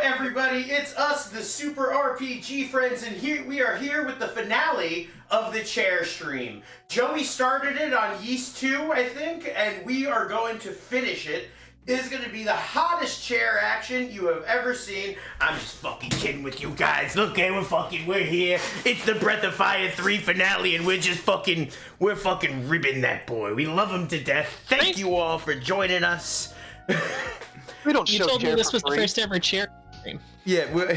everybody? It's us, the Super RPG friends, and we are here with the finale of the chair stream. Joey started it on Yeast 2, I think, and we are going to finish it. It is going to be the hottest chair action you have ever seen. I'm just fucking kidding with you guys. Look, we're here. It's the Breath of Fire 3 finale, and we're fucking ribbing that boy. We love him to death. Thank you all for joining us. We don't you show told me chair this for was free. the first ever chair stream. Yeah,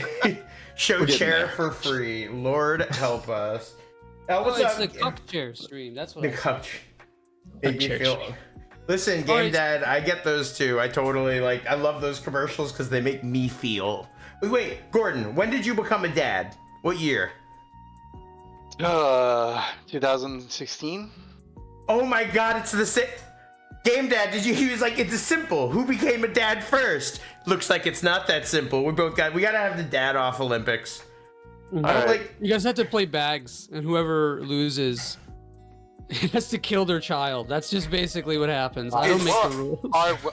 show chair for free. Lord help us. What's it's up? the cup chair stream. That's what The I cup make me chair feel. stream. Listen, Game Dad, I get those too. I totally I love those commercials because they make me feel. Wait, Gordon, when did you become a dad? What year? 2016. Oh my God, it's the same. Game Dad, he was like, it's simple. Who became a dad first? Looks like it's not that simple. We gotta have the dad off Olympics. Mhm. I don't Alright. You guys have to play bags, and whoever loses has to kill their child. That's just basically what happens. I don't make the rules.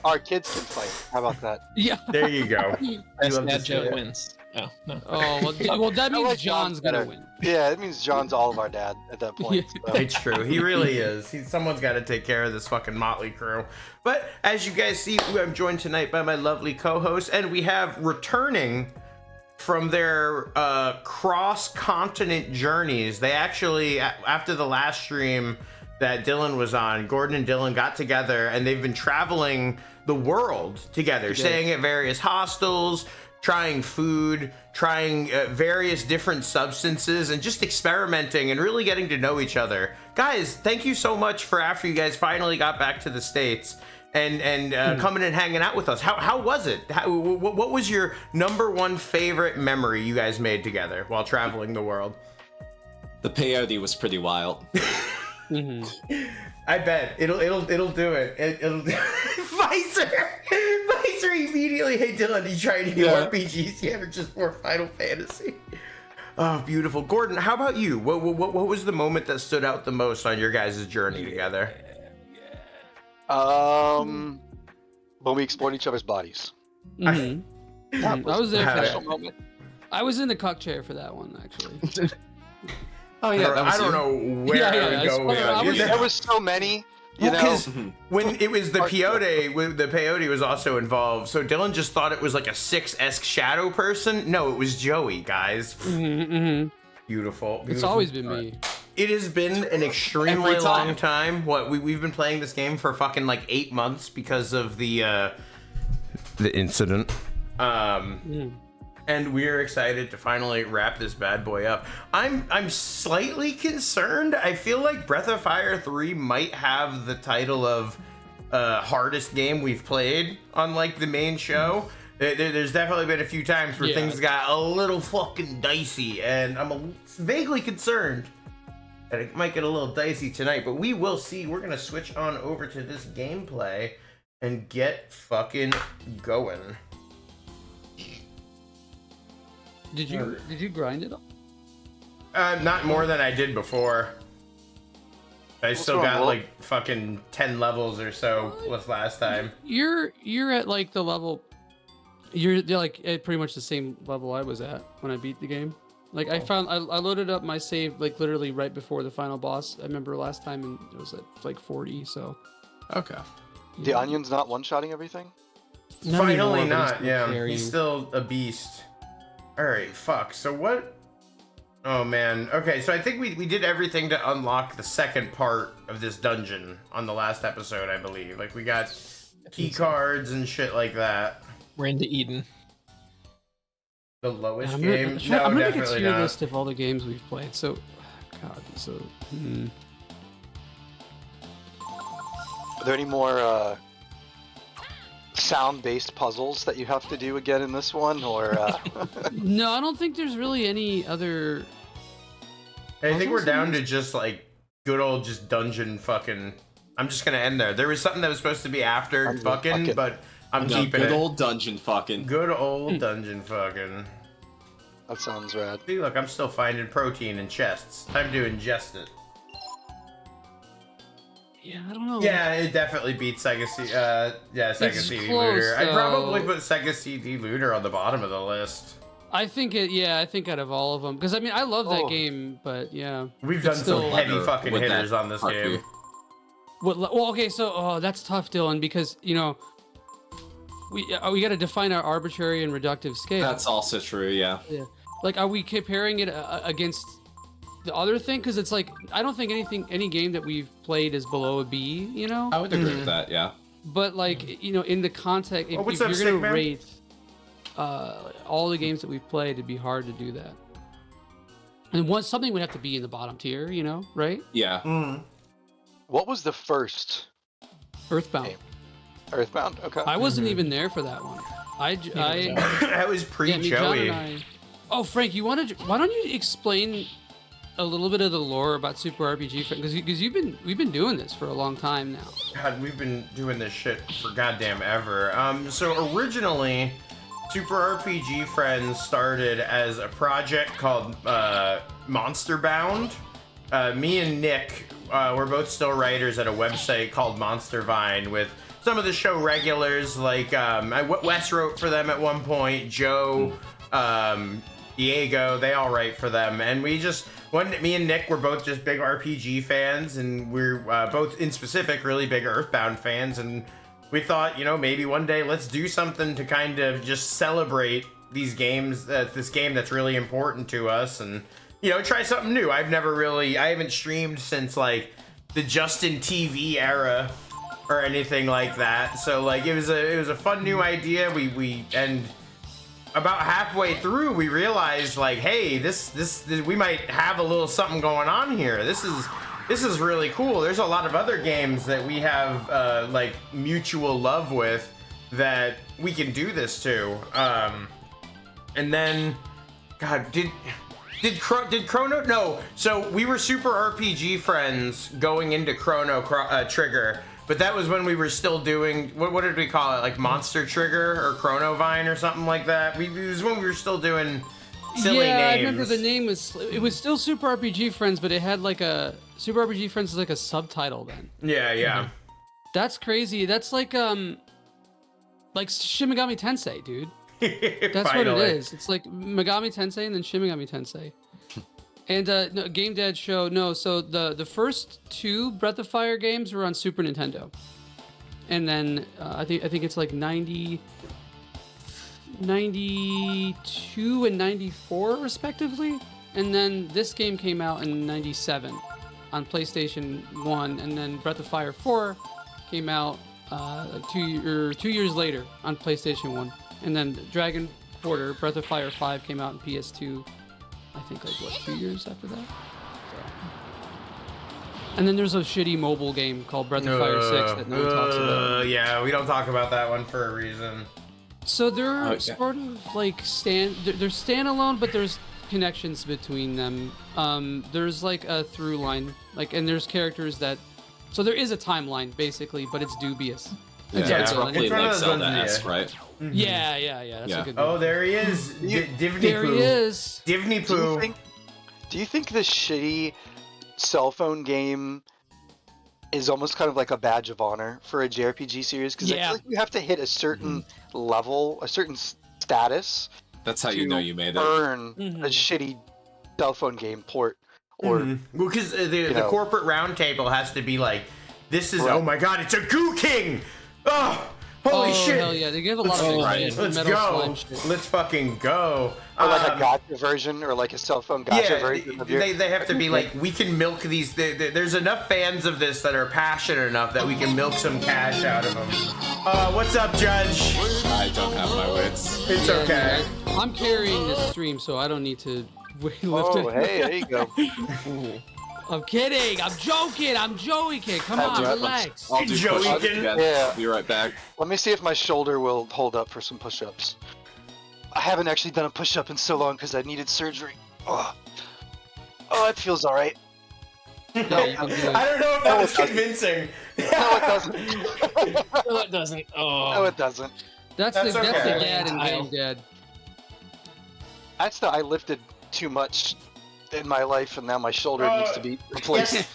Our kids can fight. How about that? Yeah. There you go. Best love to dad see joke it. wins. Oh, no. Oh, well, that I means like John's gonna better. win. Yeah, it means John's all of our dad at that point. So. It's true. He really is. Someone's got to take care of this fucking motley crew. But as you guys see, I'm joined tonight by my lovely co-host, and we have returning from their cross-continent journeys. They actually, after the last stream that Dillon was on, Gordon and Dillon got together, and they've been traveling the world together, staying at various hostels, trying food, trying various different substances, and just experimenting and really getting to know each other. Guys, thank you so much for after you guys finally got back to the States and coming and hanging out with us. How was it? What was your #1 favorite memory you guys made together while traveling the world? The peyote was pretty wild. I bet it'll do it. It'll Visor immediately. Hey Dylan, you trying to do RPGs yet or just more Final Fantasy? Oh, beautiful. Gordon, how about you? What was the moment that stood out the most on your guys' journey together? When we explored each other's bodies. I was there for Special that. moment. I was in the cuck chair for that one, actually. Oh yeah, that was I don't know where I would go with it. There was so many. You know, Because when it was the peyote, the peyote was also involved. So Dylan just thought it was like a 6-esque shadow person. No, it was Joey, guys. Beautiful. It's always been me. It has been an extremely Every time. long time. We've been playing this game for fucking like 8 months because of the incident. And we're excited to finally wrap this bad boy up. I'm slightly concerned. I feel like Breath of Fire 3 might have the title of hardest game we've played on like the main show. There's definitely been a few times where things got a little fucking dicey, and I'm vaguely concerned that it might get a little dicey tonight, but we will see. We're gonna switch on over to this gameplay and get fucking going. Did you grind it up? Not more than I did before. I still wrong, got Will? like fucking 10 levels or so with last time. You're at like the level. You're like at pretty much the same level I was at when I beat the game. Like I loaded up my save like literally right before the final boss. I remember last time and it was at like 40. So Okay. the onion's not one-shotting everything. Not Finally anymore, but not, he's still yeah. carrying. He's still a beast. Alright, fuck. So what? Oh man. Okay, so I think we did everything to unlock the second part of this dungeon on the last episode, I believe. Like we got key cards and shit like that. We're into Eden. The lowest I'm game? gonna, No, I'm gonna make a definitely tier not. list of all the games we've played. So, God, so. Are there any more sound-based puzzles that you have to do again in this one, or? No, I don't think there's really any other. I think we're puzzles down in to this? just like good old just dungeon fucking. I'm just gonna end there. There was something that was supposed to be after I'm gonna fuck fucking, it. but I'm No, keeping good it. old dungeon fucking. Good old dungeon fucking. That sounds rad. See, look, I'm still finding protein in chests. Time to ingest it. Yeah, I don't know. Yeah, it definitely beats Sega Sega CD close, Looter. I'd probably though. put Sega CD Looter on the bottom of the list. I think out of all of them, because I mean, I love that Oh. game, but yeah. We've it's done some still- heavy Leather fucking with that hitters on this Parkview. game. Well, okay, so that's tough, Dylan, because we got to define our arbitrary and reductive scale. That's also true, yeah. Yeah. Like, are we comparing it against the other thing? Because it's like, I don't think any game that we've played is below a B, you know? I would agree with that, yeah. But like, in the context, if, what's if up, you're gonna Stickman? rate all the games that we've played, it'd be hard to do that. And something would have to be in the bottom tier, right? Yeah. Mm. What was the first Earthbound. Game. Earthbound? Okay. I wasn't even there for that one. I That was yeah, me, John pre-Joey. and I. Oh, Frank, why don't you explain a little bit of the lore about Super RPG? Because we've been doing this for a long time now. God, we've been doing this shit for goddamn ever. So originally, Super RPG Friends started as a project called Monster Bound. Me and Nick were both still writers at a website called Monster Vine with some of the show regulars, like Wes wrote for them at one point, Joe, Diego, they all write for them, and me and Nick were both just big RPG fans, and we're both in specific really big Earthbound fans, and we thought, maybe one day let's do something to kind of just celebrate these games, this game that's really important to us, and try something new. I haven't streamed since like the Justin TV era or anything like that. So like it was a fun new idea. And about halfway through we realized like, hey, this we might have a little something going on here. This is really cool. There's a lot of other games that we have like mutual love with that we can do this to. And then, God, did Chrono? No. So we were Super RPG Friends going into Chrono Trigger, but that was when we were still doing what did we call it? Like Monster Trigger or Chrono Vine or something like that. It was when we were still doing silly names. I remember the name was still Super RPG Friends, but it had like a Super RPG Friends is like a subtitle then. Yeah. That's crazy. That's like Shin Megami Tensei, dude. That's what it is. It's like Megami Tensei and then Shin Megami Tensei. And no, Game Dad show. No, so the first two Breath of Fire games were on Super Nintendo, and then I think it's like 92 and 94 respectively, and then this game came out in 97 on PlayStation 1, and then Breath of Fire 4 came out like 2 years later on PlayStation 1. And then Dragon Quarter, Breath of Fire 5 came out in PS2, I think 2 years after that? So. And then there's a shitty mobile game called Breath of Fire 6 that no one talks about. Yeah, we don't talk about that one for a reason. So they're sort of like they're standalone, but there's connections between them. There's like a through line, and there's characters that, so there is a timeline basically, but it's dubious. Yeah, it's Yeah. roughly It's one of like those Zelda-esque, ones, right? Mm-hmm. Yeah. That's a good one. Oh, there he is. Divney There Poo. he is. Divney Do you Poo. think this shitty cell phone game is almost kind of like a badge of honor for a JRPG series? Because I Yeah. feel like you have to hit a certain level, a certain status That's how to you know you made it. earn Mhm. a shitty cell phone game port. Or Well, because the know. corporate roundtable has to be like, this is, Right. oh my god, it's a Goo King! Oh, holy shit! Hell yeah, they give a lot of Right. Let's metal go. slime shit. Let's fucking go. or like a gotcha version, or like a cell phone gotcha version of your... they have to be like, we can milk these. There's enough fans of this that are passionate enough that we can milk some cash out of them. What's up, Judge? I don't have my wits. It's Yeah, okay. man, I'm carrying this stream, so I don't need to lift Oh, it. hey, there you go. I'm kidding. I'm joking. I'm Joey Kid. Come That's on, right. relax. I'll do Joey push-ups can- again. Yeah. Be right back. Let me see if my shoulder will hold up for some push-ups. I haven't actually done a push-up in so long because I needed surgery. Oh, it feels all right. Yeah, you can do it. I don't know if that was convincing. No, it doesn't. No, it doesn't. No, Oh. it doesn't. That's That's the okay. dad and Game Dad. I lifted too much in my life, and now my shoulder needs to be replaced.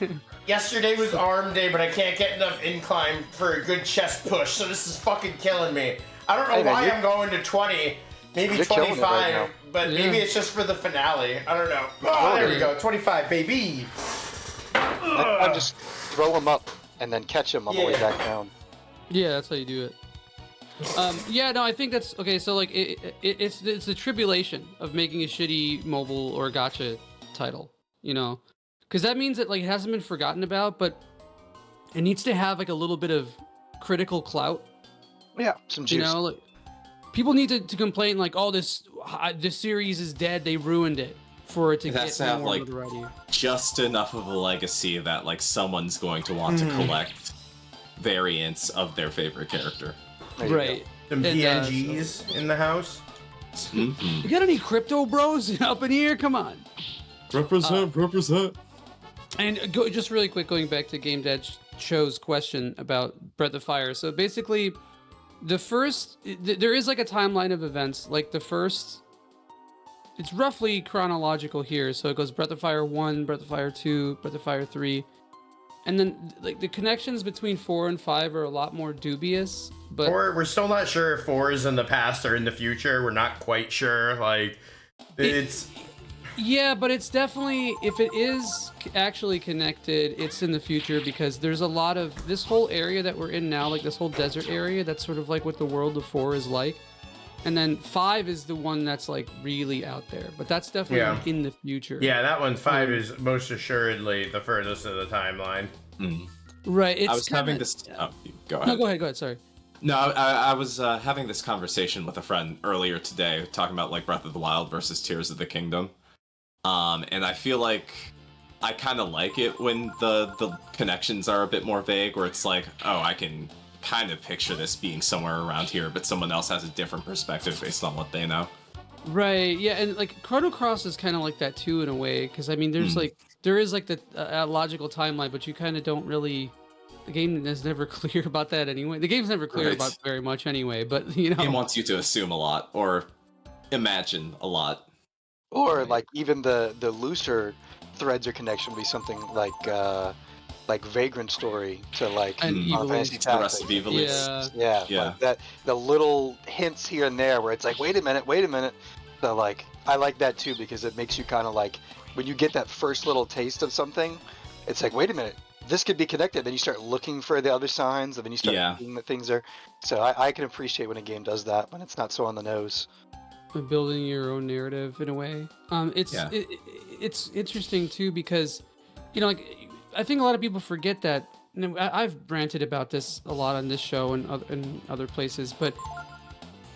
Yesterday was arm day, but I can't get enough incline for a good chest push, so this is fucking killing me. I don't know Hey, man, why you're- I'm going to 20, maybe you're killing it right 25, now. but Yeah. maybe it's just for the finale. I don't know. Oh, there we go, 25, baby. I just throw them up and then catch them on the way Yeah. back down. Yeah, that's how you do it. Yeah, no, I think that's okay. So like, it's the tribulation of making a shitty mobile or gacha title, you know, because that means that like it hasn't been forgotten about, but it needs to have like a little bit of critical clout. Yeah, some juice. You know, like people need to complain like, oh, this series is dead. They ruined it for it to It has get to have, more like, notoriety. Just enough of a legacy that like someone's going to want to collect variants of their favorite character. There you Right. Some And, PNGs in the house. Mhm. You got any crypto bros up in here? Come on. Represent. And just really quick, going back to Game Dad Show's question about Breath of Fire. So basically, there is like a timeline of events. Like the first, it's roughly chronological here. So it goes Breath of Fire 1, Breath of Fire 2, Breath of Fire 3. And then like the connections between 4 and 5 are a lot more dubious. But We're still not sure if 4 is in the past or in the future. We're not quite sure. Like, it's... yeah, but it's definitely, if it is actually connected, it's in the future because there's a lot of this whole area that we're in now, like this whole desert area, that's sort of like what the world of 4 is like. And then 5 is the one that's like really out there, but that's definitely in the future. Yeah, that one, 5 is most assuredly the furthest of the timeline. Right. It's I was having kinda- this. Oh, go ahead. No, go ahead. Sorry. No, I was having this conversation with a friend earlier today, talking about like Breath of the Wild versus Tears of the Kingdom. And I feel like I kind of like it when the connections are a bit more vague, where it's like, oh, I can kind of picture this being somewhere around here, but someone else has a different perspective based on what they know. Right. Yeah, and like Chrono Cross is kind of like that too in a way, because I mean, there is like the logical timeline, but you kind of don't really. The game is never clear about that anyway. The game's never clear Right. about very much anyway, but you know. It wants you to assume a lot or imagine a lot. Or Right. like even the looser threads or connection would be something like Vagrant Story to like And Final Evil Fantasy East. The rest Tactics. of Evil East. Yeah. Yeah, Yeah. like that, the little hints here and there where it's like, wait a minute. So like, I like that too because it makes you kind of like, when you get that first little taste of something, it's like, wait a minute, this could be connected. Then you start looking for the other signs, and then you start seeing that things are. So I can appreciate when a game does that, when it's not so on the nose. Building your own narrative in a way. It's interesting too because, you know, like I think a lot of people forget that. You know, I've ranted about this a lot on this show and other places, but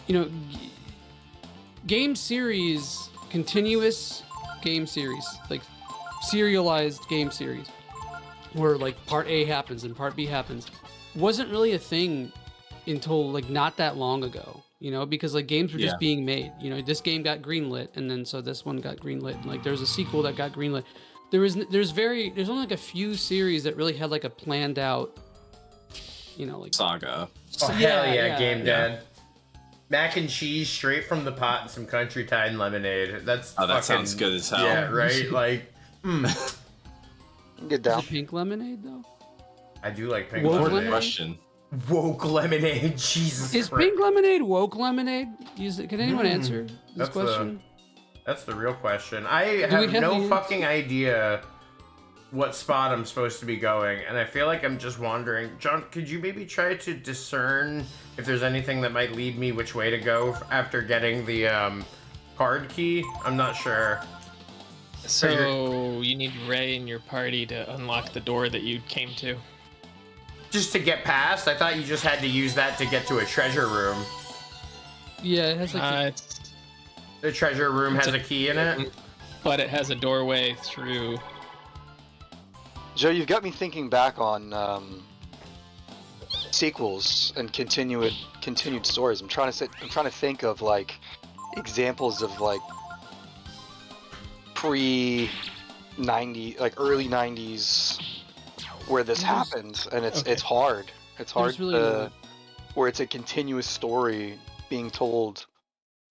you know, game series, continuous game series, like serialized game series, where like part A happens and part B happens, wasn't really a thing until like not that long ago. You know, because like games were just being made. You know, this game got greenlit, and then so this one got greenlit. And, like there's a sequel that got greenlit. There's only like a few series that really had like a planned out. You know, like Saga. Oh, hell yeah, Game yeah. Dad. Mac and cheese straight from the pot and some country tide lemonade. That's Oh, that fucking, sounds good as hell. Yeah, right? Like, Get is down. it pink lemonade though? I do like pink Woke Important lemonade. question. Woke lemonade, Jesus Is Christ. pink lemonade woke lemonade? Can anyone answer this that's question? That's the real question. I we have have no the fucking idea what spot I'm supposed to be going, and I feel like I'm just wandering. John, could you maybe try to discern if there's anything that might lead me which way to go after getting the card key? I'm not sure. So you need Ray in your party to unlock the door that you came to. Just to get past? I thought you just had to use that to get to a treasure room. Yeah, it has like It's, The treasure room has a key in it? but it has a doorway through. Joe, you've got me thinking back on sequels and continued stories. I'm trying to think of like examples of like pre-90, like early 90s where this happened, and it's hard. It's hard really to where it's a continuous story being told.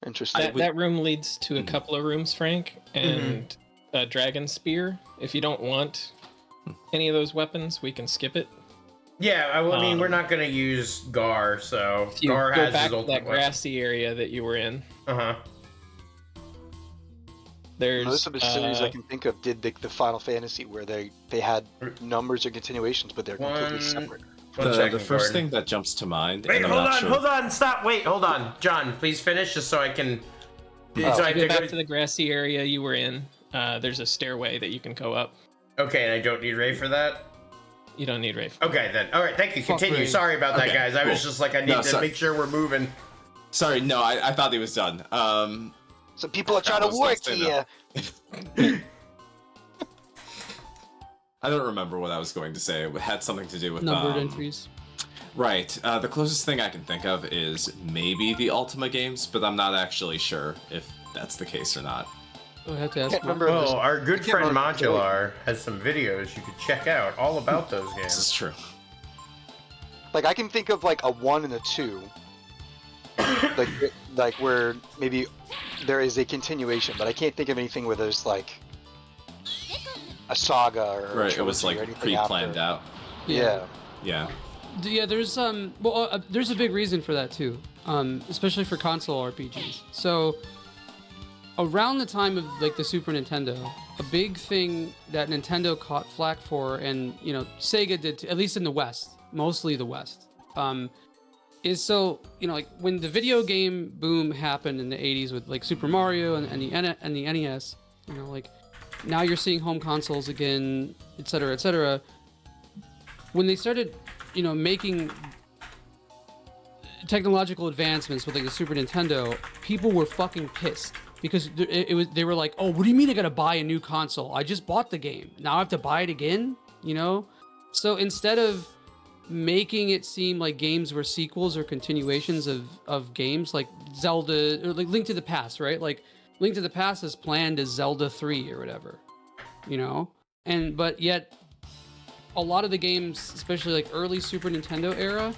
Interesting. That room leads to a couple of rooms, Frank, and a dragon spear. If you don't want any of those weapons, we can skip it. Yeah, I mean, we're not gonna use Gar, so If you Gar go has back his to ultimate that grassy area that you were in, Uh-huh. there's Most of the series I can think of did the Final Fantasy where they had numbers or continuations, but they're completely separate. The first thing that jumps to mind. Wait, and I'm hold not on, sure... hold on, stop, wait, hold on. John, please finish just so I can... Oh. So I if you have go to back to the grassy area you were in, there's a stairway that you can go up. Okay, and I don't need Ray for that? You don't need Ray. Okay, then. All right, thank you. Fuck Continue. Ray. Sorry about that, Okay, guys. I was cool. just like, I need to make sure we're moving. Sorry, no, I thought he was done. So people are trying to was work next thing, here. I don't remember what I was going to say. It had something to do with Numbered entries. Right. The closest thing I can think of is maybe the Ultima games, but I'm not actually sure if that's the case or not. Oh, I have to ask. Can't Mark. remember. Well, our good can't friend remember the Modular has some videos you could check out all about those This is games. true. Like I can think of like a 1 and a 2, like where maybe there is a continuation, but I can't think of anything where there's like a saga or a Right, it was trilogy or like anything pre-planned after. out. Yeah. Yeah. Yeah, there's there's a big reason for that too, especially for console RPGs. So around the time of like the Super Nintendo, a big thing that Nintendo caught flack for, and you know Sega did too, at least in the West, mostly the West, is so you know like when the video game boom happened in the 80s with like Super Mario and the NES, you know like now you're seeing home consoles again, etc., etc. When they started, you know, making technological advancements with like the Super Nintendo, people were fucking pissed because they were like, oh, what do you mean I gotta buy a new console? I just bought the game. Now I have to buy it again, you know? So instead of making it seem like games were sequels or continuations of games like Zelda or like Link to the Past, right? Like Link to the Past is planned as Zelda 3 or whatever, you know? But yet a lot of the games, especially like early Super Nintendo era,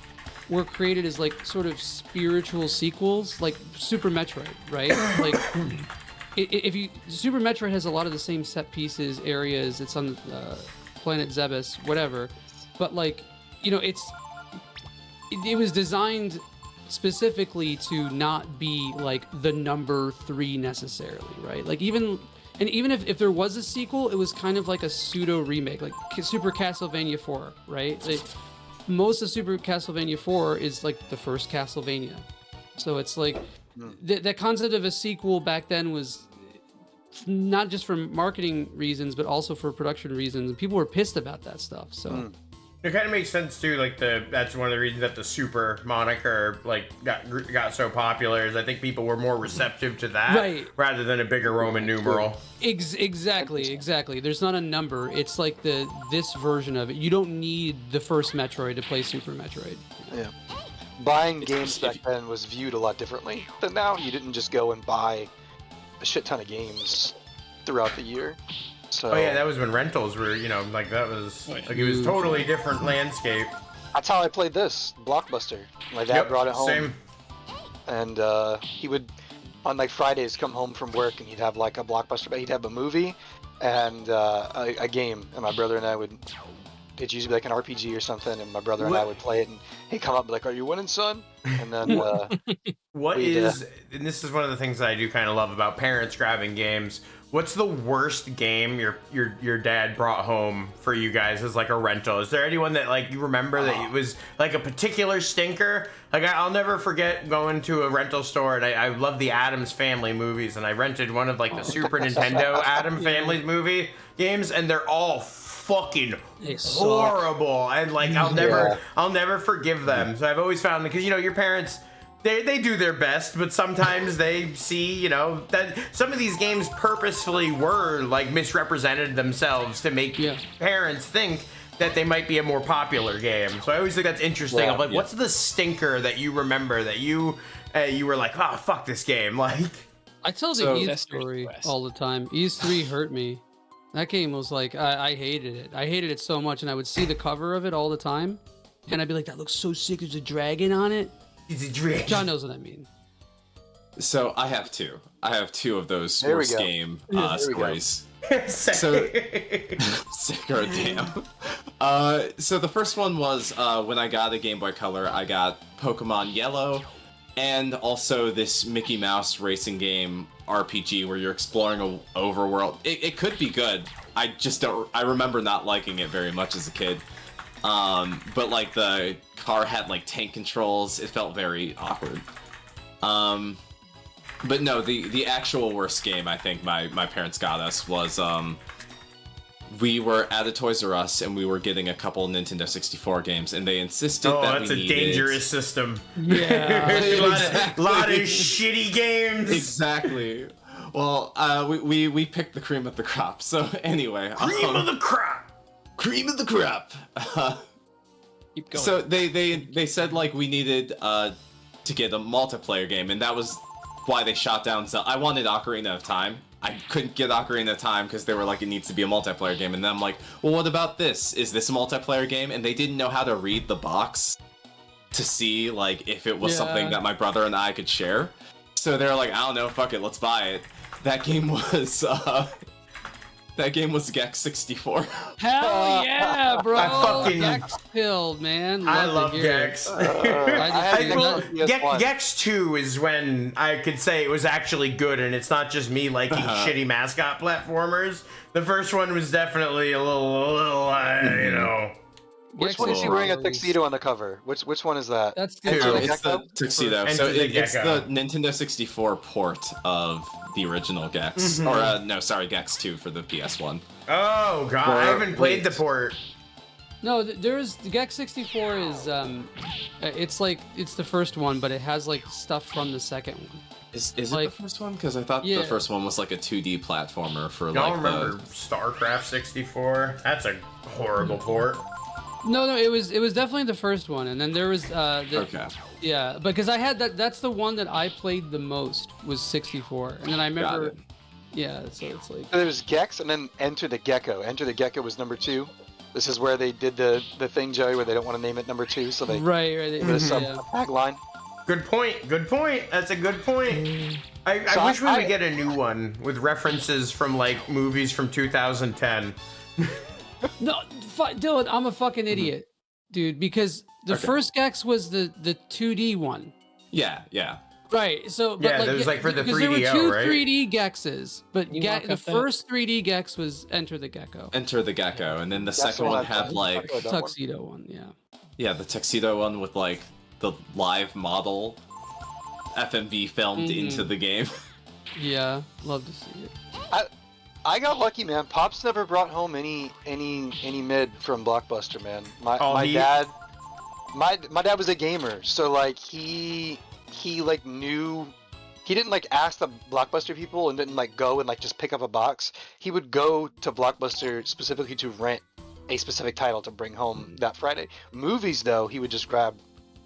were created as like sort of spiritual sequels, like Super Metroid, right? Like, if you Super Metroid has a lot of the same set pieces, areas. It's on planet Zebes, whatever. But like, you know, it was designed specifically to not be like the number 3 necessarily, right? Like even if there was a sequel, it was kind of like a pseudo remake, like Super Castlevania 4, right? Like, most of Super Castlevania 4 is like the first Castlevania. So it's like that concept of a sequel back then was not just for marketing reasons, but also for production reasons. And people were pissed about that stuff. So It kind of makes sense too. Like that's one of the reasons that the Super moniker like got so popular. Is I think people were more receptive to that, Right. rather than a bigger Roman numeral. Exactly. There's not a number. It's like this version of it. You don't need the first Metroid to play Super Metroid. Yeah. Buying games back then was viewed a lot differently than now. You didn't just go and buy a shit ton of games throughout the year. So Oh yeah, that was when rentals were, you know, like that was like it was totally different landscape. that's how I played this Blockbuster. My dad brought it home, Same. and he would on like Fridays come home from work, and he'd have like a Blockbuster, but he'd have a movie and a game, and my brother and I would. It'd usually be like an RPG or something, and my brother and I would play it, and he'd come up and be like, "Are you winning, son?" And then What is, and this is one of the things that I do kind of love about parents grabbing games. What's the worst game your dad brought home for you guys as like a rental? Is there anyone that like you remember that it was like a particular stinker? Like I'll never forget going to a rental store, and I love the Addams Family movies, and I rented one of like the Super Nintendo Addams Family movie games, and they're all fucking They suck. horrible, and like I'll never forgive them. So I've always found, because you know your parents, they do their best, but sometimes they see, you know, that some of these games purposefully were like misrepresented themselves to make parents think that they might be a more popular game. So I always think that's interesting. Of like, what's the stinker that you remember that you were like, oh fuck this game, like. I tell the Ys story all the time. Ys 3 hurt me. That game was like, I hated it. I hated it so much, and I would see the cover of it all the time, and I'd be like, that looks so sick. There's a dragon on it. It's a dragon. John knows what I mean. So I have two. I have two of those There we worst go. game There we go. stories. So, sicker, damn. So the first one was when I got a Game Boy Color, I got Pokemon Yellow, and also this Mickey Mouse racing game RPG where you're exploring a overworld. It could be good. I just don't. I remember not liking it very much as a kid. But like the car had like tank controls. It felt very awkward. But no, the actual worst game I think my parents got us was we were at a Toys R Us and we were getting a couple Nintendo 64 games and they insisted that that's we a needed... dangerous system. Yeah. lot of shitty games. Exactly. Well, we picked the cream of the crop. So anyway, Cream of the crop. Cream of the crop. Keep going. So they said like we needed to get a multiplayer game, and that was why they shot down. So I wanted Ocarina of Time. I couldn't get Ocarina of Time because they were like, it needs to be a multiplayer game. And then I'm like, well, what about this? Is this a multiplayer game? And they didn't know how to read the box to see like if it was something that my brother and I could share. So they're like, I don't know, fuck it, let's buy it. That game was Gex 64. Hell yeah, bro! I fucking- Gex killed, man. I to love hear it. Gex. PS1. Gex 2 is when I could say it was actually good, and it's not just me liking shitty mascot platformers. The first one was definitely a little, you know. Which Gex one is he wearing a release. tuxedo on the cover? Which one is that? That's Two. Enter the It's the Gecko? tuxedo. Enter So the it's Gecko. the Nintendo 64 port of the original Gex. Mhm. Or, no, sorry, Gex 2 for the PS1. Oh god, I haven't played the port. No, there's the Gex 64 is it's like it's the first one, but it has like stuff from the second one. Is it Like- the first one? Because I thought Yeah. the first one was like a 2D platformer for Y'all like remember StarCraft 64? That's a horrible port. No, it was definitely the first one, and then there was Okay. yeah, because I had that's the one that I played the most was 64, and then I Got remember it. yeah, so it's like So there's Gex and then Enter the Gecko. Enter the Gecko was number 2. This is where they did the thing, Joey, where they don't want to name it number 2, so they right, put a sub yeah. tagline. Good point. Good point. That's a good point. I So wish we I- would get a new one with references from like movies from 2010. No, Dylan, I'm a fucking idiot, dude, because the Okay. first Gex was the 2D one. Yeah. Right, so but Yeah, that was, like, for the because there were 3DO, two right? 3D Gexes, but You walk the up that- first 3D Gex was Enter the Gecko. Enter the Gecko, and then the That's second the one I've had done. like I've heard that one. Tuxedo one, yeah. the tuxedo one with like the live model FMV filmed Mhm. into the game. Yeah, love to see it. I got lucky, man. Pops never brought home any mid from Blockbuster, man. My he- dad, my dad was a gamer, so like he like knew. He didn't like ask the Blockbuster people and didn't like go and like just pick up a box. He would go to Blockbuster specifically to rent a specific title to bring home that Friday. Movies though, he would just grab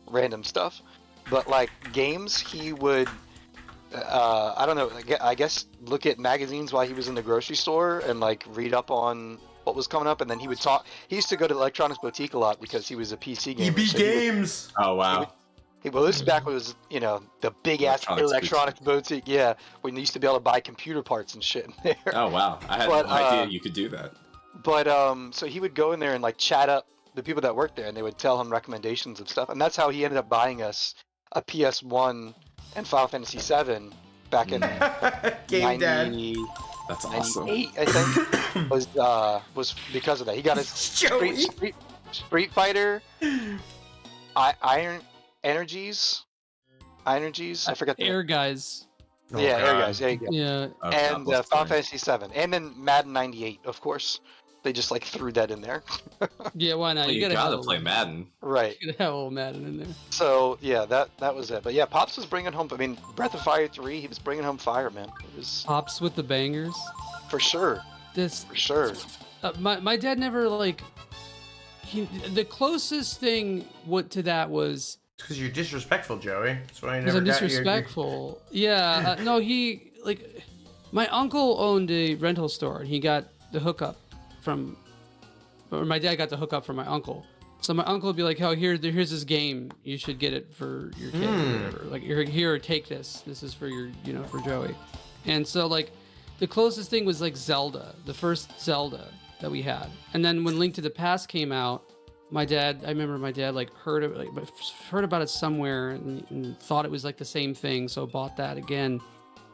random stuff. But like games, he would I don't know, I guess look at magazines while he was in the grocery store and like read up on what was coming up, and then he would talk. He used to go to the Electronics Boutique a lot because he was a PC gamer. EB so he would- Games. Oh wow. well, this is back when it was, you know, the big ass Electronics electronics boutique. Yeah, when you used to be able to buy computer parts and shit in there. Oh wow. I had But, no idea you could do that. But so he would go in there and like chat up the people that worked there, and they would tell him recommendations of stuff, and that's how he ended up buying us a PS1 and Final Fantasy VII back in Game Dad. 90, That's awesome. 98, I think. was because of that. He got his Joey. Street Fighter, Iron Energies. I forgot the Air guys. Oh, yeah, there God. guys. There you go. Yeah. Oh, And God, what's Final the name? Fantasy VII, and then Madden '98, of course. They just like threw that in there. Yeah, why not? Well, you gotta gotta have play a, Madden. Right. You gotta have a little Madden in there. So yeah, that was it. But yeah, Pops was bringing home. I mean, Breath of Fire 3, he was bringing home fire, man. It was Pops with the bangers. for sure, This for sure. my dad never like the closest thing to that was Because you're disrespectful, Joey. That's why I because never I'm got you. disrespectful. Yeah, no, he like my uncle owned a rental store and he got the hookup from, or my dad got the hookup from my uncle. So my uncle would be like, "Oh, here's this game. You should get it for your kid or whatever. Like, here, take this. This is for your, for Joey." And so like, the closest thing was like Zelda, the first Zelda that we had. And then when Link to the Past came out, I remember my dad like heard about it somewhere and thought it was like the same thing, so bought that again.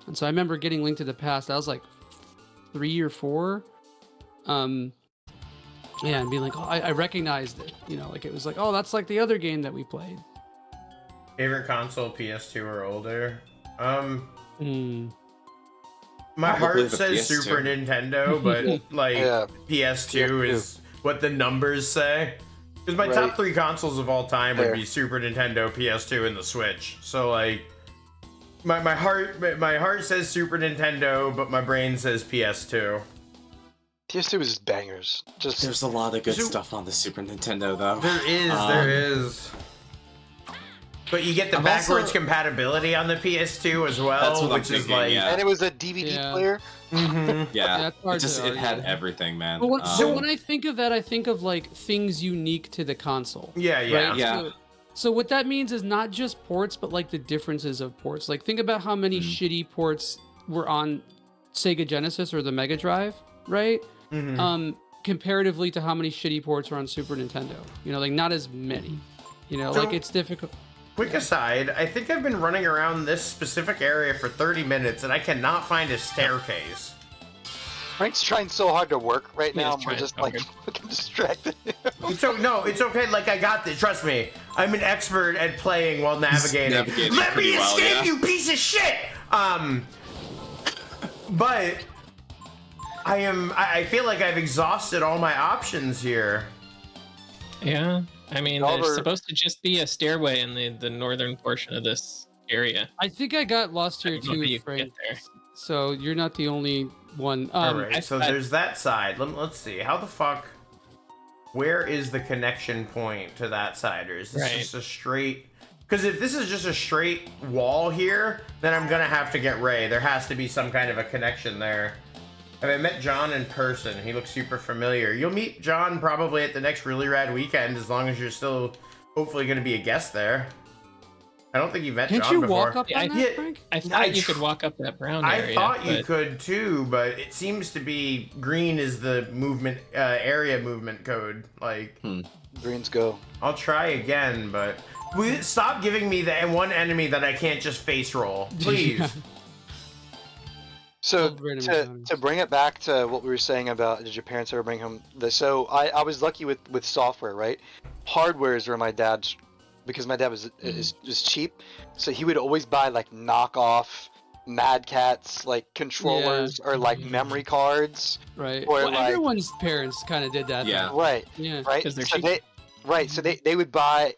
And so I remember getting Link to the Past. I was like 3 or 4. And being like, oh, I recognized it. You know, like it was like, oh, that's like the other game that we played. Favorite console, PS2 or older? My Probably heart the says PS2. Super Nintendo, but like Yeah. PS2 is what the numbers say. Because my top 3 consoles of all time would be Super Nintendo, PS2, and the Switch. So like, my heart says Super Nintendo, but my brain says PS2. PS2 was just bangers. There's a lot of good stuff on the Super Nintendo, though. There is. But you get the backwards compatibility on the PS2 as well, That's what I'm which is thinking, like, yeah. And it was a DVD player. Yeah, That's hard to it had argue. everything, man. But when I think of that, I think of like things unique to the console. yeah. Right? Yeah. So what that means is not just ports, but like the differences of ports. Like think about how many shitty ports were on Sega Genesis or the Mega Drive, right? Comparatively to how many shitty ports were on Super Nintendo. You know, like not as many. You know, So- like it's difficult. Quick aside, I think I've been running around this specific area for 30 minutes and I cannot find a staircase. Frank's trying so hard to work right He now. is We're trying just so like hard. fucking distracted. No, it's okay. Like, I got this. Trust me. I'm an expert at playing while navigating. navigating Let me pretty well, escape, yeah. you piece of shit! But I feel like I've exhausted all my options here. Yeah. I mean, Oliver- there's supposed to just be a stairway in the northern portion of this area. I think I got lost I here don't know how too, you can Frank. get there. So you're not the only one. All right, so I- there's that side. Let's see. How the fuck... Where is the connection point to that side? Or is this Right. just a straight... Because if this is just a straight wall here, then I'm going to have to get Ray. There has to be some kind of a connection there. Have I met John in person? He looks super familiar. You'll meet John probably at the next Really Rad Weekend, as long as you're still hopefully going to be a guest there. I don't think you've met Can't John you before. walk up Yeah, on I- that, yeah, Frank? I thought you could walk up that brown area. I thought you but could too, but it seems to be green is the movement area movement code. Like, Greens go. I'll try again, but stop giving me the one enemy that I can't just face roll, please. So Old random to encounters. bring it back to what we were saying about did your parents ever bring home so I was lucky with software, right? Hardware is where my dad's, because my dad was cheap, so he would always buy like knockoff Mad Cats like controllers or like memory cards. Right. Or Well, like- everyone's parents kind of did that. Yeah. though. Right. Yeah. Right. 'Cause they're So cheap. he would buy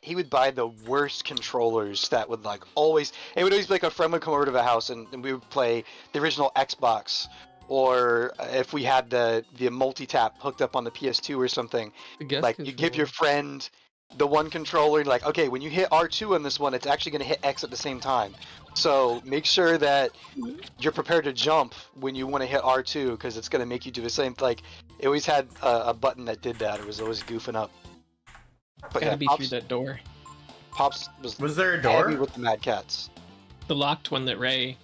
the worst controllers that would like always, it would always be like a friend would come over to the house and we would play the original Xbox, or if we had the multi-tap hooked up on the PS2 or something, The guest like you give your controller. friend the one controller and like, okay, when you hit R2 on this one, it's actually going to hit X at the same time. So make sure that you're prepared to jump when you want to hit R2, because it's going to make you do the same. Like, it always had a button that did that. It was always goofing up. But gotta be Pops, through that door. Pops Was there a heavy door? with the Mad Cats. The locked one that Ray.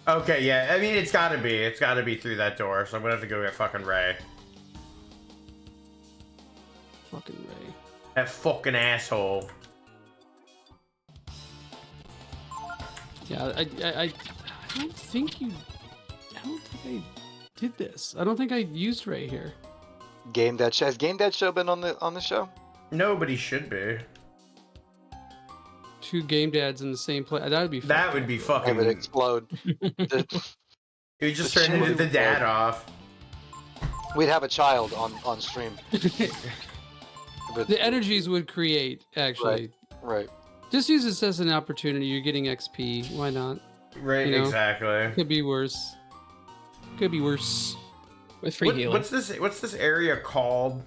Okay, yeah. I mean, it's gotta be through that door. So I'm gonna have to go get fucking Ray. Fucking Ray. That fucking asshole. Yeah, I don't think I did this. I don't think I used Ray here. Game Dad Show. Has Game Dad Show been on the show? Nobody should be. Two game dads in the same place. That would be. That fucked would up. be It fucking. would explode. You just the turned into the show. dad off. We'd have a child on stream. But, The energies would create actually. right. Just use this as an opportunity. You're getting XP. Why not? Right, You know? exactly. Could be worse. Could be worse. With free healing. What's this area called?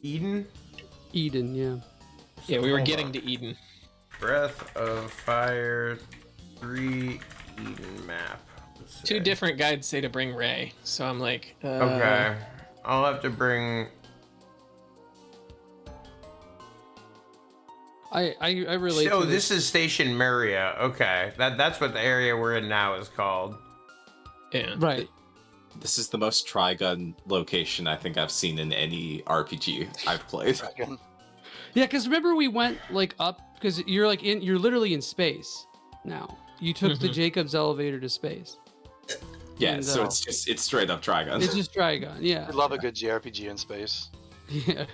Eden? Eden, yeah. Yeah, we were Hold getting on. to Eden. Breath of Fire 3 Eden map. Let's Two see. different guides say to bring Ray, so I'm like, Okay. I'll have to bring. I relate. Oh, to this is Station Maria. Okay. That's what the area we're in now is called. Yeah. right. This is the most Trigun location I think I've seen in any RPG I've played. Dragon. Yeah, because remember we went like up because you're literally in space now. You took the Jacob's elevator to space. Yeah, And, so it's straight up Trigun. It's just Trigun, yeah. I love a good JRPG in space. Yeah.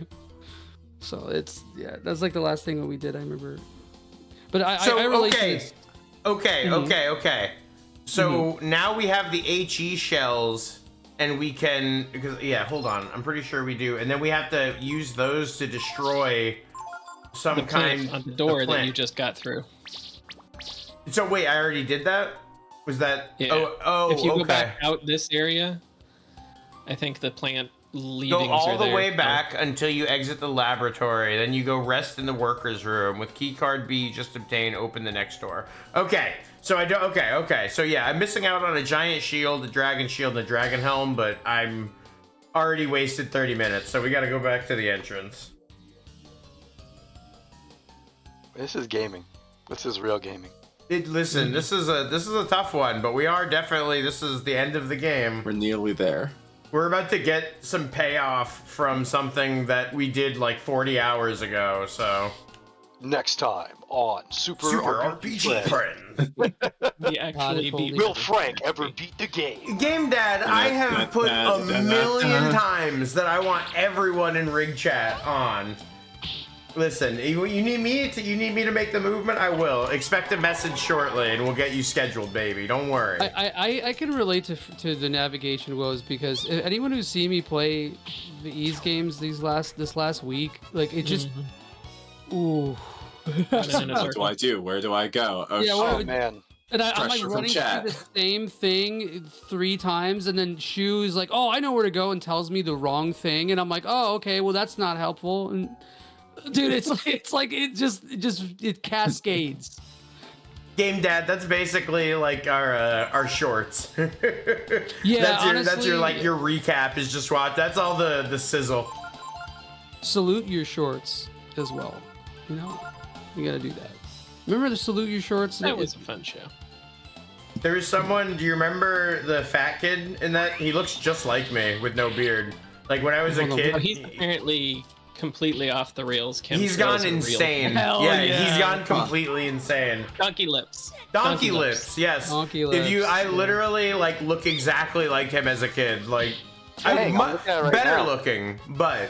So that's like the last thing that we did. I remember. But I relate to this. Okay. So now we have the HE shells, and we can hold on. I'm pretty sure we do, and then we have to use those to destroy some The kind plant on the door of that plant. you just got through. So wait, I already did that. Was that? Yeah. Oh, If you okay. go back out this area, I think the plant leavings Go all are the there. way back until you exit the laboratory. Then you go rest in the workers' room with keycard B. Just obtain. Open the next door. Okay. So I do. Okay. So yeah, I'm missing out on a giant shield, a dragon shield, and a dragon helm, but I'm already wasted 30 minutes. So we got to go back to the entrance. This is gaming. This is real gaming. Listen, this is a tough one, but we are definitely. This is the end of the game. We're nearly there. We're about to get some payoff from something that we did like 40 hours ago. So. Next time on Super RPG Friends. We actually beat. Will Frank ever beat the game? Game Dad, I have put a million times that I want everyone in Rig Chat on. Listen, you need me to make the movement? I will. Expect a message shortly, and we'll get you scheduled, baby. Don't worry. I can relate to the navigation woes because anyone who's seen me play the Ease games this last week, like it just, ooh. What do I do? Where do I go? Oh, Yeah, Oh man. And I'm like Pressure from running chat. through the same thing 3 times, and then Shu is like, "Oh, I know where to go," and tells me the wrong thing, and I'm like, "Oh, okay, well that's not helpful." And dude, it cascades. Game Dad, that's basically like our shorts. Yeah, that's honestly, your recap is just watch. That's all the sizzle. Salute your shorts as well. You know, you gotta do that. Remember the salute your shorts? That was a fun show. There was someone. Do you remember the fat kid in that? He looks just like me with no beard. Like when I was a kid. Oh, he's apparently completely off the rails. He's gone insane. Hell yeah, yeah. he's gone completely insane. Donkey lips. Donkey lips, yes. Donkey lips, I yeah. literally like look exactly like him as a kid. Like, Dang, I'm looking at it right better now. looking, but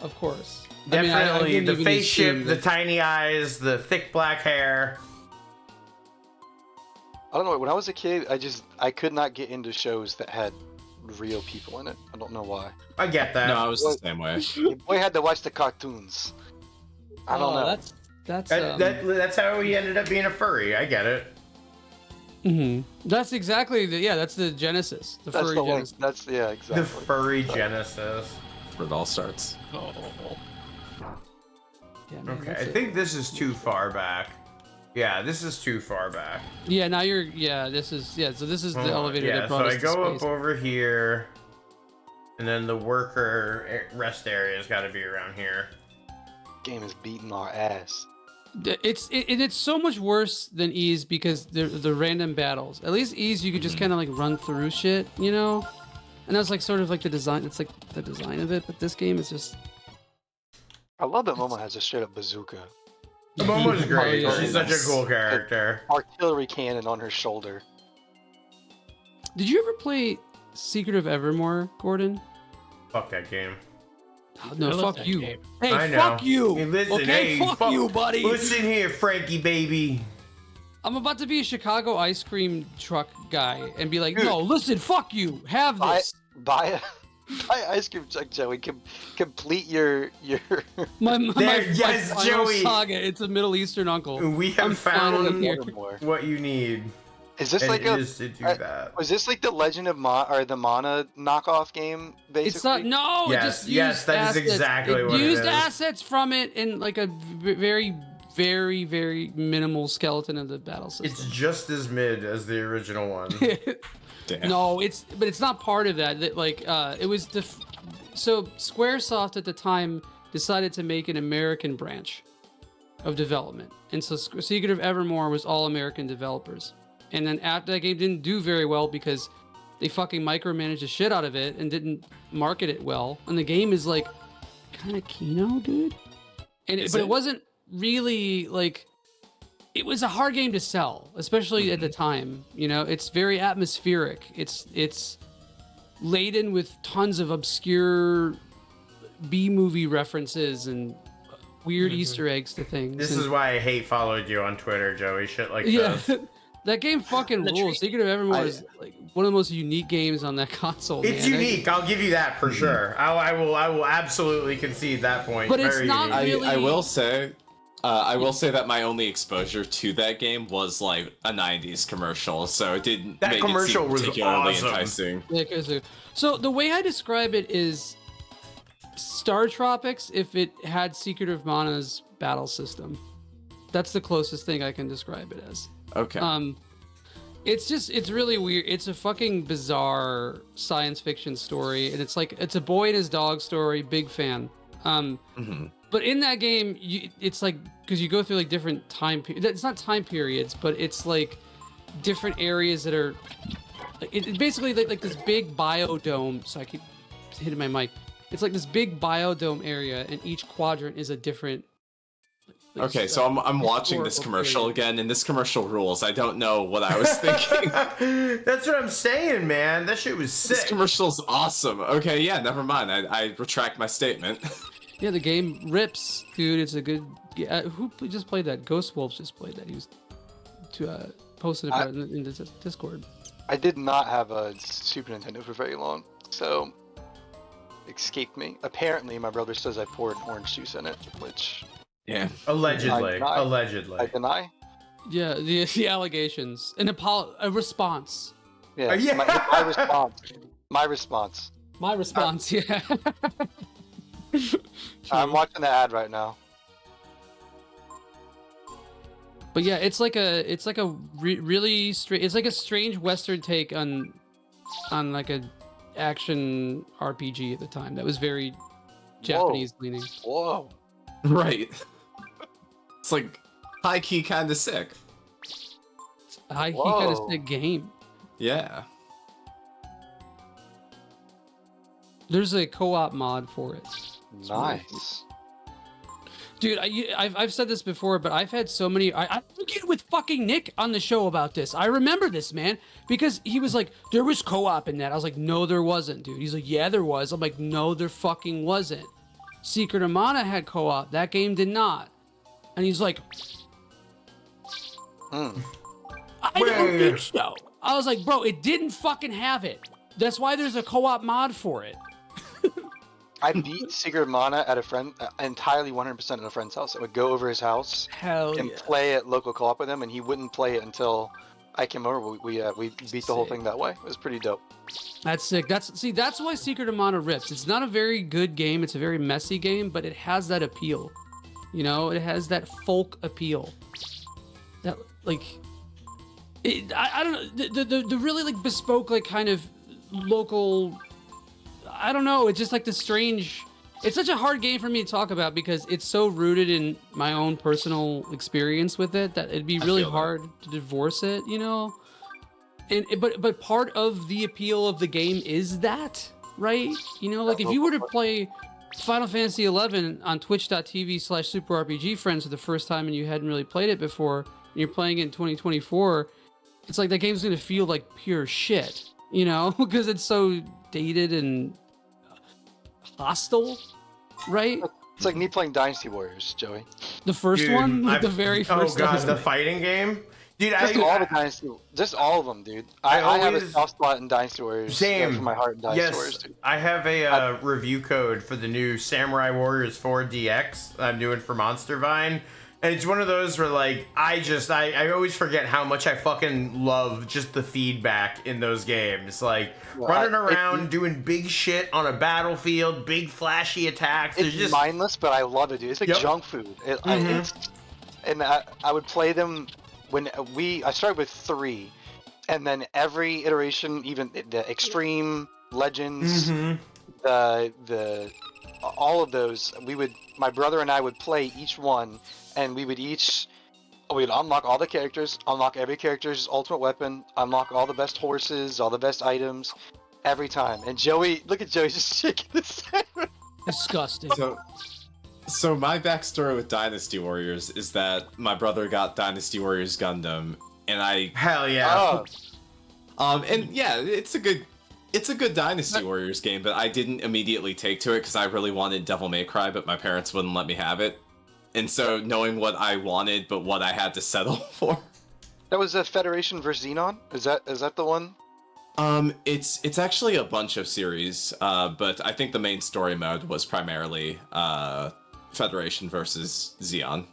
Of course. definitely didn't the even face assume shape, the that- tiny eyes, the thick black hair. I don't know. When I was a kid, I could not get into shows that had real people in it. I don't know why. I get that. No, I was the same way. Your boy had to watch the cartoons. I don't know. That's how he ended up being a furry. I get it. That's exactly that's the genesis. The That's furry the one. genesis. That's exactly. The furry genesis. Where it all starts. Oh. Yeah, man, Okay, that's I it. think this is too far back. Yeah, this is too far back. Yeah, now you're. Yeah, this is. Yeah, so this is the elevator Yeah, that so brought us I to go up space. over here, and then the worker rest area's got to be around here. Game is beating our ass. It's so much worse than Ease because the random battles. At least Ease you could just kind of like run through shit, you know. And that's like sort of like the design. It's like the design of it, but this game is just. I love that Momo has a straight up bazooka. Momo's great. Oh, yeah. She's such a cool character. Artillery cannon on her shoulder. Did you ever play Secret of Evermore, Gordon? Fuck that game. Oh, no, I love fuck that you. game. Hey, I know. fuck you. Hey, listen, okay, hey, fuck you, buddy. Listen here, Frankie baby. I'm about to be a Chicago ice cream truck guy and be like, Dude. no, listen, fuck you. Have this. Buy ice cream truck, Joey. Complete your. My yes, final Joey. saga. It's a Middle Eastern uncle. We have I'm finally found here. what you need. Is this and like it is to do that. Was this like the Legend of or the Mana knockoff game? Basically, It's not. No, it Yes, just yes, used that is assets. exactly what it used is. assets from it in like a very, very, very minimal skeleton of the battle system. It's just as mid as the original one. Damn. No, but it's not part of that. That like it was so SquareSoft at the time decided to make an American branch of development, and so Secret of Evermore was all American developers. And then after that game didn't do very well because they fucking micromanaged the shit out of it and didn't market it well. And the game is like kind of Kino, dude. And but it wasn't really like, it was a hard game to sell, especially at the time. You know, it's very atmospheric. It's laden with tons of obscure B-movie references and weird Easter eggs to things. This is why I hate followed you on Twitter, Joey. Shit like this. That game fucking rules. Secret of Evermore is like one of the most unique games on that console. It's unique. I'll give you that for sure. I will absolutely concede that point. But it's not really. I will say that my only exposure to that game was like a '90s commercial, so it didn't. That make commercial it seem was particularly awesome. enticing. Yeah, so the way I describe it is Star Tropics if it had Secret of Mana's battle system. That's the closest thing I can describe it as. Okay. It's really weird. It's a fucking bizarre science fiction story, and it's a boy and his dog story. Big fan. But in that game, it's like, because you go through like different time periods. It's not time periods, but it's like different areas that are. It's basically like this big biodome. So I keep hitting my mic. It's like this big biodome area, and each quadrant is a different. Okay, so I'm watching this commercial again, and this commercial rules. I don't know what I was thinking. That's what I'm saying, man. That shit was sick. This commercial's awesome. Okay, yeah, never mind. I retract my statement. Yeah, the game rips, dude. It's a good. Who just played that? Ghost Wolves just played that. He was posted about it in the Discord. I did not have a Super Nintendo for very long, so escaped me. Apparently, my brother says I poured orange juice in it, which. Yeah. Allegedly. I deny. Yeah, the allegations. A response. Yeah. Yeah. My response. My response. My response. Yeah. I'm watching the ad right now. But yeah, it's like a really strange. It's like a strange Western take on like a action RPG at the time. That was very Japanese leaning. Whoa. Right. It's like high key kind of sick. High key kind of sick game. Yeah. There's a co-op mod for it. Nice. Dude, I've said this before, but I've had so many. I argued with fucking Nick on the show about this. I remember this, man, because he was like, "There was co-op in that." I was like, "No, there wasn't, dude." He's like, "Yeah, there was." I'm like, "No, there fucking wasn't." Secret of Mana had co-op. That game did not. And he's like, I don't think so. I was like, bro, it didn't fucking have it. That's why there's a co-op mod for it. I beat Secret of Mana at a friend, entirely 100% at a friend's house. I would go over his house and play at local co-op with him, and he wouldn't play it until I came over. We beat the whole thing that way. It was pretty dope. That's sick. That's why Secret of Mana rips. It's not a very good game. It's a very messy game, but it has that appeal. You know, it has that folk appeal. That like, I don't know, the really like bespoke like kind of local. I don't know. It's just like the strange. It's such a hard game for me to talk about because it's so rooted in my own personal experience with it that it'd be really hard to divorce it. You know. But part of the appeal of the game is that, right? You know, like if you were to play Final Fantasy XI on twitch.tv/SuperRPG friends for the first time and you hadn't really played it before, and you're playing it in 2024, it's like that game's gonna feel like pure shit, you know, because it's so dated and hostile, right? It's like me playing Dynasty Warriors, Joey. The first one, like the very first. Oh god, the fighting game. Dude, just all of them, dude. I have a soft spot in Dynasty Warriors. Same. For my heart in Dynasty Warriors, dude. I have a review code for the new Samurai Warriors 4 DX I'm doing for Monster Vine. And it's one of those where, like, I always forget how much I fucking love just the feedback in those games. Like, running around, doing big shit on a battlefield, big flashy attacks. It's just mindless, but I love it, dude. It's like junk food. I would play them... I started with 3, and then every iteration, even the Extreme, Legends, the all of those, my brother and I would play each one, and we would each we'd unlock all the characters, unlock every character's ultimate weapon, unlock all the best horses, all the best items, every time. And Joey, look at Joey just shaking his head. Disgusting. So my backstory with Dynasty Warriors is that my brother got Dynasty Warriors Gundam, and I Hell yeah. and yeah, it's a good Dynasty Warriors game, but I didn't immediately take to it because I really wanted Devil May Cry, but my parents wouldn't let me have it. And so knowing what I wanted, but what I had to settle for. That was a Federation vs. Xenon? Is that the one? It's actually a bunch of series, but I think the main story mode was primarily Federation versus Xeon.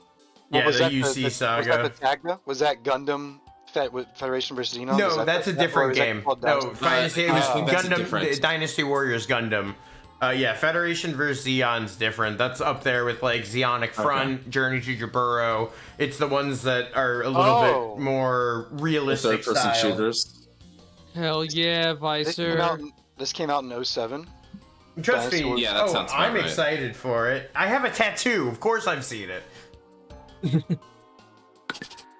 Yeah, was the that UC saga. Was that the Tagna? Was that Gundam Federation vs. Xenon? No, that's a different game. No, Dynasty? it was I think that's a Gundam, different- Dynasty Warriors Gundam. Yeah, Federation vs. Xeon's different. That's up there with like Xeonic Front, Journey to Jaburo. It's the ones that are a little bit more realistic Third-person style. shooters. Hell yeah, Vicer. This came out in 07. Trust me. Dynasty Yeah, that sounds about I'm right. excited for it. I have a tattoo. Of course I've seen it.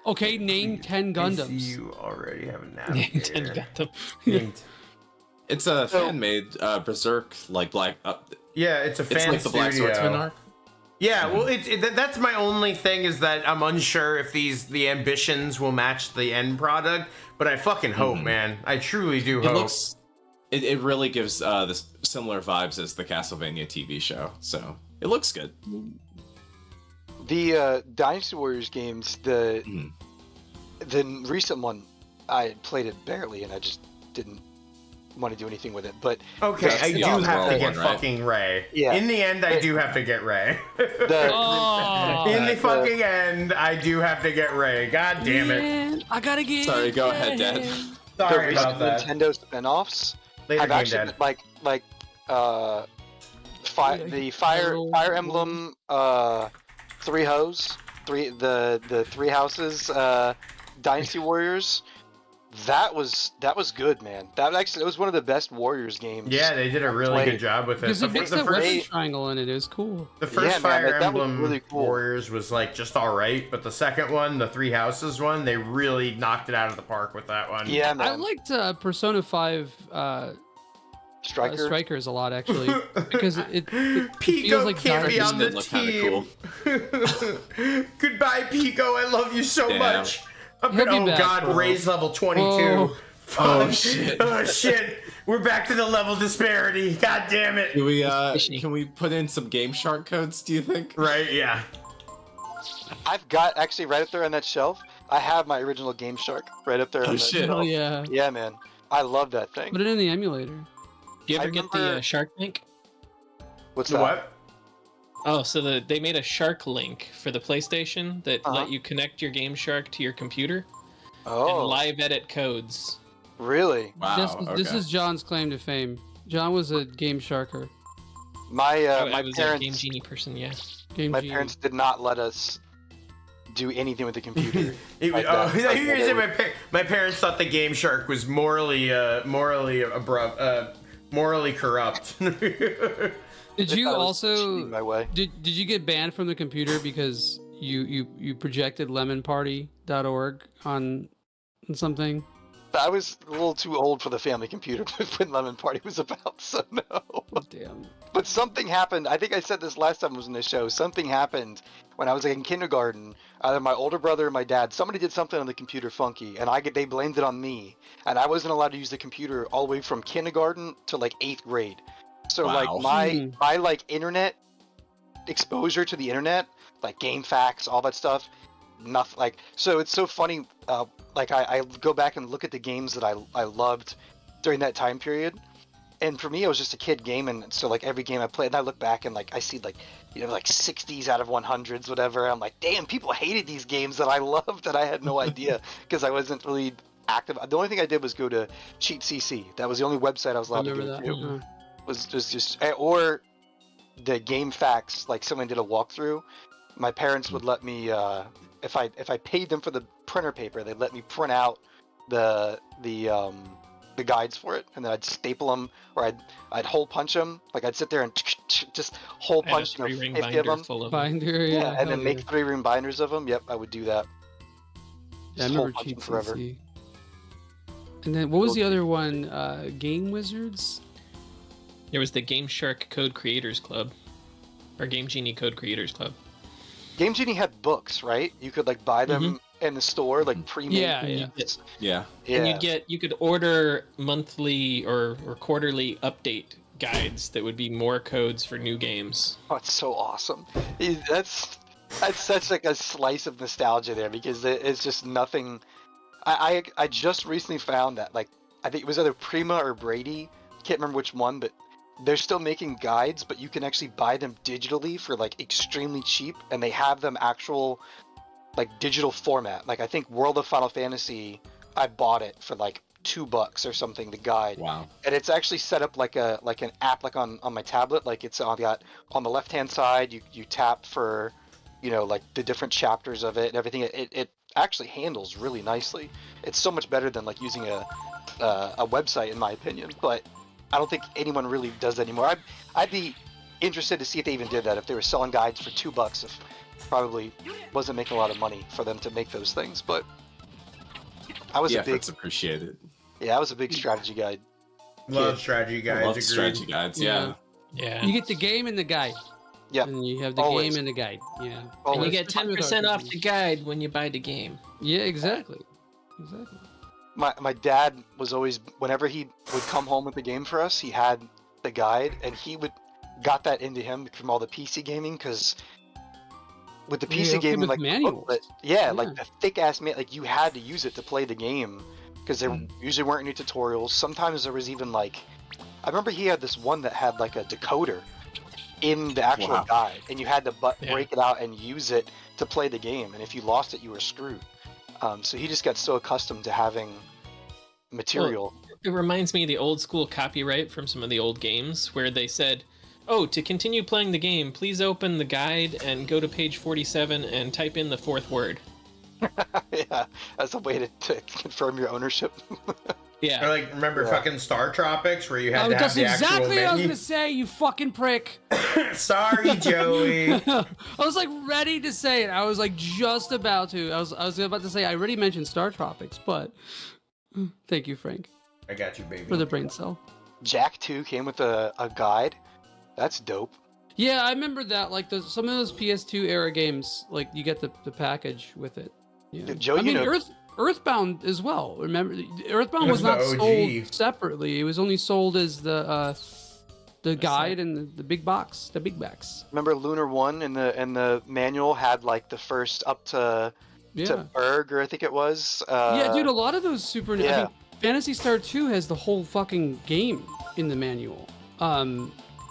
Okay, name 10 I see Gundams. you already have a Nintendo navigator. got them. Named- It's a fan-made Berserk, like Black. Yeah, it's a It's fan like the Black studio. Swordsman arc. Yeah, well, that's my only thing is that I'm unsure if the ambitions will match the end product, but I fucking hope, man. I truly do hope. It really gives the similar vibes as the Castlevania TV show, so it looks good. The Dynasty Warriors games, the recent one, I played it barely, and I just didn't want to do anything with it. But Okay, That's I the do Oswald have to get one, right? fucking Ray. Yeah. In the end, I do have to get Ray. Oh, In the fucking end, I do have to get Ray. God damn it. man, I gotta get. Sorry, go ahead, Dad. the Sorry recent about that. Nintendo spin-offs Later have game, actually Dad. the Fire Emblem three houses Dynasty Warriors. That was good, man. It was one of the best Warriors games. Yeah, they did a really played. good job with it. Because it makes The that weapon first, triangle in it. It was cool. the first Yeah, man, Fire that was Emblem really cool. Warriors was like just alright, but the second one, the Three Houses one, they really knocked it out of the park with that one. Yeah, I man. liked Persona 5 Striker. Strikers a lot, actually. Because it Pico feels like can't be Dark on Did the look kinda team. Goodbye, Pico. I love you so Damn. much. He'll be Oh back. God, Ray's level 22. Oh. Oh, shit. Oh shit. We're back to the level disparity. God damn it. Can we put in some Game Shark codes, do you think? Right? Yeah. I've got actually right up there on that shelf. I have my original Game Shark right up there. Oh, on that shit. shelf. Oh, yeah. Yeah, man. I love that thing. Put it in the emulator. Do you I ever get the remember- Shark Link? What's The that? what? Oh, so they made a Shark Link for the PlayStation that Uh-huh. let you connect your Game Shark to your computer and Oh, live edit codes. really? Wow. This okay. is John's claim to fame. John was a game sharker. My I my was a Game parents Genie person, yeah. Game my genie. parents did not let us do anything with the computer. It, Like oh, that. Like you were they saying would- my parents thought the Game Shark was morally corrupt. Did They you thought I was also cheating my way. did you get banned from the computer because you projected lemonparty.org on something? I was a little too old for the family computer when Lemon Party was about, so no. Damn. But something happened. I think I said this last time I was in the show. Something happened when I was in kindergarten. Either my older brother or my dad. Somebody did something on the computer funky, and they blamed it on me. And I wasn't allowed to use the computer all the way from kindergarten to like 8th grade. So like Wow. my like internet exposure to the internet, like game facts, all that stuff, nothing. Like, so it's so funny. Like I go back and look at the games that I loved during that time period. And for me, I was just a kid gaming, so like every game I played, and I look back and like I see like, you know, like 60s out of 100s, whatever. I'm like, damn, people hated these games that I loved, and I had no idea because I wasn't really active. The only thing I did was go to Cheat CC. That was the only website I was I allowed to remember go that. to. Uh-huh. Was just or the game facts. Like someone did a walkthrough. My parents would let me if I paid them for the printer paper, they'd let me print out the guides for it, and then I'd staple them, or I'd hole punch them. Like I'd sit there and just hole I had a punch, you know, 3-ring 50 of binder them. full of Binder, Yeah, yeah. and then hell make yeah. 3-ring binders of them. Yep, I would do that. Yeah, I Just hole remember punching Cheat forever. CC. And then what was the other one? Game Wizards? There was the Game Shark Code Creators Club, or Game Genie Code Creators Club. Game Genie had books, right? You could like buy them in the store, like pre-made. Yeah, And yeah. you get, Yeah. and you could order monthly or quarterly update guides that would be more codes for new games. Oh, it's so awesome. That's such like a slice of nostalgia there because it's just nothing. I just recently found that like I think it was either Prima or Brady, can't remember which one, but they're still making guides, but you can actually buy them digitally for like extremely cheap, and they have them actual like digital format. Like I think World of Final Fantasy, I bought it for like $2 or something, the guide. Wow. And it's actually set up like an app like on my tablet. Like it's got on the left hand side you tap for, you know, like the different chapters of it and everything. It actually handles really nicely. It's so much better than like using a website in my opinion. But I don't think anyone really does that anymore. I'd be interested to see if they even did that, if they were selling guides for $2. If probably wasn't making a lot of money for them to make those things, but I was The a big effort's appreciated. I was a big strategy guide. Love strategy I guides. love agreed. strategy guides. Yeah. Yeah. You get the game and the guide. Yeah. And you have the Always. game and the guide. Yeah. And Always. you get Especially with 10% off RPGs. the guide when you buy the game. Yeah, exactly. Exactly. My dad was always, whenever he would come home with the game for us, he had the guide, and he got that into him from all the PC gaming, because with the Yeah, PC okay, gaming, with like manuals. booklet, like the thick ass like you had to use it to play the game, because there usually weren't any tutorials. Sometimes there was even like, I remember he had this one that had like a decoder in the actual guide, and you had to break it out and use it to play the game, and if you lost it, you were screwed. So he just got so accustomed to having material. Well, it reminds me of the old school copyright from some of the old games where they said, oh, to continue playing the game, please open the guide and go to page 47 and type in the 4th word. Yeah, that's a way to confirm your ownership. Yeah. Or like, remember fucking Star Tropics where you had to have That's the actual exactly what I was menu? gonna say, you fucking prick. Sorry, Joey. I was like ready to say it. I was like just about to. I was about to say I already mentioned Star Tropics, but thank you, Frank, I got you, baby. for the brain cell. Jack 2 came with a guide. That's dope. Yeah, I remember that. Like some of those PS2 era games, like you get the package with it. Yeah. Joe, I mean, you know, Earthbound as well. Remember, Earthbound It was was not the sold OG. separately. It was only sold as the guide and the big box, the big backs. remember Lunar 1 and the manual had like the first up to Berg, or I think it was. Yeah, dude, a lot of those Super. yeah. I mean, Phantasy Star 2 has the whole fucking game in the manual.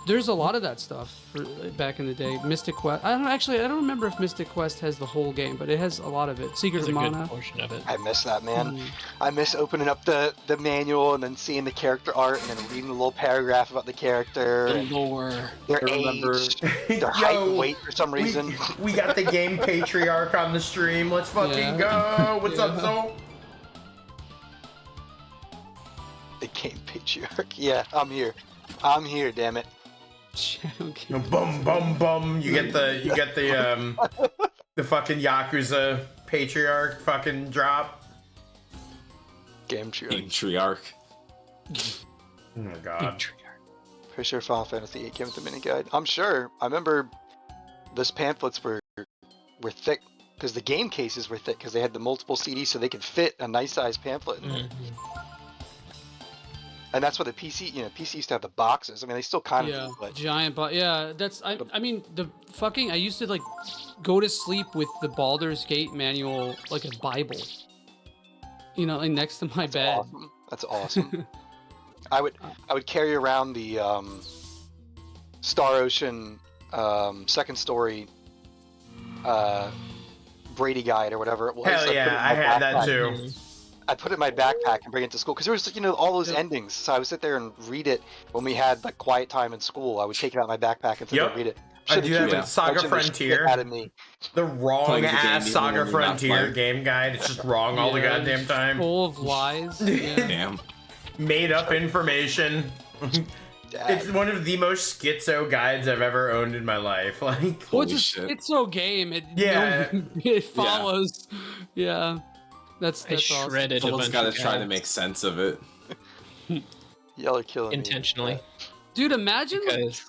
There's a lot of that stuff for back in the day. Mystic Quest. I don't remember if Mystic Quest has the whole game, but it has a lot of it. Secret There's of a good Mana. portion of it. I miss that, man. I miss opening up the manual and then seeing the character art and then reading a little paragraph about the character The and lore. their I remember- age, their height and Yo, weight for some reason. We got the game patriarch on the stream. Let's fucking go. What's up, Soul? The game patriarch. Yeah, I'm here. I'm here, damn it. Shadow King. Bum bum bum. You get the the fucking Yakuza patriarch fucking drop. Game true. Patriarch. Oh my god. Pretty sure Final Fantasy VIII came with the mini guide. I'm sure. I remember those pamphlets were thick because the game cases were thick because they had the multiple CDs, so they could fit a nice sized pamphlet in there. And that's what the PC, PC used to have the boxes. I mean, they still kind of Yeah, do, but giant box. Yeah, that's. I mean, the fucking. I used to like go to sleep with the Baldur's Gate manual like a Bible. You know, like next to my bed. awesome. That's awesome. I would carry around the Star Ocean second story Brady guide or whatever it was. Hell yeah, I had that too. I'd put it in my backpack and bring it to school because there was, all those endings. So I would sit there and read it when we had like quiet time in school. I would take it out of my backpack and sit there and read it. I do have a Saga punching the shit Frontier. out of me. The wrong Playing the game ass even Saga when you're not Frontier playing. game guide. It's just wrong all the Yeah, goddamn it's time. Full of lies. Yeah. Damn. Made up information. It's one of the most schizo guides I've ever owned in my life. Like, Well, it's Holy a shit. schizo game. Yeah. It follows. Yeah. That's I awesome. shredded a Someone's bunch got to of try to guides make sense of it. Y'all are killing me. intentionally. Dude, imagine Because-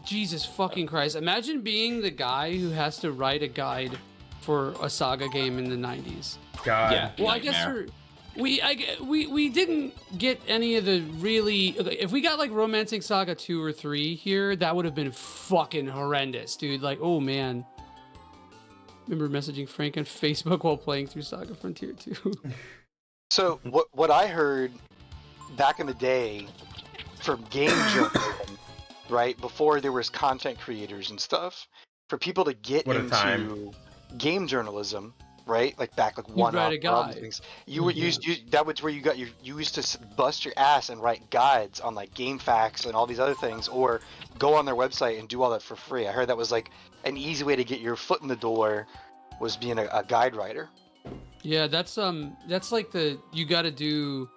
Jesus fucking Christ. Imagine being the guy who has to write a guide for a Saga game in the 90s. God. Yeah. Well, I guess Nightmare. we didn't get any of the really. Okay, if we got like Romancing Saga 2 or 3 here, that would have been fucking horrendous, dude. Like, oh man. Remember messaging Frank on Facebook while playing through Saga Frontier 2. So what I heard back in the day from game journalism, right before there was content creators and stuff, for people to get What a into time. game journalism, right? Like back like You'd one write off a guide. things. You were used that was where you got you used to bust your ass and write guides on like game facts and all these other things, or go on their website and do all that for free. I heard that was like an easy way to get your foot in the door, was being a guide writer. Yeah, that's like the you got to do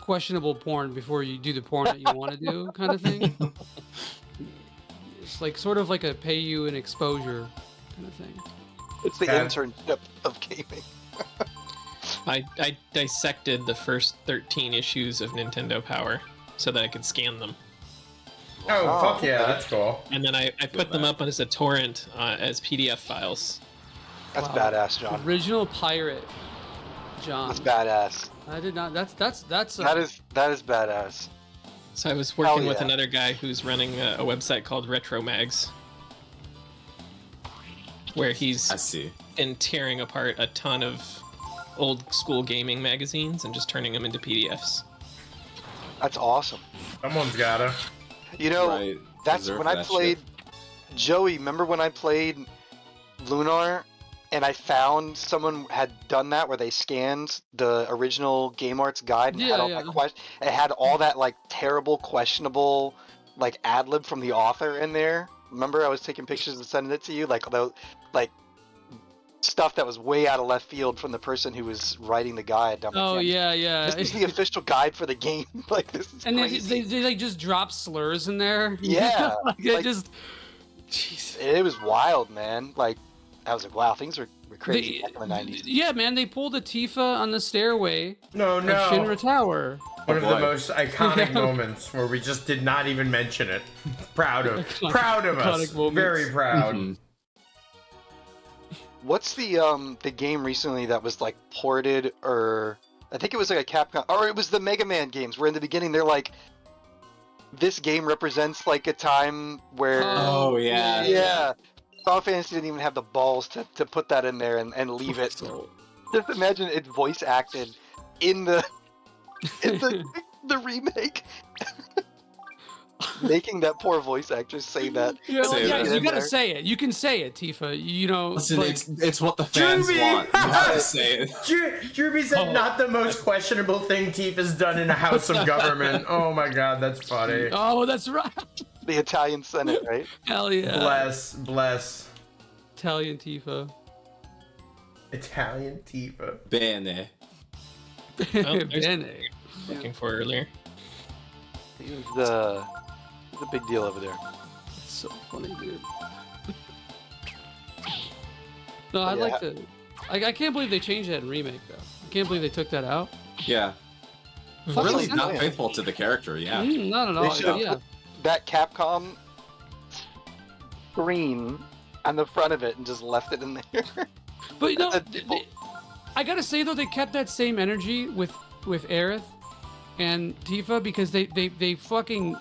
questionable porn before you do the porn that you want to do kind of thing. It's like sort of like a pay you an exposure kind of thing. It's the Yeah. internship of gaming. I dissected the first 13 issues of Nintendo Power so that I could scan them. Oh, Wow. fuck yeah, that's cool. And then I put them up as a torrent as PDF files. That's Wow. badass, John. Original pirate, John. That's badass. I did not. That's That is badass. So I was working with yeah. another guy who's running a website called Retro Mags, where he's I see. been tearing apart a ton of old school gaming magazines and just turning them into PDFs. That's awesome. Someone's gotta. You know, Right. that's Deserve when I that played shit. Joey. Remember when I played Lunar, and I found someone had done that where they scanned the original Game Arts guide and had all Yeah, that it had all that like terrible, questionable, like ad lib from the author in there. Remember, I was taking pictures and sending it to you, like although, like stuff that was way out of left field from the person who was writing the guide. I'm like, Oh yeah, yeah. This is the official guide for the game. Like this is And crazy. they like just drop slurs in there. Yeah, like, it like- just. Jeez. It was wild, man. Like I was like, wow, things were crazy back in the 90s. Yeah, man, they pulled a Tifa on the stairway No, of no. Shinra Tower. One of the boy. most iconic moments where we just did not even mention it. Proud of us. Iconic moments. Very proud. Mhm. What's the game recently that was like ported, or I think it was like a Capcom, or it was the Mega Man games where in the beginning they're like, this game represents like a time where Oh, yeah. yeah. Final Fantasy didn't even have the balls to put that in there and leave it. So, Just imagine it voice acted in the the remake. Making that poor voice actress say that. yeah, Say yeah, that. you gotta There. say it. You can say it, Tifa. You know, Listen, like, it's what the fans Juby! want. You gotta say it. Druby said Oh. not the most questionable thing Tifa's done in a house of government. Oh my god, that's funny. oh, that's right. The Italian Senate, right? Hell yeah. Bless. Italian Tifa. Italian Tifa. Bene. there's- Bene. Looking for earlier. He's the big deal over there. It's so funny, dude. No, I Yeah. like the. I can't believe they changed that in remake though. I can't believe they took that out. Yeah. Fucking Really sense. not faithful to the character, yeah. Not at They all. should've Yeah. put that Capcom screen on the front of it and just left it in there. But you know, That's people- I gotta say though, they kept that same energy with Aerith and Tifa because they fucking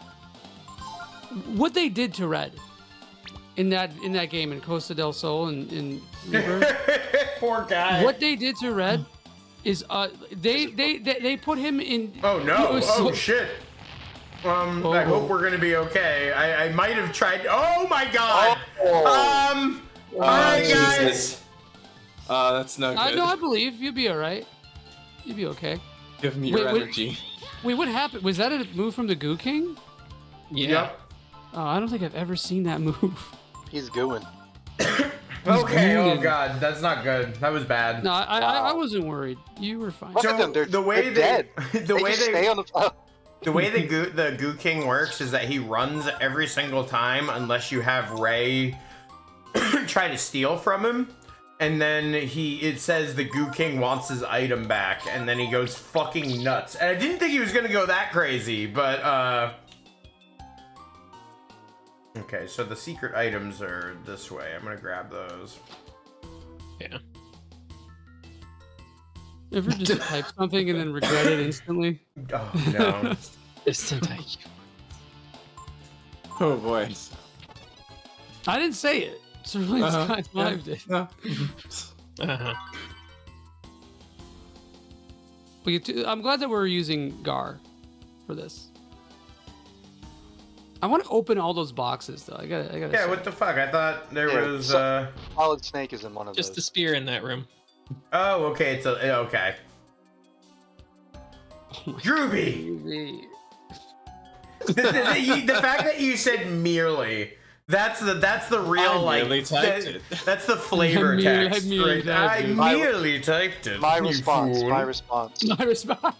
what they did to Red in that game in Costa del Sol and in Reaper. Poor guy. What they did to Red is they put him in. Oh it no! was Oh so- shit! I Oh. hope we're gonna be okay. I might have tried. Oh my god! Oh. All right, guys. Jesus. That's no good. I believe you'll be all right. You'll be okay. Give me your Wait, energy. Wait, what happened? Was that a move from the Goo King? Yeah. Yep. Oh, I don't think I've ever seen that move. He's going. Okay. Oh muted. god, that's not good. That was bad. No, I Wow. wasn't worried. You were fine. Look at So them, they're- the way they're they, dead. the They way just stay on the. the way the Goo King works is that he runs every single time unless you have Ray try to steal from him. and then it says the Goo King wants his item back, and then he goes fucking nuts. And I didn't think he was gonna go that crazy, but okay, so the secret items are this way. I'm gonna grab those. Yeah. Ever just type something and then regret it instantly? Oh no. Instant IQ. Oh boy. I didn't say it. Cerulean Skies Live did. Uh-huh. I'm glad that we're using Gar for this. I want to open all those boxes though. I gotta. Yeah, say. what the fuck? I thought there Yeah, was Solid Snake is in one of Just the those. spear in that room. Oh, okay, it's okay. Drooby! The fact that you said merely, that's the real I merely typed it. That's the flavor I text. merely Right? I typed it. merely typed it. My you response. fool. My response. My response.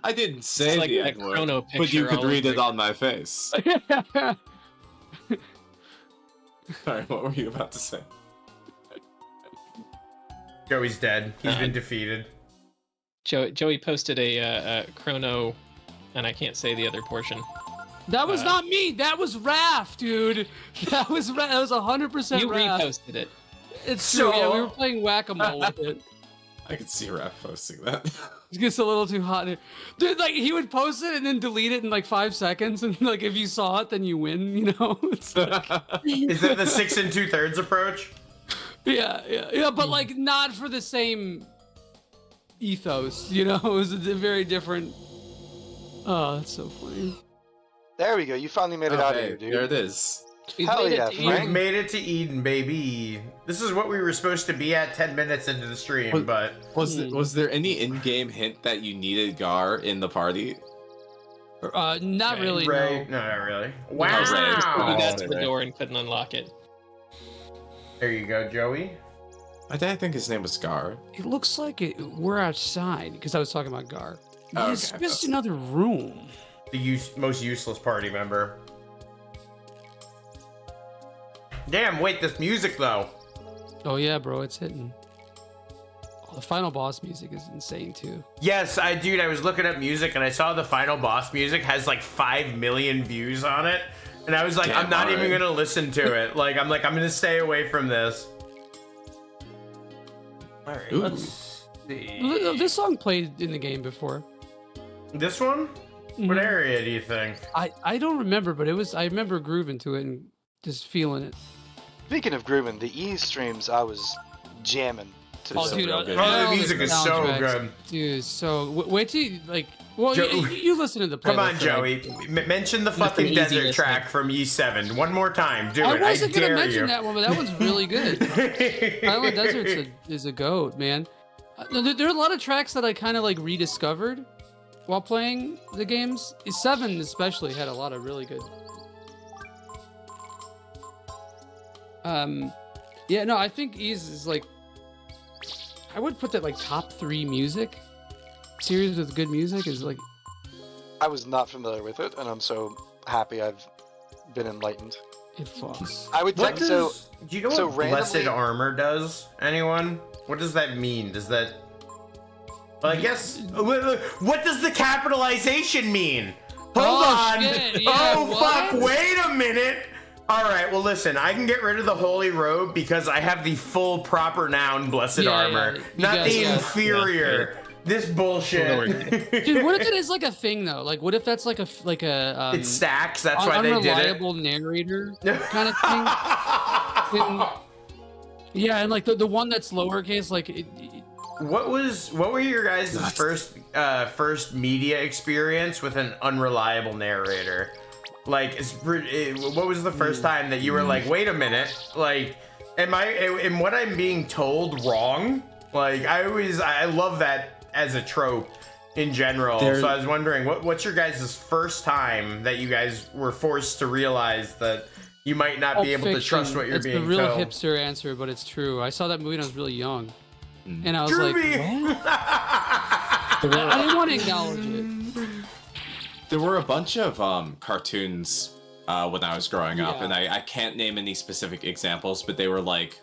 I didn't say It's like the that N-word, chrono but you picture could all read it over. on my face. Sorry, what were you about to say? Joey's dead. He's been defeated. Joey posted a chrono, and I can't say the other portion. That was not me. That was Raph, dude. That was 100% You Raph. reposted it. It's true. Yeah, we So- were playing whack-a-mole with it. I could see Raph posting that. It gets a little too hot. Dude, like, he would post it and then delete it in like 5 seconds. And like, if you saw it, then you win, you know? It's like, Is it the 6 2/3 approach? yeah. But like, not for the same ethos, you know? It was a very different. Oh, that's so funny. There we go. You finally made it out of here, dude. There it is. We've Hell made yeah, it to We've Frank. Eden. made it to Eden, baby. This is what we were supposed to be at 10 minutes into the stream, What- but Was there any in-game hint that you needed Gar in the party? Not really. right? No. No, not really. He Wow. got to the door and couldn't unlock it. There you go, Joey. My dad think his name was Gar. It looks like we're outside because I was talking about Gar. Oh, It's okay. just another room. The most useless party member. Damn, wait, this music though. Oh yeah, bro, it's hitting. Oh, the final boss music is insane too. Yes, dude, I was looking up music and I saw the final boss music has like 5 million views on it. And I was like, Damn, I'm not even alright. gonna listen to it. I'm gonna stay away from this. Alright, Ooh. let's see. This song played in the game before. This one? What Mhm. area do you think? I don't remember, but I remember grooving to it and just feeling it. Speaking of grooving, the E streams, I was jamming to Oh, the dude, real good. Oh, the all music is so soundtracks, good. Dude, so wait till you, like, well, Jo- you listen to the playlist. Come on, right? Joey. Mention the fucking easy desert listening. track from E7 one more time. Do I it. wasn't gonna dare mention you. that one, but that one's really good. Silent Desert's is a goat, man. There are a lot of tracks that I kind of like rediscovered while playing the games. 7 especially had a lot of really good. Yeah, no, I think Ease is like, I would put that like top 3 music series with good music is like, I was not familiar with it, and I'm so happy I've been enlightened. it fucks. I would What think so. does, do you know so what Blessed randomly- Armor does? Anyone? What does that mean? Does that... Well, I guess... What does the capitalization mean? Hold Oh, on! shit, yeah, oh, what? fuck! Wait a minute! Alright, well listen, I can get rid of the holy robe because I have the full proper noun Blessed Yeah, Armor, yeah, you not guys the got it. inferior. This bullshit. Dude, what if it is like a thing though? Like, what if that's like a It stacks, that's why they did it. unreliable narrator kind of thing? Yeah, and like the one that's lowercase, like What were your guys' first media experience with an unreliable narrator? Like, what was the first time that you were like, wait a minute, like, am what I'm being told wrong? Like, I love that as a trope in general. So I was wondering, what's your guys' first time that you guys were forced to realize that you might not be able to trust what you're it's being the real told? hipster answer, but it's true. I saw that movie when I was really young, and I was Droopy! like, what? I didn't want to acknowledge it. There were a bunch of cartoons when I was growing up, Yeah. and I can't name any specific examples, but they were like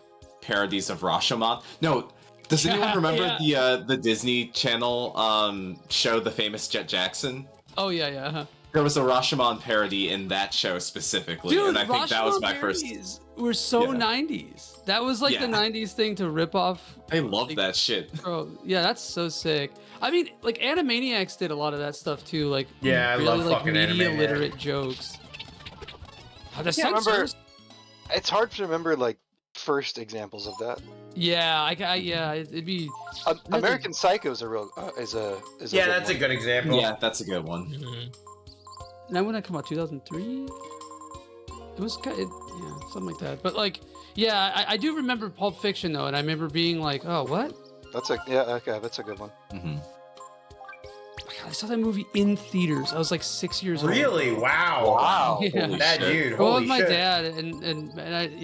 parodies of Rashomon. No, does anyone remember the Disney Channel show The Famous Jet Jackson? Oh yeah, yeah. Uh-huh. There was a Rashomon parody in that show specifically, Dude, and I think that was my first. parodies were so Yeah. 90s. That was like the 90s thing to rip off. I love that shit. Bro, yeah, that's so sick. I mean, like Animaniacs did a lot of that stuff too. Like Yeah, I really love like fucking media Animaniacs. literate jokes. The Yeah, I remember- censors. It's hard to remember like first examples of that. Yeah, it'd be. American Psycho is a real is a Yeah, good that's a one. good example. Yeah, that's a good one. Mhm. Now when that come out, 2003. It was kind of, yeah, something like that. But like, yeah, I do remember Pulp Fiction though, and I remember being like, oh, what? That's a that's a good one. Hmm. I saw that movie in theaters. I was like 6 years old. Really? Wow. Wow. Yeah. Holy That shit. dude. Well, Holy with my shit. dad, and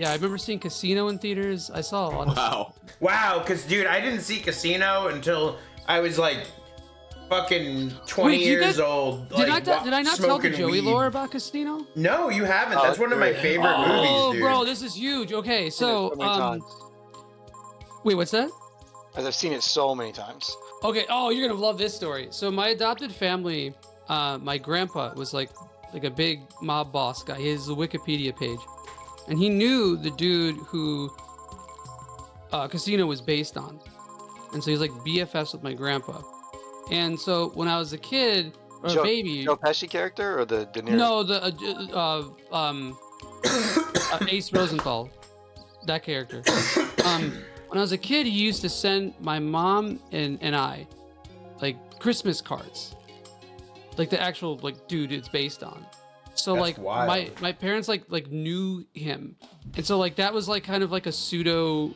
I remember seeing Casino in theaters. I saw a lot of Wow. Wow, because dude, I didn't see Casino until I was like fucking 20 Wait, you years guys- old. Did I not tell the smoking Joey weed. lore about Casino? No, you haven't. Oh, That's one of my great. favorite Oh, movies, dude. bro, this is huge. Okay, so many times. wait, what's that? As I've seen it so many times. Okay. Oh, you're gonna love this story. So my adopted family, my grandpa was like a big mob boss guy. He has a Wikipedia page, and he knew the dude who Casino was based on, and so he's like BFFs with my grandpa. And so when I was a kid or a baby, Joe Pesci character or the De Niro? no, the Ace Rosenthal, that character. When I was a kid, he used to send my mom and I like Christmas cards, like the actual like dude it's based on. So That's like wild. my parents like knew him, and so like that was like kind of like a pseudo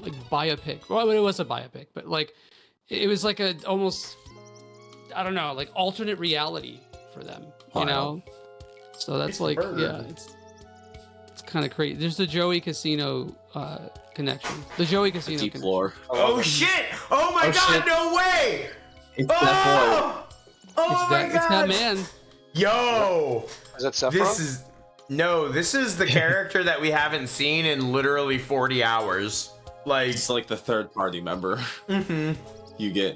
like biopic. Well, it was a biopic, but like it was like a almost, I don't know, like alternate reality for them, you Wow. know. So that's It's like bird. yeah, it's kind of crazy. There's the Joey Casino connection. The Joey Casino Deep connection. lore. Oh shit! Oh my Oh, god, shit. no way! It's that Oh! Oh It's my that, god! it's that man. Yo! Is that Sephiroth? This is the character that we haven't seen in literally 40 hours. Like, It's like the third party member you get.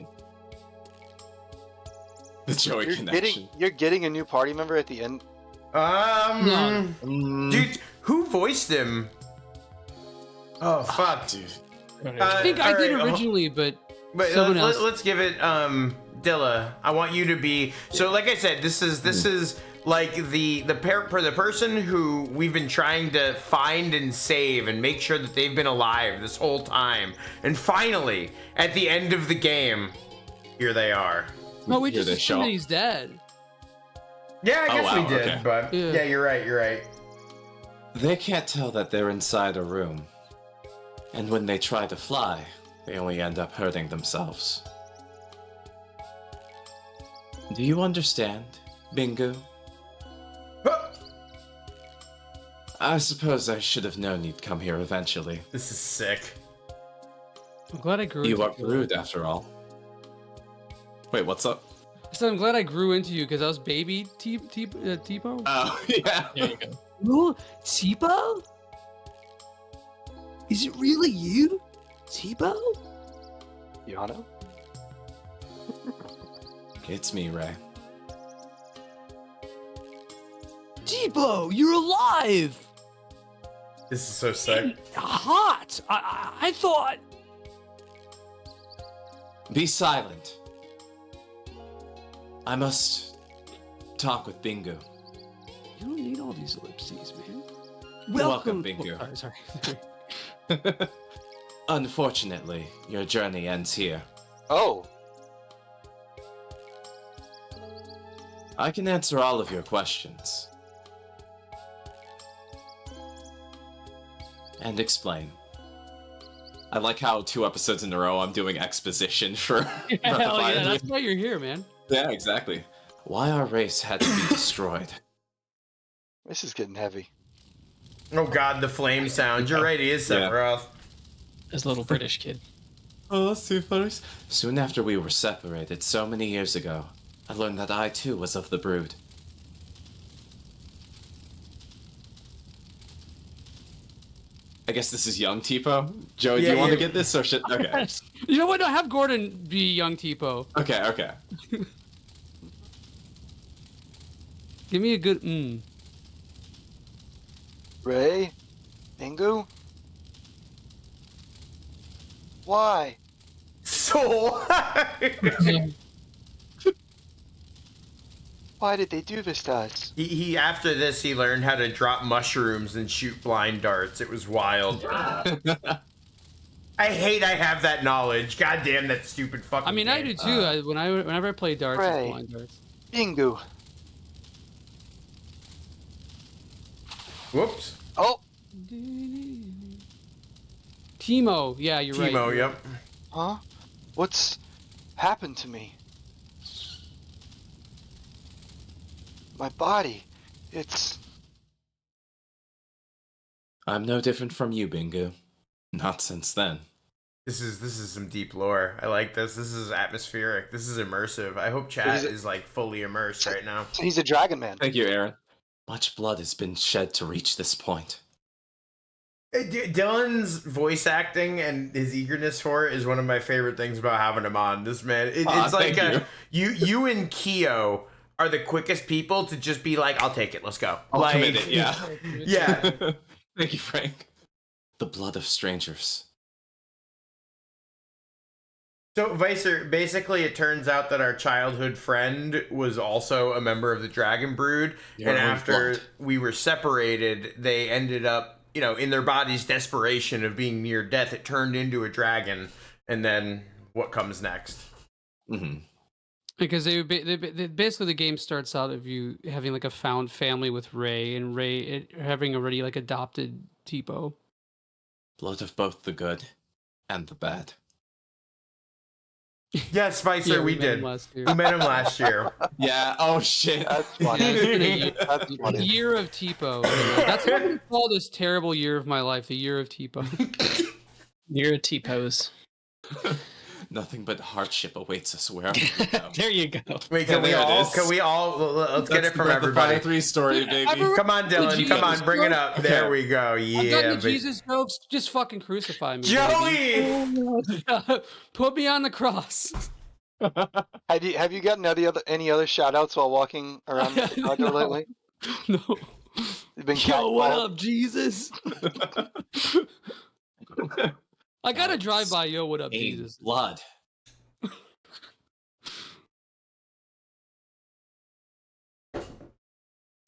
The Joey connection. You're getting a new party member at the end. No. dude, who voiced him? Oh fuck. Dude. I think I did alright, originally, but But someone else. let's give it Dilla. I want you to be so like I said, this is like the person who we've been trying to find and save and make sure that they've been alive this whole time. And finally, at the end of the game, here they are. No, we Here just they assumed show. that he's dead. Yeah, I Oh, guess we wow, did, okay. but Yeah. yeah, you're right. They can't tell that they're inside a room. And when they try to fly, they only end up hurting themselves. Do you understand, Bingo? Huh. I suppose I should have known you'd come here eventually. This is sick. I'm glad I grew. You into are rude, after all. Wait, what's up? So I'm glad I grew into you because I was baby Tipo. Oh, yeah. There you go. Oh, Tipo? Is it really you, Tipo? Yano? It's me, Ray. Tipo, you're alive! This is so sick. Hot! I thought. Be silent. I must talk with Bingo. You don't need all these ellipses, man. Welcome, Bingo. Oh, sorry. Unfortunately, your journey ends here. Oh, I can answer all of your questions. And explain. I like how 2 episodes in a row I'm doing exposition for Breath of Hell Fire. yeah, that's why you're here, man. Yeah, exactly. Why our race had to be destroyed. this is getting heavy. Oh god, the flame sound. You're right, he is Yeah. Sephiroth. This little British kid. Oh, that's too funny. Soon after we were separated so many years ago, I learned that I too was of the brood. I guess this is young Tipo. Joey, do Yeah, you want to yeah. get this or should? Okay. You know what? No, have Gordon be young Tipo. Okay. Give me a good Ray? Ingu? Why? So. Why did they do this to us? He after this he learned how to drop mushrooms and shoot blind darts. It was wild. I hate I have that knowledge. God damn that stupid fucking I mean, I game. do too. Whenever I play darts, Right. it's blind darts. Ingu. Whoops. Oh! Timo, yeah, you're right. Timo, yep. Huh? What's happened to me? My body. It's... I'm no different from you, Bingu. Not since then. This is some deep lore. I like this. This is atmospheric. This is immersive. I hope chat is like fully immersed right now. So he's a dragon man. Thank you, Aaron. Much blood has been shed to reach this point. Dillon's voice acting and his eagerness for it is one of my favorite things about having him on. This man, it's like you and Keo are the quickest people to just be like, I'll take it, let's go. I'll commit it, yeah. Yeah. Thank you, Frank. The blood of strangers. So, Vicer, basically it turns out that our childhood friend was also a member of the Dragon Brood, Your and own after blood. we were separated, they ended up, you know, in their body's desperation of being near death, it turned into a dragon, and then what comes next? Mm-hmm. Because they basically the game starts out of you having like a found family with Ray, and Ray having already like adopted Tipo. Blood of both the good and the bad. Yes, Vicer, Yeah, we met did. him last year. We met him last year. Yeah, oh shit. That's Yeah, funny. it's been a year, That's funny. year of Tipo. That's what we call this terrible year of my life, the year of Tipo. You're a T-pose. Nothing but hardship awaits us wherever we go. There you go. Wait, Yeah, can we there it all? is. Can we all? Let's get That's it from the everybody. BoFIV story, baby. Everyone- Come on, Dillon. Jesus Come on, bring it up. Okay. There we go. I'm done Yeah, with Jesus jokes. Just fucking crucify me, Joey. baby. Put me on the cross. Have you gotten any other shout outs while walking around Chicago No. lately? No. You've been Yo, what catcalled? up, Jesus? I gotta drive by. Yo, what up, Ain't Jesus? blood.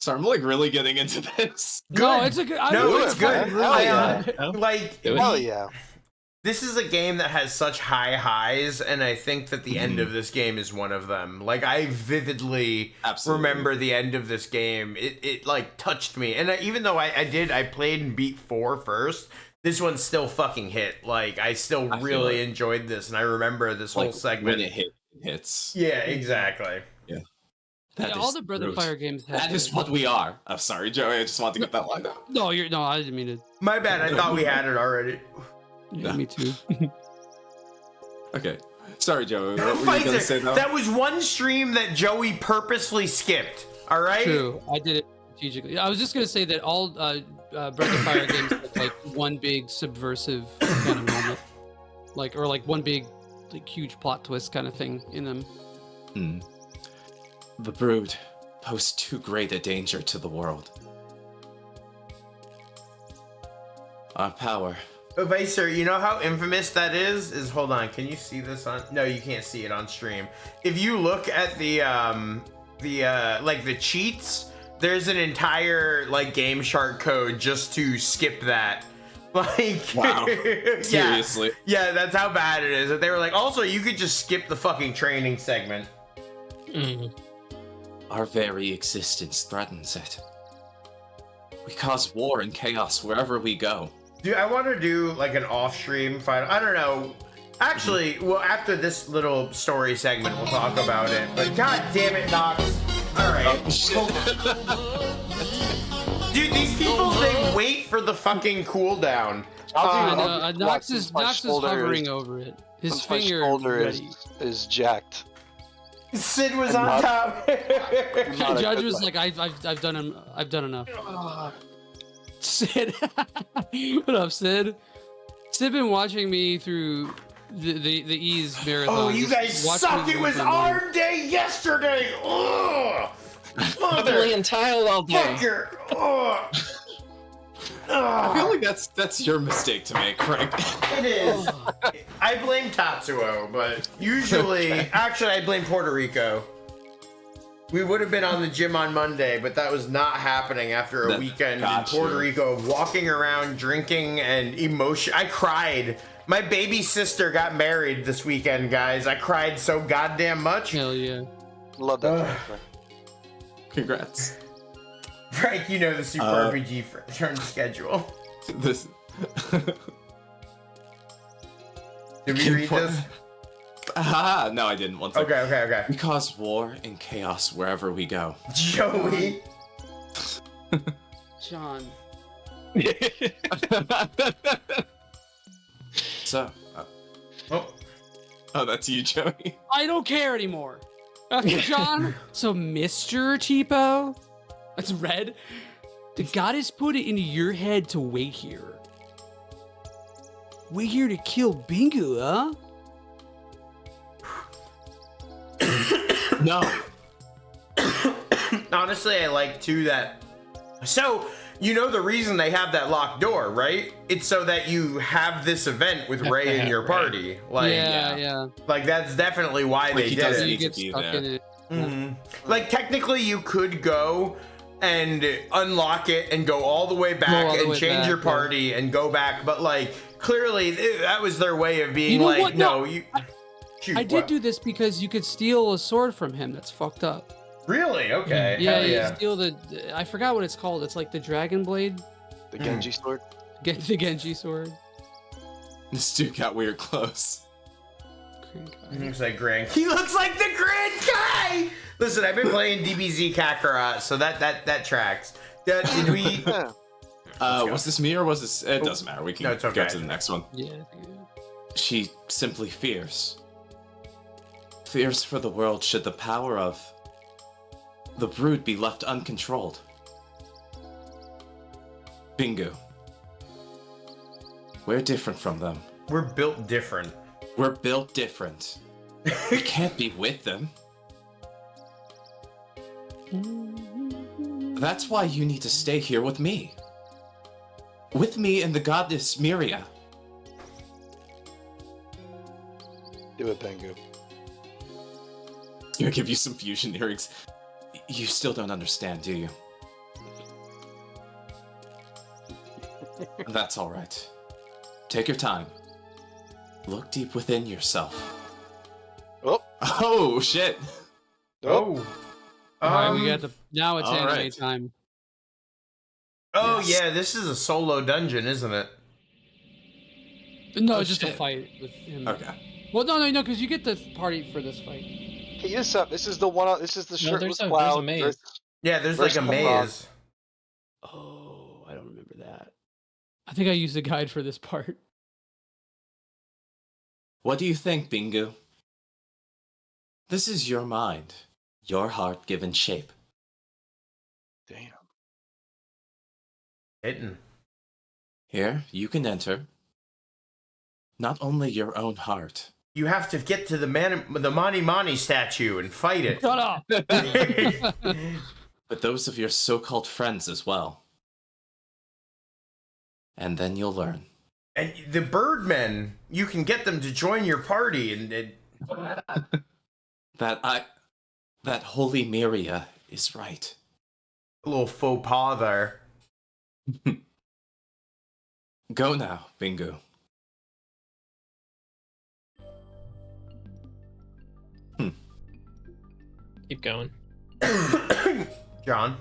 So I'm like really getting into this. No, Good. it's a good. No, Do it's it, good. man. Hell yeah. Like, Do it. Hell yeah. this is a game that has such high highs, and I think that the end of this game is one of them. Like, I vividly Absolutely. remember the end of this game. It like touched me, and even though I played and beat 4 first, this one still fucking hit. Like, I still I feel really it. enjoyed this, and I remember this whole Like segment. when it hits. Yeah, exactly. That all is the Breath of truth. Fire games have. That is what we are. I'm sorry, Joey. I just want to get that line out. No, I didn't mean to. My bad. I thought we had it already. Yeah, me too. Okay. Sorry, Joey. What were you gonna say now? That was one stream that Joey purposely skipped. All right. True, I did it strategically. I was just gonna say that all Breath of Fire games have like one big subversive kind of moment, or one big, like huge plot twist kind of thing in them. Hmm. The Brood pose too great a danger to the world. Our power. Vicer, you know how infamous that is? Hold on, can you see this on? No, you can't see it on stream. If you look at the cheats, there's an entire like Game Shark code just to skip that. Like, Wow. yeah, Seriously. yeah, that's how bad it is. They were like, also, you could just skip the fucking training segment. Mm. Our very existence threatens it. We cause war and chaos wherever we go. Dude, I want to do like an off-stream final. I don't know. Actually, well, after this little story segment, we'll talk about it. But god damn it, Nox. All right. Dude, these people, they wait for the fucking cooldown. Nox is hovering over it. His my finger shoulder ready. is jacked. Sid was I'm on not- top. not a Judge good was one. like, I've done enough. Sid. What up, Sid? Sid been watching me through the Ease marathon. Oh, you Just guys watching suck! me It go was for a month. our day yesterday. Ugh. I've been laying tile all day. Fucker. Ugh. I feel like that's your mistake to make, Frank. It is. I blame Tatsuo, but usually, actually, I blame Puerto Rico. We would have been on the gym on Monday, but that was not happening after a weekend in Puerto Rico of walking around, drinking, and emotion. I cried. My baby sister got married this weekend, guys. I cried so goddamn much. Hell yeah. Love that. Congrats. Frank, you know the Super RPG turn schedule. This. Did we read this? Ah, no, I didn't. One second. Okay. We cause war and chaos wherever we go. Joey. John. So. Oh, that's you, Joey. I don't care anymore. Okay, John. So, Mr. Cheapo, that's red. The goddess put it into your head to wait here. Wait here to kill Bingo, huh? No. Honestly, I like too that. So, you know the reason they have that locked door, right? It's so that you have this event with Ray in your party. Like, Yeah. like that's definitely why they he did doesn't it. need You to get be stuck there. in it. Like technically, you could go and unlock it and go all the way back all the and way change back, your yeah. party and go back, but like clearly that was their way of being You know like, what? no, No, you. Shoot, I did what? do this because you could steal a sword from him. That's fucked up. Really? Okay. Yeah, Hell you steal the. I forgot what it's called. It's like the Dragon Blade, The Genji sword. get the Genji sword. This dude got weird close. He looks like Grand. He looks like the Grand Kai. Listen, I've been playing DBZ Kakarot, so that tracks. Did we? Yeah. Was this me or was this? It doesn't matter. We can No, it's go okay. to the next one. Yeah. She simply fears. Fears for the world should the power of the brood be left uncontrolled. Bingo. We're different from them. We're built different. We're built different. We can't be with them. That's why you need to stay here with me. With me and the goddess Miria. Do it, Pengu. Gonna give you some fusion earrings. You still don't understand, do you? That's alright. Take your time. Look deep within yourself. Oh. Oh, shit! Oh. All right, we got the. Now it's all anime right. time. Oh Yes. yeah, this is a solo dungeon, isn't it? No, Oh, it's just a shit. fight with him. Okay. Well, no, because you get the party for this fight. Hey, this up. This is the one. This is the No, shirtless there's a cloud. maze. versus- Yeah, there's like a Versus the frog. maze. Oh, I don't remember that. I think I used a guide for this part. What do you think, Bingo? This is your mind. Your heart given shape. Damn. Hidden. Here, you can enter. Not only your own heart. You have to get to the Mani Mani statue and fight it. Shut up! But those of your so-called friends as well. And then you'll learn. And the Birdmen, you can get them to join your party, and That holy Miria is right. a little faux pas there. Go now, Bingo. Keep going. John.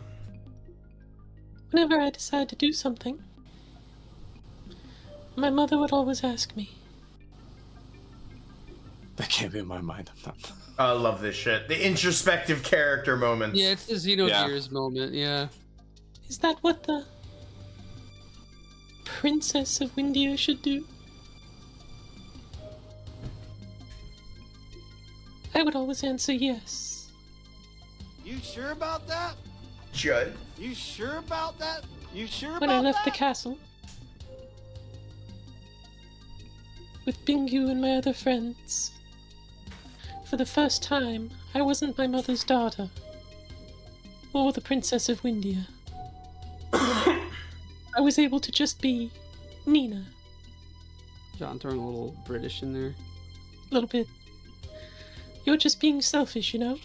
Whenever I decide to do something, my mother would always ask me, That can't be in my mind. I'm not. I love this shit. The introspective character moments. Yeah, it's the Xenogears moment. Yeah. "Is that what the Princess of Windia should do?" I would always answer yes. You sure about that? Judd. You sure about that? You sure When about I left that? the castle with Bingu and my other friends, for the first time, I wasn't my mother's daughter or the Princess of Windia. I was able to just be Nina, John throwing a little British in there. a little bit. You're just being selfish, you know?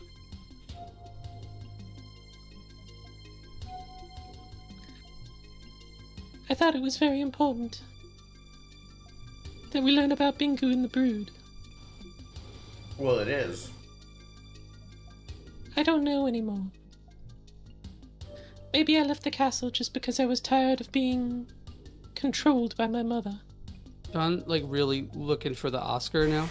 I thought it was very important that we learn about Bingu and the Brood. Well, it is. I don't know anymore. Maybe I left the castle just because I was tired of being controlled by my mother. John, like, really looking for the Oscar now.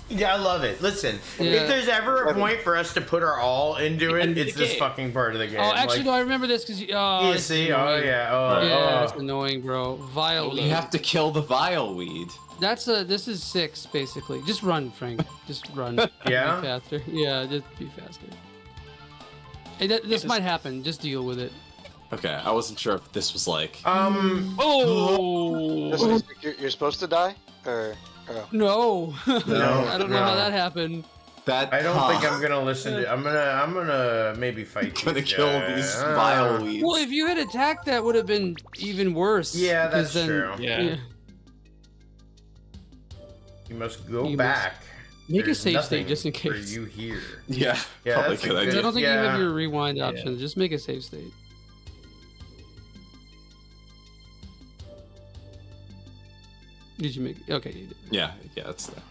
Yeah, I love it. Listen, Yeah. if there's ever a point for us to put our all into it, End of it's the this game. fucking part of the game. Oh, actually, Like, no, I remember this because you it's see, oh annoying. yeah, oh, Yeah, oh. it's annoying, bro. Vile. You have to kill the vile weed. This is 6 basically. Just run, Frank. Just run. Yeah? Be faster. Yeah, just be faster. Hey, this might happen. Just deal with it. Okay, I wasn't sure if this was like. Oh! You're supposed to die, or No. No, I don't know how no. that happened. That I don't think I'm I'm gonna listen to. I'm gonna maybe fight. gonna these kill guys. these vile weeds. Well, if you had attacked, that would have been even worse. Yeah, because that's true. Yeah. You must go You back. Make a There's save state nothing just in For case. you here. Yeah, Yeah, probably that's a good good- Because I idea. don't think you have Yeah. your rewind option. Just make a save state. Did you make? Okay, you did. Yeah, it's there.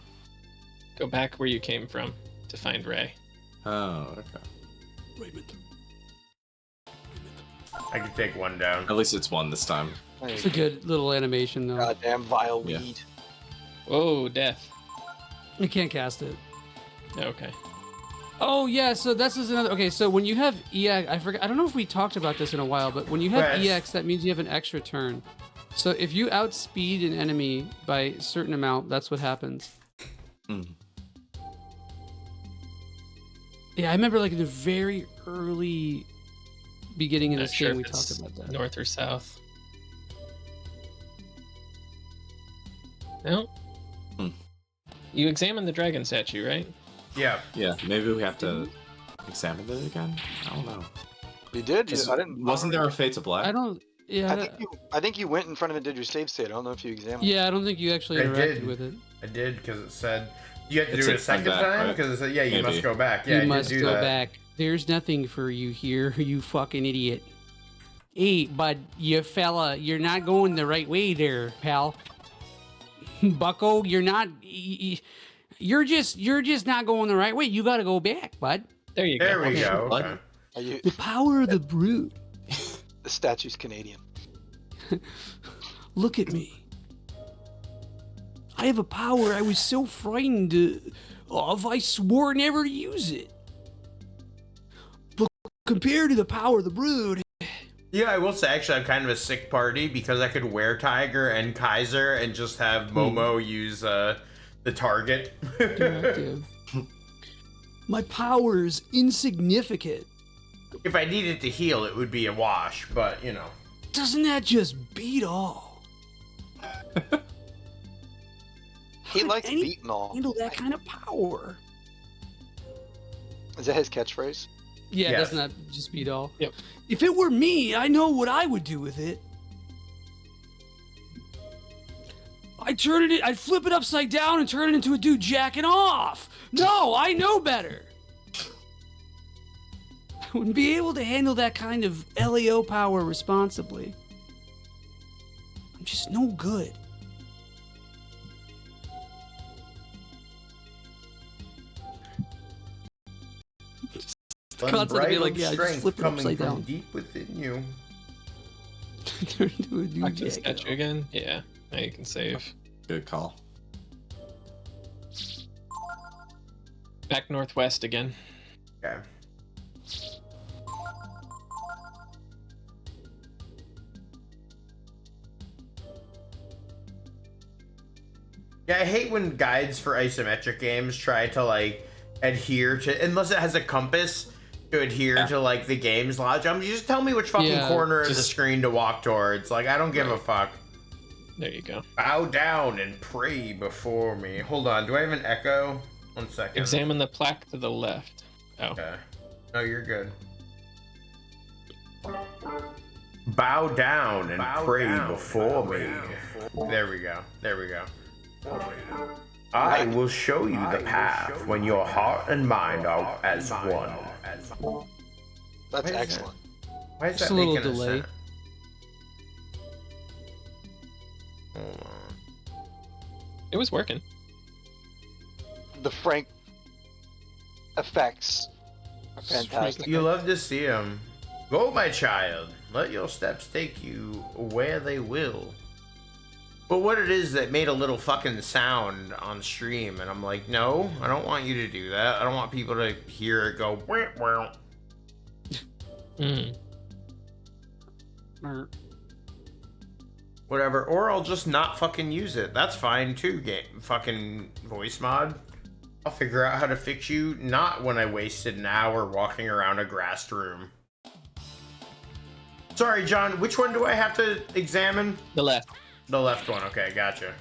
Go back where you came from to find Ray. Oh, okay. Raymond. I can take one down. At least it's one this time. It's a good little animation though. goddamn vile Yeah. weed. Whoa, death. You can't cast it. Okay. Oh yeah, so this is another. Okay, so when you have EX, I forget. I don't know if we talked about this in a while, but when you have Right. EX, that means you have an extra turn. So if you outspeed an enemy by a certain amount, that's what happens. Mm. Yeah, I remember like in the very early beginning of Not this sure game, we if it's talked about that. North or south. No? Hmm. You examined the dragon statue, right? Yeah. Yeah, maybe we have to examine it again. I don't know. You did? 'Cause I didn't. Wasn't there a Fate to Black? I don't. Yeah, I think you went in front of it, did your save state. I don't know if you examined. yeah, I don't think you actually I interacted did. with it. I did because it said you have to It do it said a second come back, time right? because it said you Maybe. must go back. Yeah, you I must did do go that. back. There's nothing for you here, you fucking idiot. Hey, bud, you fella, you're not going the right way there, pal. Bucko, you're not. You're just not going the right way. You got to go back, bud. There you There go. we go. What? Okay. Are you? The power of the brute. The statue's Canadian. Look at me. I have a power I was so frightened of, I swore never to use it. But compared to the power of the brood, Yeah, I will say actually I'm kind of a sick party because I could wear Tiger and Kaiser and just have Momo use the target. directive. My power is insignificant. If I needed to heal, it would be a wash, but you know. Doesn't that just beat all? He How likes did any beating all. handle that kind of power? Is that his catchphrase? Yeah, Yes. doesn't that just beat all? Yep. If it were me, I know what I would do with it. I'd flip it upside down and turn it into a dude jacking off. No, I know better. I wouldn't be able to handle that kind of LAO power responsibly. I'm just no good. Concept to be like, yeah, just Strength flip it coming upside from down. deep within you. Turn into a dude Back to the jacking statue off. again? Yeah. Now you can save. Good call. Back northwest again. Okay. Yeah, I hate when guides for isometric games try to like adhere to, unless it has a compass, to adhere to like the game's logic. Just tell me which fucking corner of the screen to walk towards. Like, I don't give a fuck. There you go. Bow down and pray before me. Hold on, do I have an echo? 1 second. Examine the plaque to the left. Oh. Okay. No, you're good. Bow down and pray before me. There we go. There we go. I will show you the path when your heart and mind are as one. That's excellent. Why is Just that a little making delay. sense? Hold on. It was working. The Frank effects are fantastic. You love to see them. Go, my child. Let your steps take you where they will. But what it is that made a little fucking sound on stream, and I'm like, no, I don't want you to do that. I don't want people to hear it go, wah, wah. Whatever, or I'll just not fucking use it. That's fine too, game fucking voice mod. I'll figure out how to fix you, not when I wasted an hour walking around a grassed room. Sorry, John, which one do I have to examine? The left. The left one, okay, gotcha.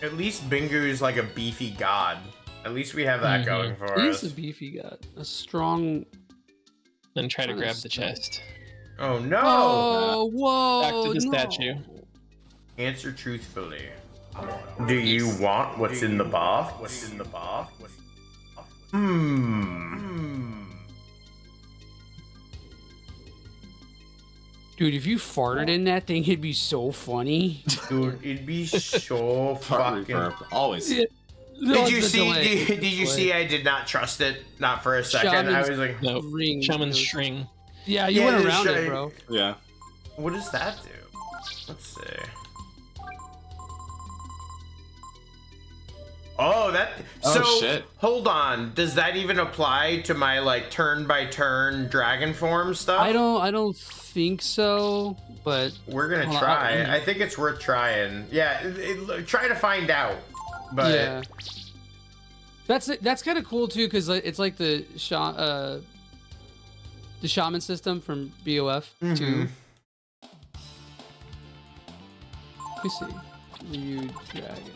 At least Bingu's like a beefy god. At least we have that going for He's us. a beefy guy. A strong... Then try to Kinda grab the strong. chest. Oh no! Oh, whoa! Back to the no. statue. Answer truthfully. Do you want what's in the box? What's in the box? Dude, if you farted in that thing, it'd be so funny. Dude, it'd be so Fart fucking... reverb. Always. Did you see? Did you see? I did not trust it. Not for a second. I was like, No. Ring. Shaman's string. Yeah, you Yeah, went the around it, shite. bro. Yeah. what does that do? Let's see. Oh, that. Oh, So shit. hold on. Does that even apply to my like turn-by-turn dragon form stuff? I don't think so, but We're gonna Hold on, try. I- I think it's worth trying. Yeah, try to find out. But yeah. That's kind of cool too, because it's like the shaman system from BOF too. Let me see. Ryu dragon.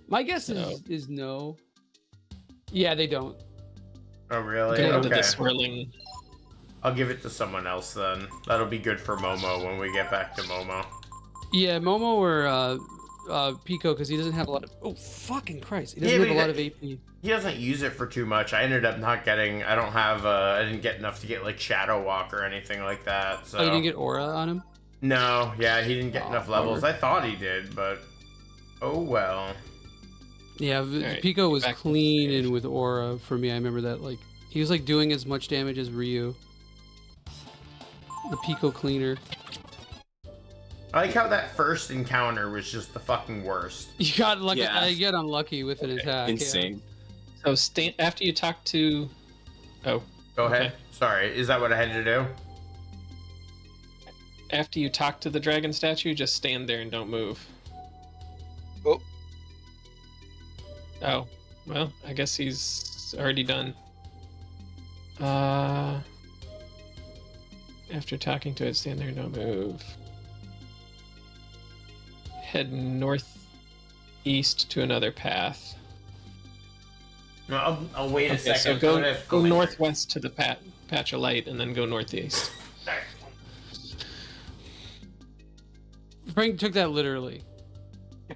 My guess is no. Yeah, they don't. Oh really? Go into Okay. the swirling. I'll give it to someone else then. That'll be good for Momo when we get back to Momo. Yeah, Momo or Pico, because he doesn't have a lot of. Oh fucking Christ! He doesn't Yeah, have a but lot of AP. He doesn't use it for too much. I ended up not getting. I don't have. I didn't get enough to get like Shadow Walk or anything like that. So. Oh, you didn't get aura on him? No, yeah, he didn't get Aw, enough levels. bummer. I thought he did, but oh well. Yeah, Alright, Pico was back to the clean stage. and with aura for me. I remember that like he was like doing as much damage as Ryu. The Pico cleaner. I like how that first encounter was just the fucking worst. You got lucky. Yeah. I get unlucky with an attack. yeah. Insane. So after you talk to. Oh. Go Okay. ahead. Sorry, is that what I had to do? After you talk to the dragon statue, just stand there and don't move. Oh. Oh. Well, I guess he's already done. After talking to it, stand there and don't move. Head northeast to another path. No, I'll wait a Okay, second. so to go in there. northwest to the patch of light, and then go northeast. Alright. Frank took that literally.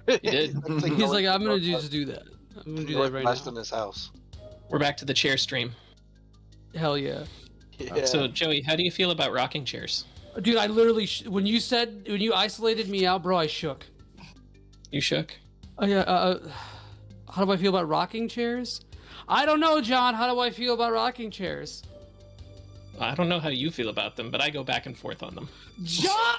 He did. He's like, I'm gonna just do that. I'm gonna do that right Northwest now. in this house. We're back to the chair stream. Hell yeah, Yeah. So, Joey, how do you feel about rocking chairs? dude. I literally when you isolated me out, bro, I shook. You shook? How do I feel about rocking chairs? I don't know, John. How do I feel about rocking chairs? I don't know how you feel about them, but I go back and forth on them. John.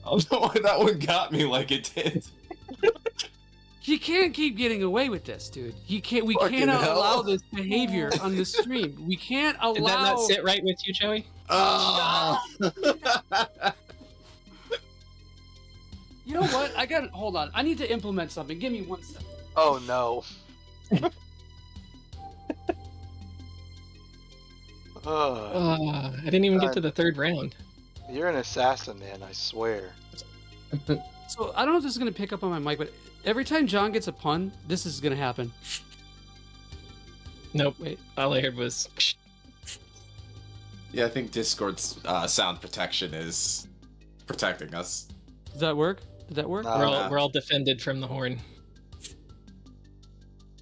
I don't know why that one got me like it did. can't keep getting away with this, dude. We Fucking cannot hell. allow this behavior on the stream. We can't allow. Did that not sit right with you, Joey? Oh. You know what? Hold on. I need to implement something. Give me 1 second. Oh no. I didn't even get to the third round. You're an assassin, man. I swear. So I don't know if this is gonna pick up on my mic, but every time John gets a pun, this is gonna happen. Nope. Wait. All I heard was. Yeah, I think Discord's sound protection is protecting us. Does that work? Did that work? No. We're all defended from the horn.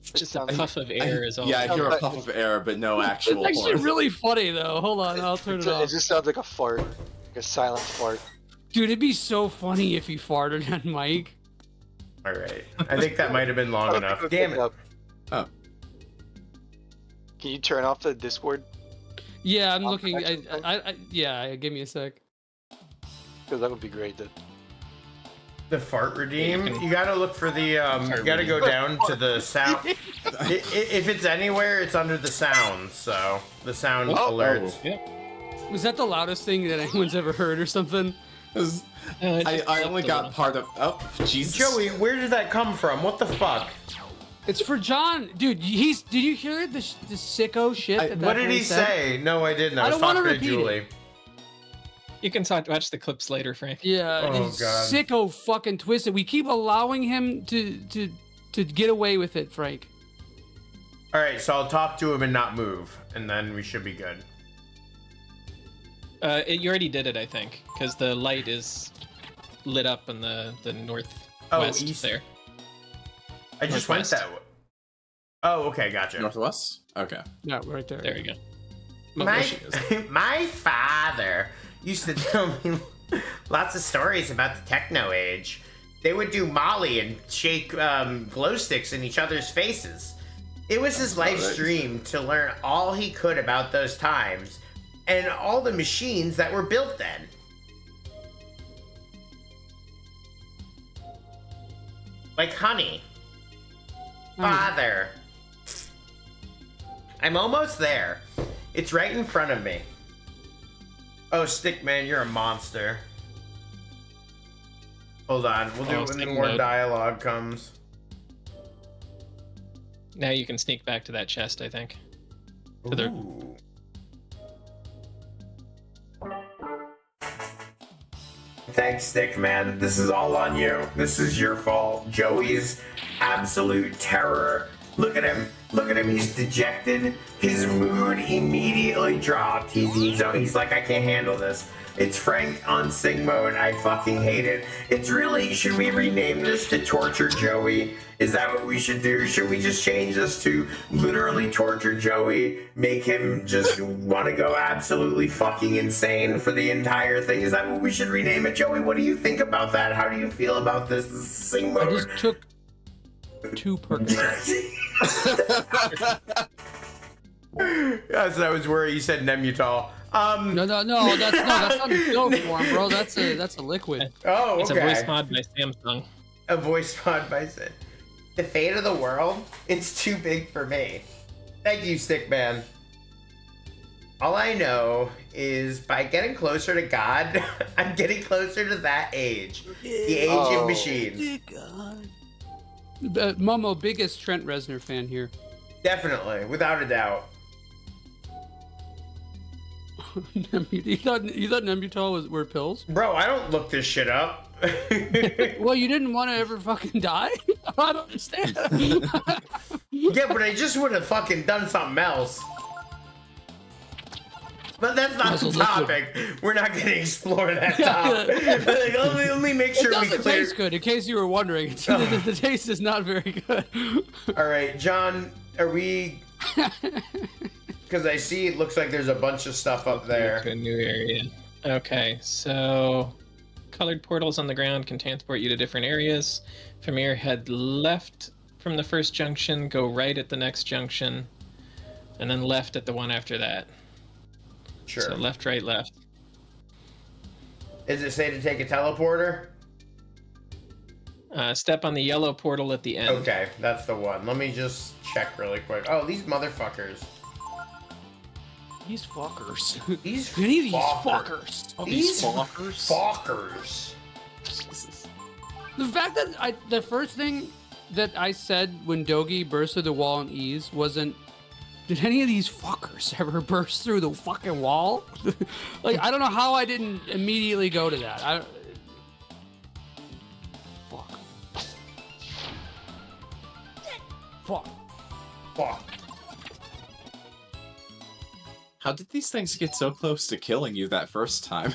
Just a sounds- puff of air is all. Yeah, I hear a Sounds puff of air, but no actual It's actually horn. really funny though. Hold on, I'll turn it It off. just sounds like a fart, like a silent fart. Dude, it'd be so funny if he farted on mic. All right. I think that might have been long enough. Damn it. Oh. Can you turn off the Discord? Yeah, I'm Sound looking. protection thing? Yeah, give me a sec. Because that would be great. The fart redeem. You can- You gotta look for the. You gotta go down to the sound. If it's anywhere, it's under the sounds. So the sound alerts. Yep. Was that the loudest thing that anyone's ever heard or something? I only got part of. Oh, Jesus. Joey, where did that come from? What the fuck? It's for John, dude. Did you hear the sicko shit? that What did guy he said? say? No, I didn't. I I was don't wanna talking to repeat it. Julie. You can watch the clips later, Frank. Yeah, Oh, he's God. sicko fucking twisted. We keep allowing him to get away with it, Frank. All right, so I'll talk to him and not move, and then we should be good. You already did it, I think, because the light is lit up in the northwest east. there. I just went Northwest. that way. Oh, okay, gotcha. Northwest? Okay. Yeah, right there. There you go. My father used to tell me lots of stories about the techno age. They would do Molly and shake glow sticks in each other's faces. It was his life's dream to learn all he could about those times and all the machines that were built then. Like honey. Father. I'm almost there. It's right in front of me. Oh, Stickman, you're a monster. Hold on, we'll do it when Stick more mode. dialogue comes. Now you can sneak back to that chest, I think. To the- Ooh. Thanks, Stickman. This is all on you. This is your fault. Joey's absolute terror. Look at him. Look at him. He's dejected. His mood immediately dropped. He's like, I can't handle this. It's Frank on sing mode. I fucking hate it. It's really, should we rename this to Torture Joey? Is that what we should do? Should we just change this to literally Torture Joey? Make him just want to go absolutely fucking insane for the entire thing? Is that what we should rename it, Joey? What do you think about that? How do you feel about this sing I mode? just took 2 perks. Yes, that was where you said Nemutol. No, that's not a pill form, bro. That's a liquid. Oh, It's okay. a voice mod by Samsung. A voice mod by Sid. The fate of the world? It's too big for me. Thank you, Stickman. All I know is by getting closer to God, I'm getting closer to that age. The age of machines. Momo, biggest Trent Reznor fan here. Definitely, without a doubt. you thought Nembutal were pills? Bro, I don't look this shit up. Well, you didn't want to ever fucking die? I don't understand. Yeah, but I just would have fucking done something else. But that's not the topic. We're not going to explore that topic. Like, let me make sure It we doesn't clear. taste good, in case you were wondering. The taste is not very good. All right, John, are we? Because I see it looks like there's a bunch of stuff up To there. a new area. Okay, so colored portals on the ground can transport you to different areas. From here, head left from the first junction, go right at the next junction, and then left at the one after that. Sure. So left, right, left. Does it say to take a teleporter? Step on the yellow portal at the end. Okay, that's the one. Let me just check really quick. Oh, these motherfuckers. These fuckers. These Any of these fuckers. fuckers. Oh, These fuckers. fuckers. Jesus. The fact that the first thing that I said when Dogi burst through the wall in ease wasn't, did any of these fuckers ever burst through the fucking wall? Like, I don't know how I didn't immediately go to that. Fuck. Fuck. Fuck. How did these things get so close to killing you that first time?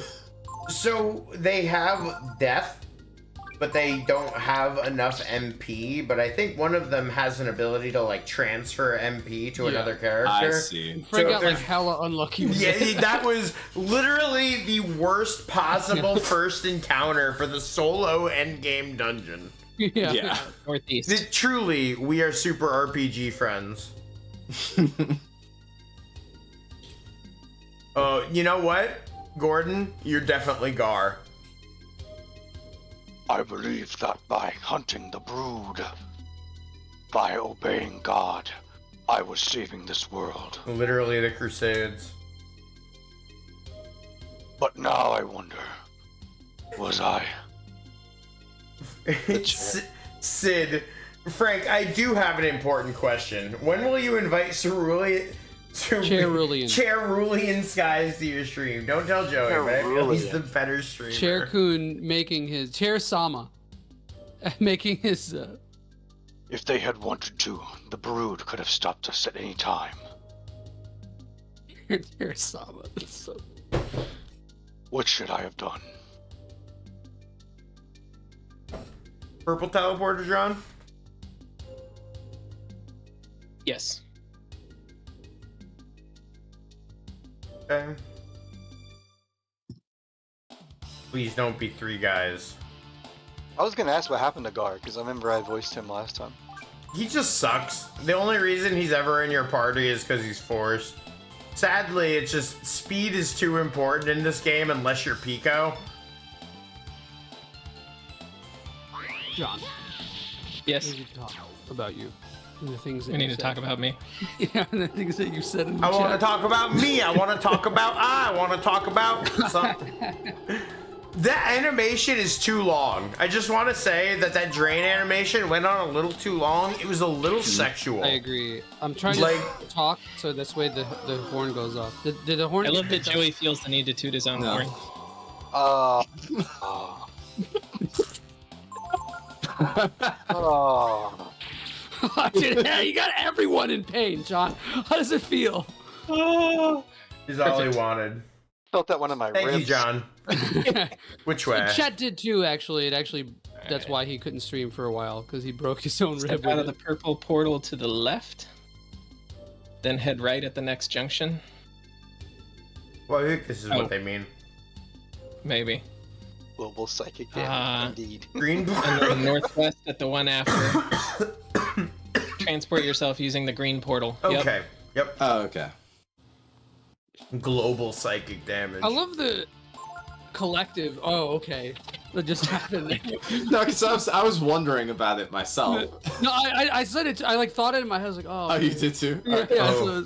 So they have death, but they don't have enough MP. But I think one of them has an ability to like transfer MP to another character. I see. Frank So got like there's- hella unlucky. with Yeah, it. that was literally the worst possible first encounter for the solo endgame dungeon. Yeah. Northeast. Truly, we are super RPG friends. You know what, Gordon? You're definitely Gar. I believe that by hunting the brood, by obeying God, I was saving this world. Literally the Crusades. But now I wonder, was I? Sid, Frank, I do have an important question. When will you invite Cerulean Cerulean Skies to your stream? Don't tell Joey, but I feel he's the better streamer. Chair Kun making his Chair Sama making his. If they had wanted to, the brood could have stopped us at any time. Chair Sama. So... What should I have done? Purple teleporter, John? Yes. Okay. Please don't be three guys. I was gonna ask what happened to Gar, because I remember I voiced him last time. He just sucks. The only reason he's ever in your party is because he's forced. Sadly, it's just speed is too important in this game unless you're Pico. John, Yes. we need to talk about you and the things that We need you to said. talk about me. Yeah, and the things that you said in the I want to chat. talk about me. I want to talk about I want to talk about something. That animation is too long. I just want to say that drain animation went on a little too long. It was a little sexual. I agree. I'm trying Like- to talk so this way the horn goes off. Did the horn? I love that Joey feels the need to toot his own No. horn. Oh. Dude, yeah, you got everyone in pain, John. How does it feel? Is all he wanted. Felt that one in my Thank ribs. you, John. Which way? Chet did too, actually. That's why he couldn't stream for a while, because he broke his own Step rib. out with of the it. purple portal to the left. Then head right at the next junction. Well, I think this is Oh. what they mean. Maybe. Global psychic damage, indeed. Green And then northwest at the one after. Transport yourself using the green portal. Yep. Okay. Yep. Oh, okay. Global psychic damage. I love the collective. Oh, okay. That just happened. No, because I was wondering about it myself. No, I said it. I like thought it in my head. I was like, oh. Oh, you did too? Yeah, Okay. yeah, Oh. so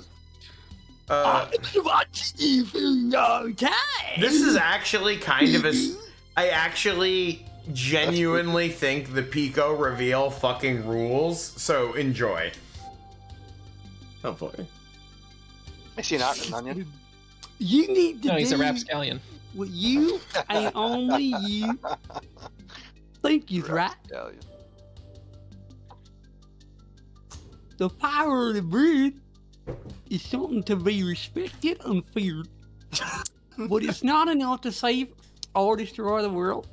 This is actually kind of I actually genuinely think the Pico reveal fucking rules, so enjoy. Oh boy. I see an onion. You need to No, he's a do rapscallion. what you and only you think is right. Stallion. The power of the brood is something to be respected and feared. But it's not enough to save or destroy the world.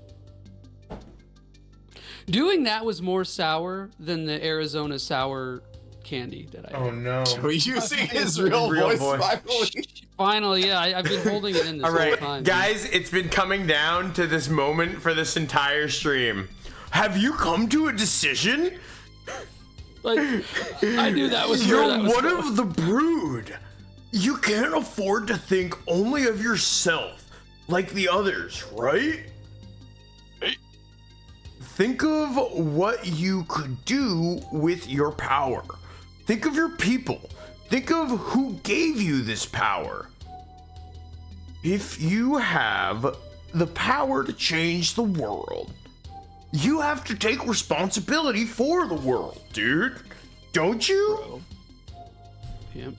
Doing that was more sour than the Arizona sour candy that I Oh had. no. We're using his real voice finally. Finally, yeah, I've been holding it in this All whole right, time. guys, it's been coming down to this moment for this entire stream. Have you come to a decision? Like, I knew that was where You're that was one going. of the brood. You can't afford to think only of yourself like the others, right? think of what you could do with your power. Think of your people. Think of who gave you this power. If you have the power to change the world, you have to take responsibility for the world, dude. Don't you? Pimp.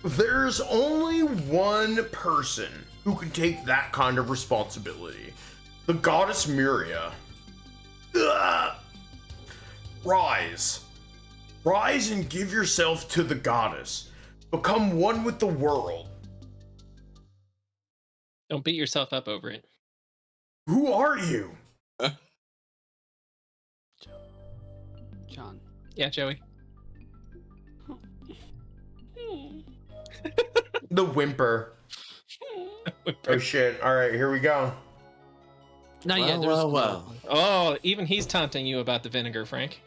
There's only one person who can take that kind of responsibility. The goddess Miria. Ugh. Rise. Rise and give yourself to the goddess. Become one with the world. Don't beat yourself up over it. Who are you? John. Yeah, Joey. The whimper. Oh shit. Alright, here we go. Not yet. There's well. Oh, even he's taunting you about the vinegar, Frank.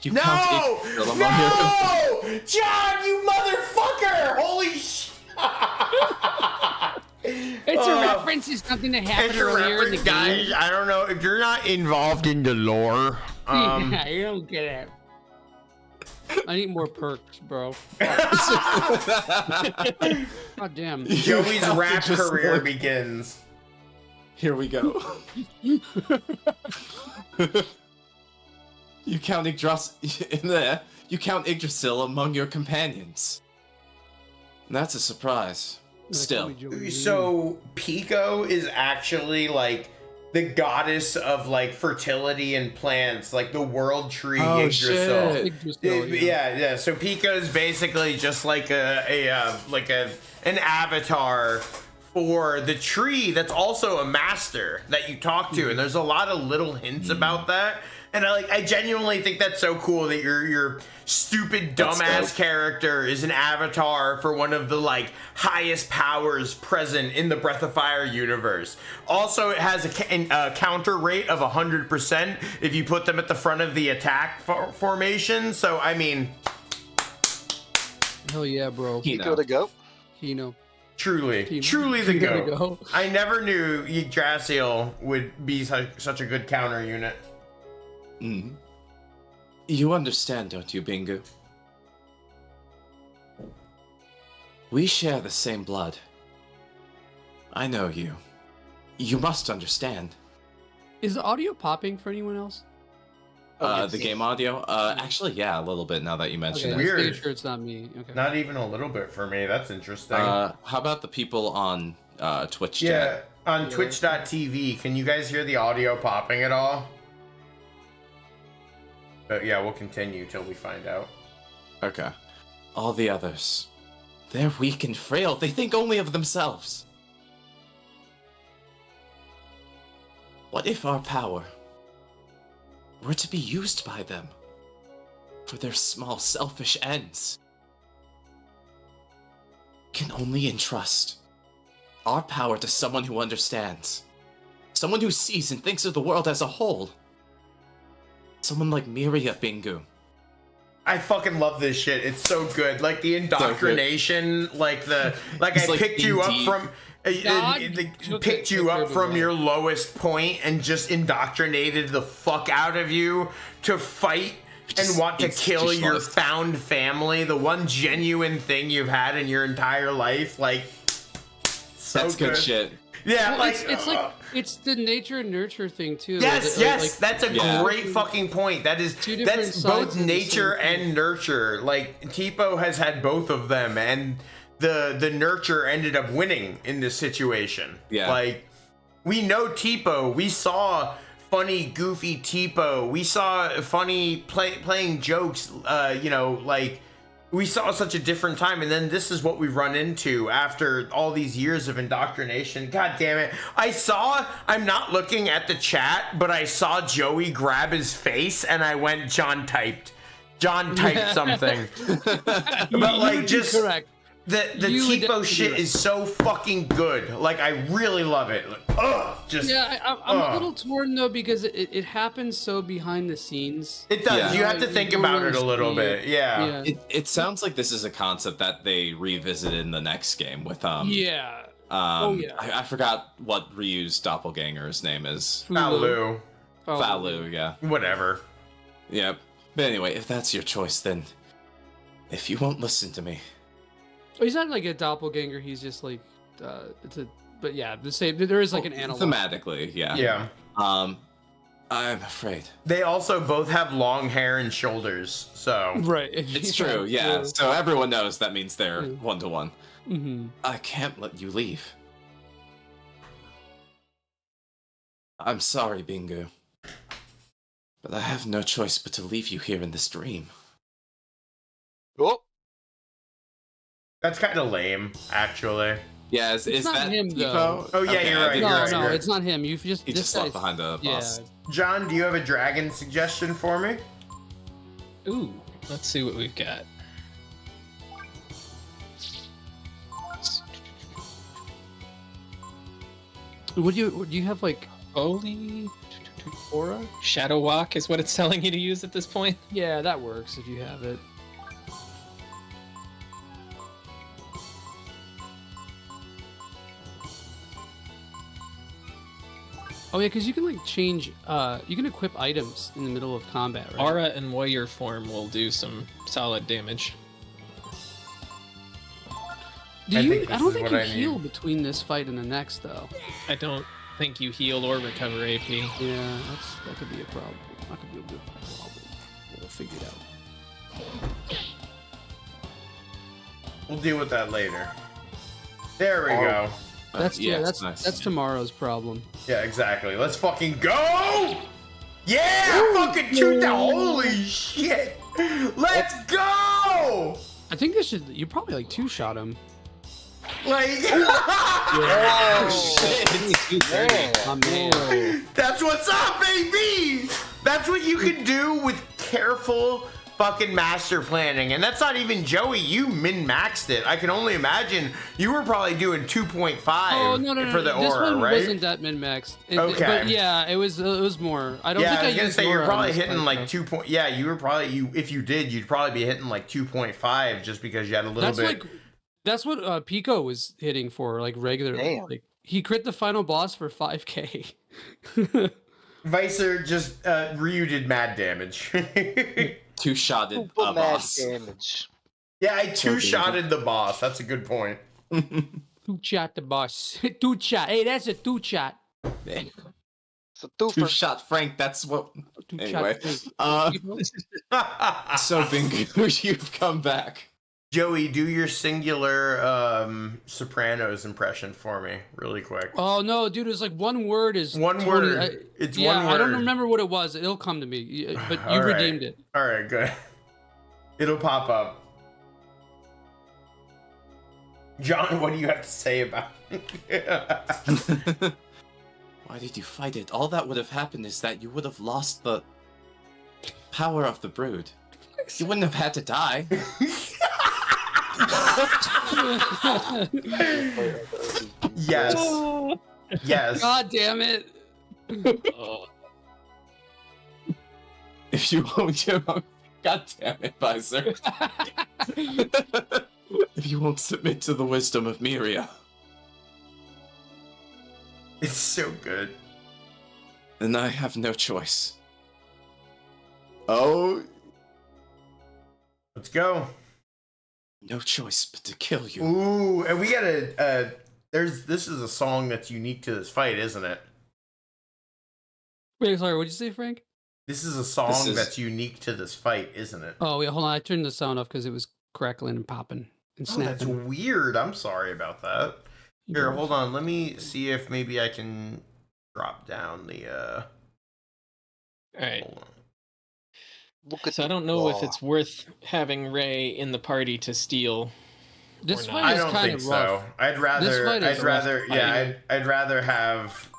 You No! count Igdrasil among your No! John, you motherfucker! Holy shit! It's a reference to something that happened It's a earlier in the reference, game. guys. I don't know if you're not involved in the lore. Yeah, you don't get it. I need more perks, bro. God damn. Joey's rap Just career look. begins. Here we go. You count Yggdrasil among your companions. That's a surprise. Still. So Pico is actually like the goddess of like fertility and plants, like the world tree Yggdrasil. Yeah. So Pico is basically just like an avatar for the tree that's also a master that you talk to, and there's a lot of little hints about that. And I genuinely think that's so cool that your stupid dumbass character is an avatar for one of the like highest powers present in the Breath of Fire universe. Also, it has a counter rate of 100% if you put them at the front of the attack formation. So I mean, Hell yeah, bro. Pico the goat. Hino. truly the goat. I never knew Yggdrasil would be such a good counter unit. Mm. You understand, don't you, Bingu? We share the same blood. I know you. You must understand. Is the audio popping for anyone else? The game audio? Actually, yeah, a little bit now that you mention Okay, it. Weird. making sure it's not me. Okay. Not even a little bit for me. That's interesting. How about the people on Twitch yeah, chat? on twitch.tv, can you guys hear the audio popping at all? But yeah, we'll continue till we find out. Okay. All the others. They're weak and frail. They think only of themselves. What if our power were to be used by them for their small selfish ends? Can only entrust our power to someone who understands. Someone who sees and thinks of the world as a whole. Someone like Miria, Bingu. I fucking love this shit. It's so good. Like the indoctrination, like I picked you up from picked you up from your lowest point and just indoctrinated the fuck out of you to fight and want to kill your found family, the one genuine thing you've had in your entire life. Like, so that's good shit. Yeah, well, it's the nature and nurture thing too. Yes, that's a great fucking point. That's both nature and nurture. Like Tipo has had both of them, and the nurture ended up winning in this situation. Yeah, like we know Tipo. We saw funny, goofy Tipo. We saw funny playing jokes. We saw such a different time, and then this is what we run into after all these years of indoctrination. God damn it. I'm not looking at the chat, but I saw Joey grab his face, and I went, John typed something. But like, just correct. The Tipo shit is so fucking good. Like, I really love it. Like, I'm a little torn though because it happens so behind the scenes. It does. You have to think about it a little bit. Yeah. It sounds like this is a concept that they revisited in the next game with I forgot what Ryu's doppelganger's name is. Paolu. Falu, yeah. Whatever. Yep. But anyway, if that's your choice, then if you won't listen to me, Oh, he's not like a doppelganger. He's just like, but yeah, the same. There is like an analog. thematically, yeah. Yeah. I'm afraid. They also both have long hair and shoulders, so. Right. It's true, yeah. So everyone knows that means they're one-to-one. Mm-hmm. I can't let you leave. I'm sorry, Bingu. But I have no choice but to leave you here in this dream. Oh, That's kind of lame, actually. Yeah, is not that him, Tipo? though. Oh, yeah, you're right, I you're didn't right, No, you're right. it's not him. You've just He just left behind a boss. John, do you have a dragon suggestion for me? Ooh, let's see what we've got. What do you have like Holy aura? Shadow Walk is what it's telling you to use at this point. Yeah, that works if you have it. Oh yeah, because you can like change. You can equip items in the middle of combat, right? Aura and warrior form will do some solid damage. Do I you? think I this don't is think what you I need. heal between this fight and the next, though. I don't think you heal or recover AP. Yeah, that could be a problem. That could be a good problem. We'll figure it out. We'll deal with that later. There we go. That's yes, that's tomorrow's problem. Yeah, exactly. Let's fucking go! Yeah! Fucking shoot the holy shit! Let's go! I think this should. You probably like two-shot him. Like, My man. that's what's up, baby! That's what you can do with careful fucking master planning. And that's not even Joey. You min-maxed it. I can only imagine you were probably doing 2.5 Oh no for the this aura, one right? wasn't that min-maxed. Okay. But yeah, it was more. I don't Yeah, think I was gonna used say you're aura on probably this hitting fight, like though. 2 point. Yeah, you were probably if you did, you'd probably be hitting like 2.5 just because you had a little That's bit. like that's what Pico was hitting for, like regularly. Damn. Like he crit the final boss for 5k. Vicer just Ryu did mad damage. Two-shotted super mad boss. damage. Yeah, I two-shotted the boss. That's a good point. Two-shot the boss. Two-shot. Hey, that's a two-shot. It's a twofer. Two-shot Frank, that's what... Two-shot Anyway. thing. So, Bingu, you've come back. Joey, do your singular Sopranos impression for me, really quick. Oh no, dude! It's like one word is One totally- word. It's yeah, one word. I don't remember what it was. It'll come to me. But you All right. redeemed it. All right, good. It'll pop up. John, what do you have to say about it? Why did you fight it? All that would have happened is that you would have lost the power of the brood. You wouldn't have had to die. Yes. Yes. God damn it! If you won't give up... God damn it, Visor. If you won't submit to the wisdom of Miria, It's so good. then I have no choice. Oh, Let's go. no choice but to kill you. Ooh, and we got this is a song that's unique to this fight, isn't it? Wait, sorry. What'd you say, Frank? This is a song This is- that's unique to this fight, isn't it? Oh, yeah. Hold on. I turned the sound off because it was crackling and popping and Oh, that's snapping. weird. I'm sorry about that. Here, hold on. Let me see if maybe I can drop down the All right. hold on. Look at So I the don't know if claw. it's worth having Ray in the party to steal. This or fight not. I is don't kind think of rough. so. I'd rather fight is rough. I'd rather have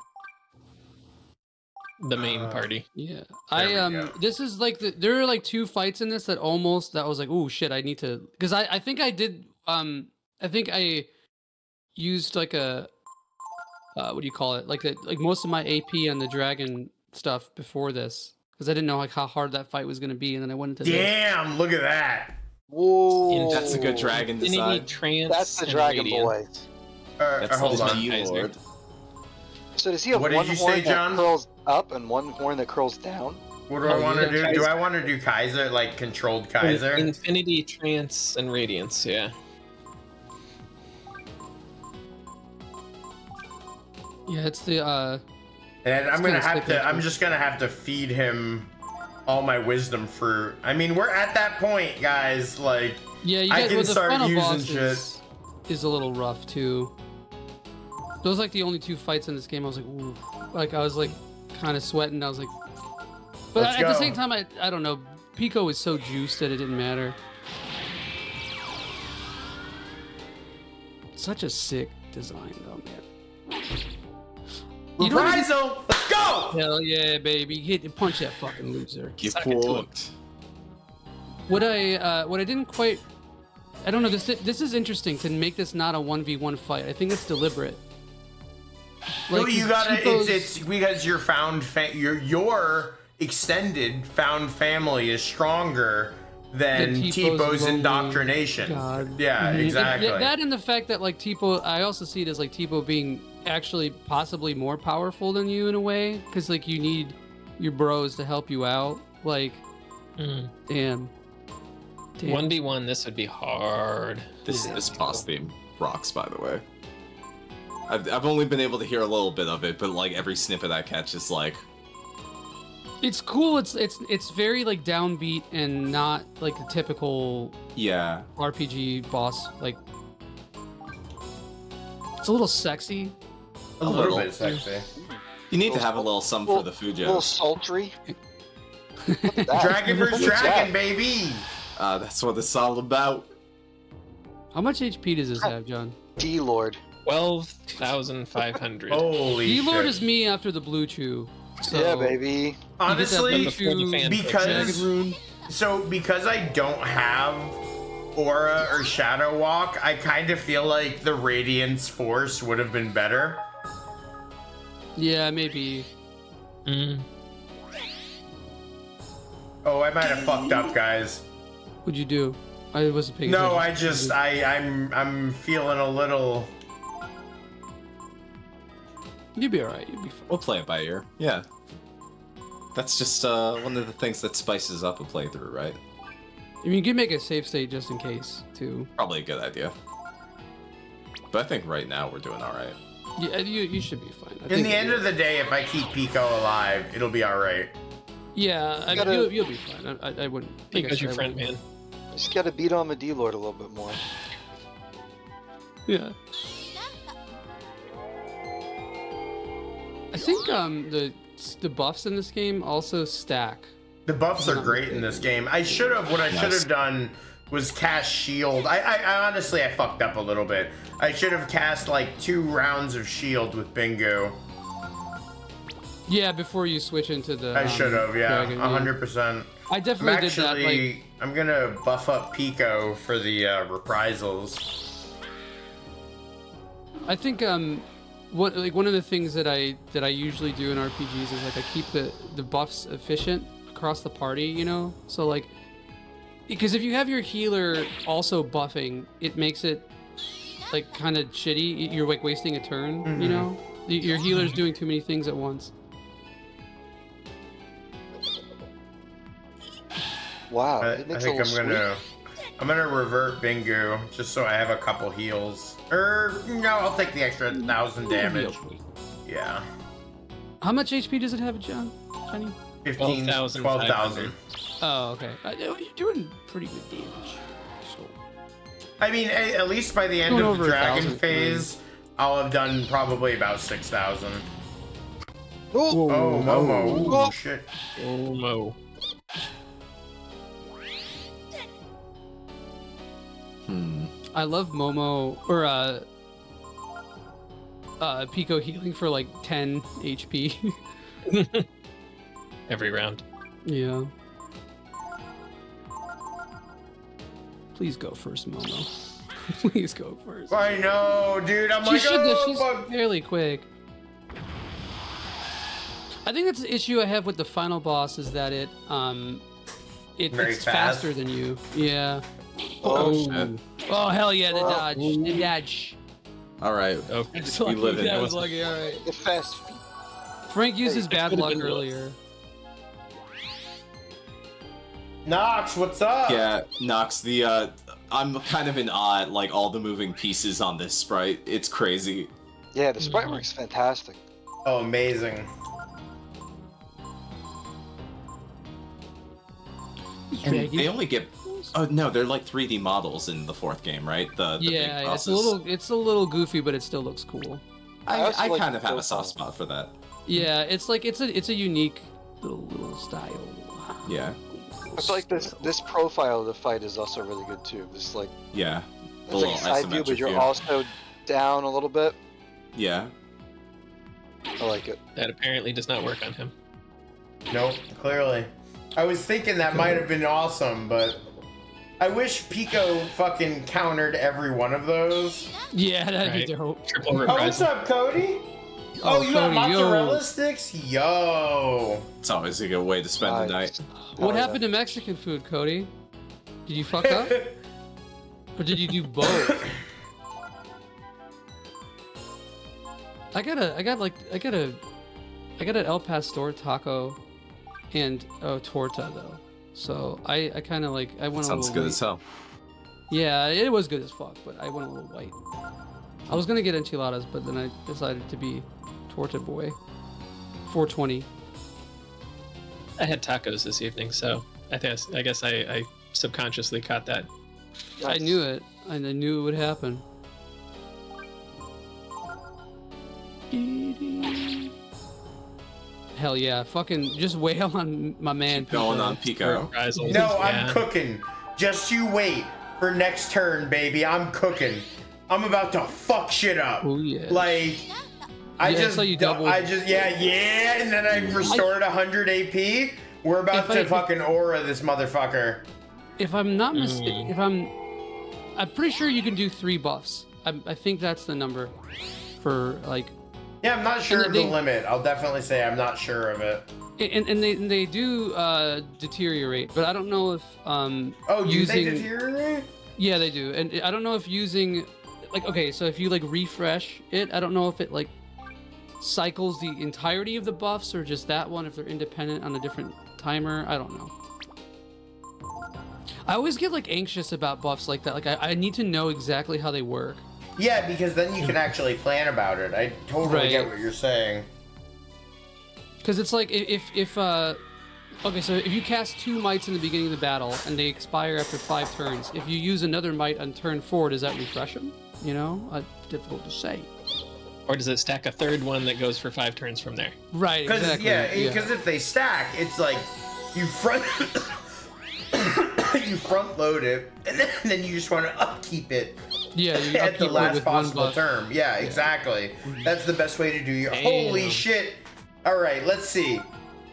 The main party. Yeah, There we go. this is like there are like two fights in this that almost that was like, oh shit, I need to, because I think I did I think I used like a what do you call it, like most of my AP on the dragon stuff before this because I didn't know like how hard that fight was gonna be, and then I went into this. Damn, look at that. Whoa. That's a good dragon design. Infinity, Trance, That's the and Dragon Radiant. Boy. That's Hold the on. G Lord. So does he have What did one you horn say, that John? curls up and one horn that curls down. What do I want to yeah, do? Kaiser. Do I want to do Kaiser, like controlled Kaiser? Infinity, Trance, and Radiance, yeah. Yeah, it's the And I'm gonna gonna have stick to. with I'm you. just gonna have to feed him all my wisdom fruit. I mean, we're at that point, guys. Like, yeah. You I get can well, the start final using boss is a little rough too. Those like the only 2 fights in this game. I was like, ooh, like I was like kind of sweating. I was like, but Let's at the go. same time, I don't know. Pico was so juiced that it didn't matter. Such a sick design, though, man. You know what I- Reprisal. Let's go. Hell yeah, baby! Hit punch that fucking loser. Get Suck it to him. fucked. What I didn't quite, I don't know. This is interesting to make this not a 1v1 fight. I think it's deliberate. Well, you 'cause gotta. Chico's- It's because your your extended found family is stronger than Than Tipo Tipo's lonely indoctrination. God. Yeah, Mhm. exactly. That and the fact that like Tipo, I also see it as like Tipo being actually possibly more powerful than you in a way, because like you need your bros to help you out. Like, damn. 1v1, this would be hard. This boss theme rocks, by the way. I've only been able to hear a little bit of it, but like every snippet I catch is like, It's cool. It's very like downbeat and not like the typical yeah, RPG boss. Like, it's a little sexy. a little bit sexy. you need to have a little something for the A little Fujos. sultry. Look at that. Dragon vs. Look at Dragon, that. baby. That's what it's all about. How much HP does this have, John? D-Lord. 12,500. Holy D-Lord shit. is me after the blue chew. So Yeah, baby. Honestly, Before the fan because Jagged Rune. because I don't have Aura or Shadow Walk, I kind of feel like the Radiance Force would have been better. Yeah, maybe. Oh, I might have fucked up, guys. What'd you do? I wasn't paying No, attention. I'm feeling a little. You'd be alright. You'd be fine. We'll play it by ear. Yeah. That's just one of the things that spices up a playthrough, right? I mean, you can make a save state just in case, too. Probably a good idea. But I think right now we're doing alright. Yeah, you should be fine. In the end of the day, if I keep Pico alive, it'll be all right. Yeah, I gotta- mean, you'll be fine. I wouldn't. like I Pico's said, your I friend, wouldn't- man. Just gotta beat on the D-Lord a little bit more. Yeah. I think the buffs in this game also stack. The buffs are great in this game. What I should have done was cast shield. I honestly, I fucked up a little bit. I should have cast like 2 rounds of shield with Bingo. Yeah, before you switch into the. I should have, yeah, dragon, 100%. I I'm definitely did that. Like, actually, I'm gonna buff up Pico for the reprisals. I think one of the things that I usually do in RPGs is like I keep the buffs efficient across the party, you know? So like, because if you have your healer also buffing, it makes it like kind of shitty. You're like wasting a turn, you know? Your healer's doing too many things at once. Wow, I it makes think a little I'm gonna revert Bingo just so I have a couple heals. No, I'll take the extra 1,000 damage. Yeah. How much HP does it have, John? Johnny? 15, 12,500. 12,000. Oh, okay. You're doing pretty good damage. So. I mean, at least by the end Going of the over dragon 1,000, phase, I'll have done probably about 6,000. Oh, Oh, Momo. Ooh, Oh. shit. Oh, Mo. I love Momo or Pico healing for like 10 HP. Every round. Yeah. Please go first, Momo. Please go first. I know, dude. I'm She like, should. oh, She's fuck. fairly quick. I think that's the issue I have with the final boss is that Very it's fast. faster than you. Yeah. oh, Shit. Oh hell yeah, the Oh. dodge. The dodge. Alright. Okay. That's You lucky. live in That it. was lucky. All right. get fast feet. Frank used his It bad could've luck been earlier. Nox, what's up? Yeah, Nox, I'm kind of in awe at like all the moving pieces on this sprite. It's crazy. Yeah, the sprite work's fantastic. Oh, amazing. And Shaggy. they only get oh no, they're like 3D models in the fourth game, right? The big Yeah, it's bosses. a little goofy, but it still looks cool. I also I like kind the of have a profile. soft spot for that. Yeah, it's a unique little style. Yeah, I feel like this profile of the fight is also really good too. It's like yeah. it's like a side view, but you're also down a little bit. Yeah. I like it. That apparently does not work on him. Nope, clearly. I was thinking that might have been awesome, but I wish Pico fucking countered every one of those. Yeah, that'd Right. be dope. Triple Oh, what's reprisal. up, Cody? Oh, Oh, you got Cody, yo. mozzarella sticks? Yo. It's always a good way to spend the night. What happened to Mexican food, Cody? Did you fuck up? Or did you do both? I got an El Pastor taco and a torta though. So I kind of like I went a Sounds little good white. as hell. Yeah, it was good as fuck, but I went a little white. I was gonna get enchiladas, but then I decided to be torta boy. 420. I had tacos this evening, so I guess I subconsciously caught that. I knew it, and I knew it would happen. Hell yeah, fucking just wail on my man. Keep going Pico. on Pico. Reprisals, No, yeah. I'm cooking. Just you wait for next turn, baby. I'm cooking. I'm about to fuck shit up. Oh yeah. Like, I Yeah, just, so you doubled. yeah, and then I restored 100 AP. We're about to fucking aura this motherfucker. If I'm not mistaken, I'm pretty sure you can do 3 buffs. I think that's the number for like. Yeah, I'm not sure And of the they- limit. I'll definitely say I'm not sure of it. And they do deteriorate, but I don't know if Oh, do using they deteriorate? yeah they do, and I don't know if using like okay, so if you like refresh it, I don't know if it like cycles the entirety of the buffs or just that one if they're independent on a different timer. I don't know. I always get like anxious about buffs like that. Like I need to know exactly how they work. Yeah, because then you can actually plan about it. I totally Right. get what you're saying. Because it's like if okay, so if you cast 2 mites in the beginning of the battle and they expire after 5 turns, if you use another mite on turn 4, does that refresh them? You know, difficult to say. Or does it stack a third one that goes for 5 turns from there? Right, Because exactly. because if they stack, it's like you front you front load it, and then you just want to upkeep it yeah, you at the upkeep it last with 1 possible buff. term. Yeah, exactly. That's the best way to do your. Damn. Holy shit! All right, let's see.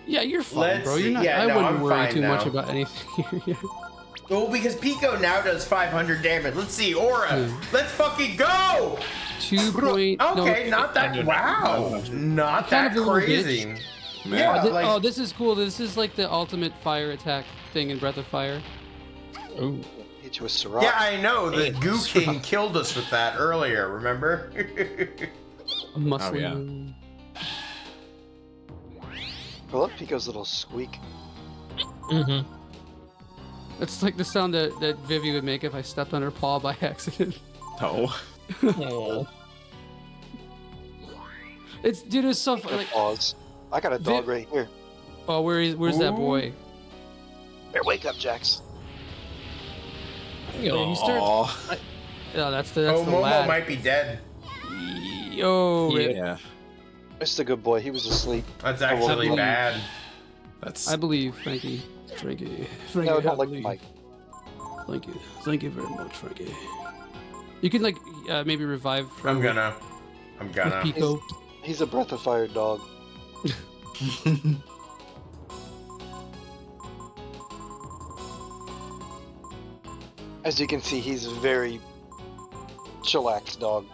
Yeah, you're fine, Let's bro. see. You're not, Yeah, I no, wouldn't I'm worry fine too much now. about anything. Well, because Pico now does 500 damage. Let's see, Aura. Let's fucking go! 2 point. Okay, no, not that. Wow, not Kind that of a little crazy. Man. Yeah, like, oh, this is cool. This is like the ultimate fire attack thing in Breath of Fire. Ooh. Hit you with Syrah. yeah, I know. The Damn. Goo King killed us with that earlier. Remember? A muscle. yeah. I love Pico's little squeak. Mm-hmm. It's like the sound that Vivi would make if I stepped on her paw by accident. No. Oh. It's dude, it's so fun. Like, Pause. I got a dog right here. oh, where's that Ooh. boy? Here, wake up, Jax. Yeah, he starts. Aw. Oh, that's the Oh, Momo lad. might be dead. Yo, Yeah. Yeah. Mr. Good Boy, he was asleep. That's actually believe- bad. That's. I believe, Frankie. Frankie, No, I don't like the believe. mic. Thank you very much, Frankie. You can like maybe revive. I'm with gonna. Pico. He's a Breath of Fire dog. As you can see, he's a very chillax dog.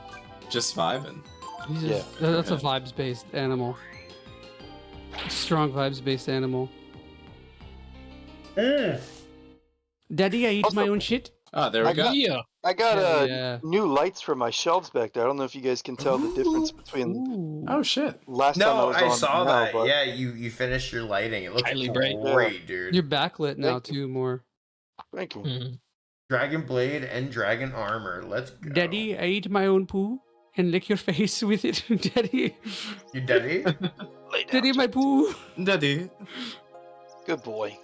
Just vibing. He's Yeah. that's a vibes-based animal. Strong vibes-based animal. Mm. Daddy, I eat Also- my own shit. Oh, there we I go. got- Yeah. I got Hell yeah. new lights for my shelves back there. I don't know if you guys can tell the difference between Ooh. Oh shit. last time No, I was I on saw now, that. but Yeah, you finished your lighting. It looks Highly bright. great, dude. You're backlit now Thank you. too, more. thank you. Mhm. Dragon blade and dragon armor. Let's go. Daddy, I eat my own poo and lick your face with it, Daddy. You daddy? Lay down. Daddy, my poo. Daddy. Good boy.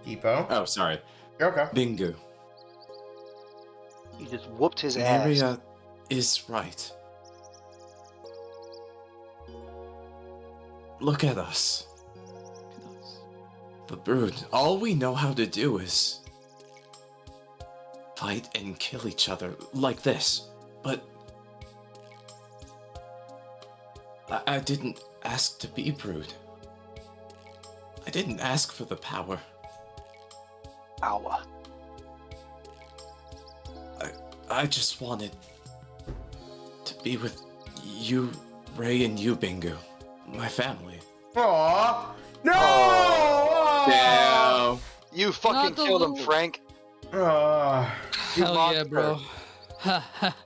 Depot. Oh, sorry. You're okay. Bingo. He just whooped his ass. Miria is right. Look at us. The brood. All we know how to do is fight and kill each other like this. But I didn't ask to be brood. I didn't ask for the power. Ow. I just wanted to be with you, Ray, and you, Bingo. My family. Aww. No! Oh. You fucking Not the killed him, little- Frank. Aw. You Hell yeah, monster. bro. Ha ha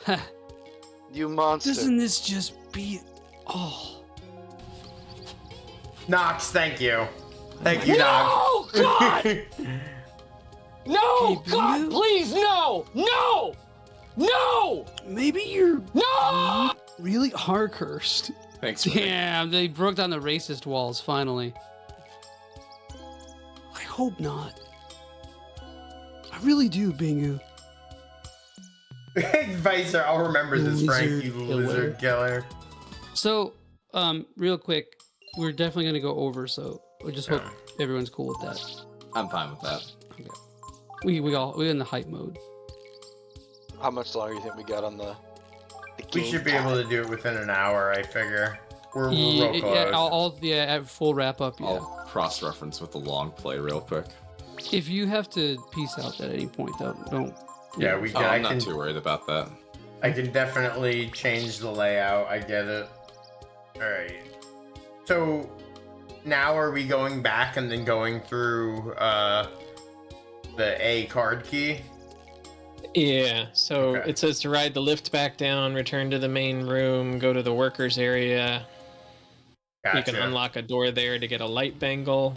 ha. You monster. Doesn't this just beat all? Nox, thank you. Thank you, Nox. No, God! No, Hey, God, Bingo? please, no! No! No! Maybe you're No! really hard cursed. Thanks, Ray. Damn, they broke down the racist walls finally. I hope not. I really do, Bingo. Vicer, I'll remember this, Frank, you Lizard killer. lizard killer. So, real quick, we're definitely gonna go over. So we just hope everyone's cool with that. I'm fine with that. We're in the hype mode. How much longer do you think we got on the We game should be able time? to do it within an hour, I figure. We're real close. At full wrap up. Yeah. I'll cross-reference with the long play real quick. If you have to peace out at any point, though, don't. Yeah, we Oh, can. I'm not too worried about that. I can definitely change the layout. I get it. All right. So now are we going back and then going through the A card key? Yeah, so Okay. it says to ride the lift back down, return to the main room, go to the workers area. Gotcha. You can unlock a door there to get a light bangle.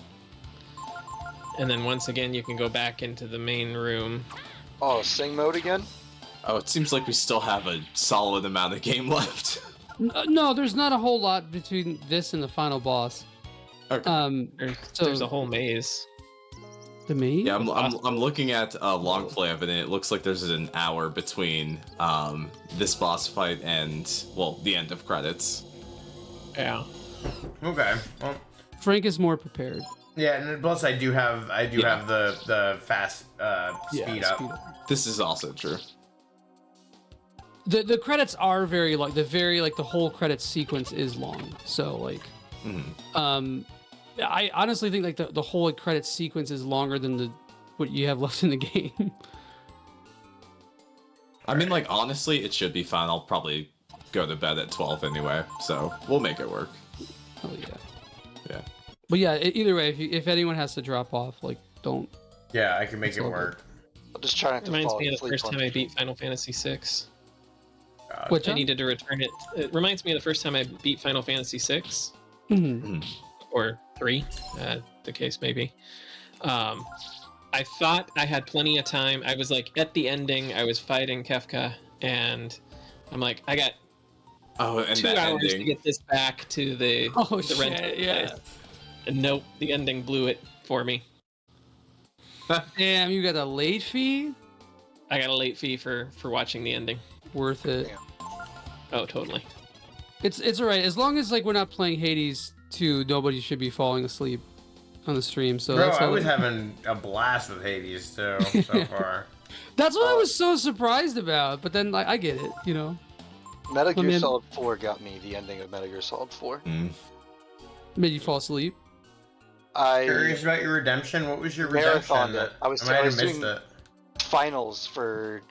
And then once again, you can go back into the main room. Oh, sing mode again? Oh, it seems like we still have a solid amount of game left. No, there's not a whole lot between this and the final boss. Okay. There's a whole maze. The main. Yeah, I'm looking at a long play of it, and it looks like there's an hour between this boss fight and, well, the end of credits. Yeah. Okay. Well, Frank is more prepared. yeah, and plus I do have the fast speed up. This is also true. The credits are very like the whole credit sequence is long. So like, I honestly think like the whole like, credit sequence is longer than what you have left in the game. I mean, like, honestly, it should be fine. I'll probably go to bed at 12 anyway, so we'll make it work. Oh yeah. Yeah. But yeah, either way, if anyone has to drop off, like don't. Yeah, I can make It's it all work. I'm just trying not to Reminds fall me of the asleep first on time I the- beat Final Fantasy VI. God. What? I needed to return it. It reminds me of the first time I beat Final Fantasy VI. Mhm. Or 3, the case may be. I thought I had plenty of time. I was like at the ending, I was fighting Kefka, and I'm like, I got Oh, and 2 that hours to ending. get this back to the, Oh the rental shit! Yeah. place. And nope, the ending blew it for me. Damn, you got a late fee. I got a late fee for watching the ending. Worth it. Yeah. Oh, totally. It's alright as long as like we're not playing Hades 2. Nobody should be falling asleep on the stream. So Bro, that's I all. was having a blast with Hades too so far. That's what I was so surprised about. But then like I get it, you know. Metal Gear man. Solid 4 got me the ending of Metal Gear Solid 4. Made you fall asleep. I Curious about your redemption. What was your redemption? marathoned it. I might have was missed doing it. finals for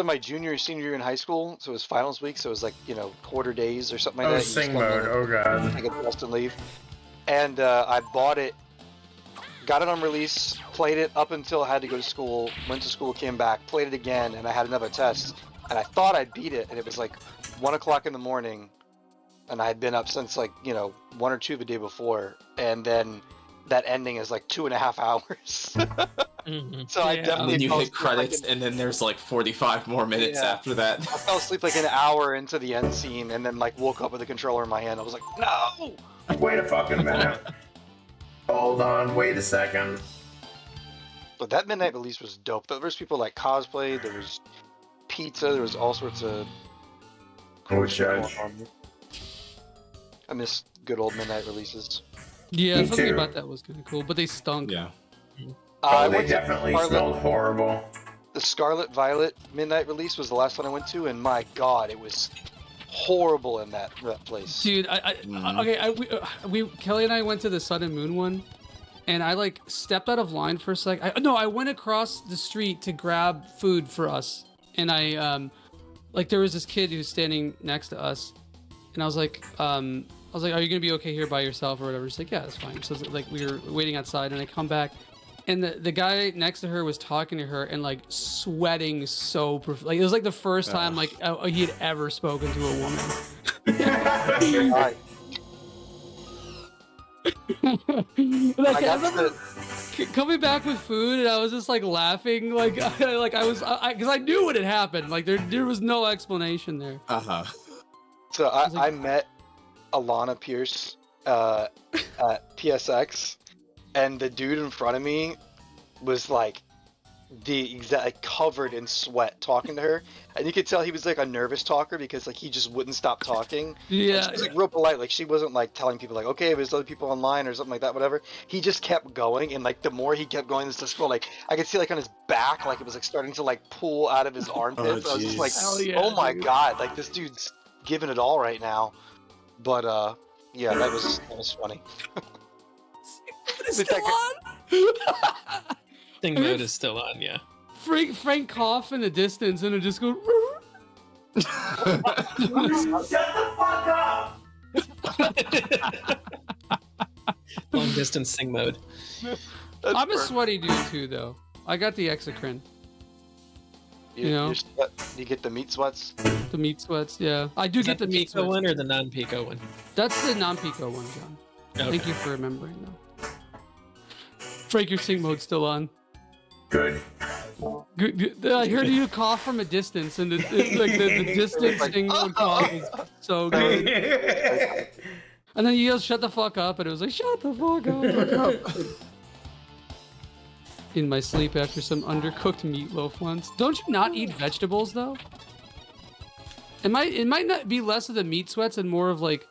my junior or senior year in high school, so it was finals week, so it was like, quarter days or something like Oh, that. You just sing come in mode. and Oh god. take a rest and leave. And I bought it got it on release, played it up until I had to go to school, went to school, came back, played it again, and I had another test, and I thought I beat it, and it was like 1 o'clock in the morning, and I had been up since like, 1 or 2 the day before, and then that ending is like 2.5 hours. So I Yeah. definitely And you fell hit asleep, credits, like, and then there's like 45 more minutes Yeah. after that. I fell asleep like an hour into the end scene, and then like woke up with the controller in my hand. I was like, no! Wait a fucking minute. Hold on, wait a second. But that midnight release was dope. There was people like cosplay, there was pizza, there was all sorts of Oh, shit going judge. on. I miss good old midnight releases. Yeah, Me something too. about that was kind of cool, but they stunk. Yeah. I Oh, they went to definitely Scarlet- smelled horrible. The Scarlet Violet midnight release was the last one I went to, and my god, it was horrible in that place. Dude, Mhm. we Kelly and I went to the Sun and Moon one, and I like stepped out of line for a sec. I went across the street to grab food for us, and like there was this kid who was standing next to us, and I was like, are you gonna be okay here by yourself or whatever? She's like, yeah, that's fine. So like we were waiting outside, and I come back. And the guy next to her was talking to her and like sweating so like it was like the first time like he had ever spoken to a woman. I, Like, I I got remember coming back with food and I was just like laughing like because I knew what had happened. Like there was no explanation there. Uh-huh. So was like- I met Alana Pierce at PSX, and the dude in front of me was like covered in sweat talking to her, and you could tell he was like a nervous talker because like he just wouldn't stop talking. And Yeah. she was like real polite, like she wasn't like telling people like, okay, there's other people online or something like that, whatever. He just kept going, and like the more he kept going, this scroll, like I could see like on his back, like it was like starting to like pull out of his armpits. I was just jeez. like, Hell yeah, oh my dude. god, like this dude's giving it all right now. But yeah, that was funny. It's It's still like- on. Thing mode is still on, yeah. Frank cough in the distance and it just goes. Shut the fuck up! Long distance sing mode. That's I'm a perfect. sweaty dude too, though. I got the exocrine, you know? You get the meat sweats. the meat sweats. Yeah, I do Is get that the the meat Pico sweats. one or the non-Pico one? That's the non-pico one, John. Okay. Thank you for remembering, though. Frank, your sync mode's still on. Good. Good. I heard you cough from a distance, and the distance sync mode cough is so good. And then you yelled, "Shut the fuck up!" and it was like, "Shut the fuck up!" In my sleep after some undercooked meatloaf once. Don't you not eat vegetables though? It might not be less of the meat sweats and more of like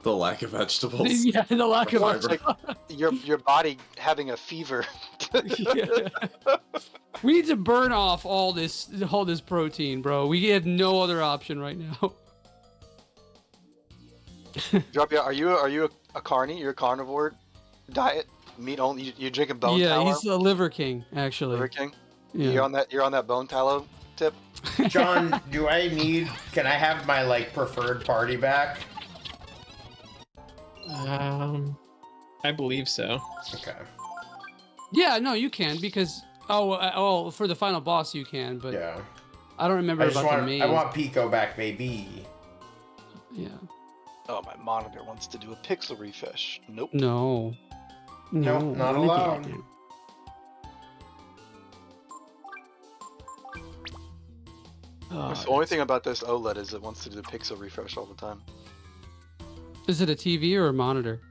The lack of vegetables. yeah, the lack of Fiber. vegetables. Your body having a fever. Yeah. We need to burn off all this protein, bro. We have no other option right now. Drop you. Are you a carny? You're a carnivore diet, meat only. You drink a bone Yeah, tallow. he's a liver king, actually. Liver King. Yeah. You're on that bone tallow tip. John, can I have my like preferred party back? I believe so. Okay. Yeah, no, you can because for the final boss you can, but Yeah. I don't remember I just about the want main. I want Pico back, baby. Yeah. Oh, my monitor wants to do a pixel refresh. Nope. No. No, Nope, not let me get allowed. it. Oh, The only thing about this OLED is it wants to do the pixel refresh all the time. is it a TV or a monitor?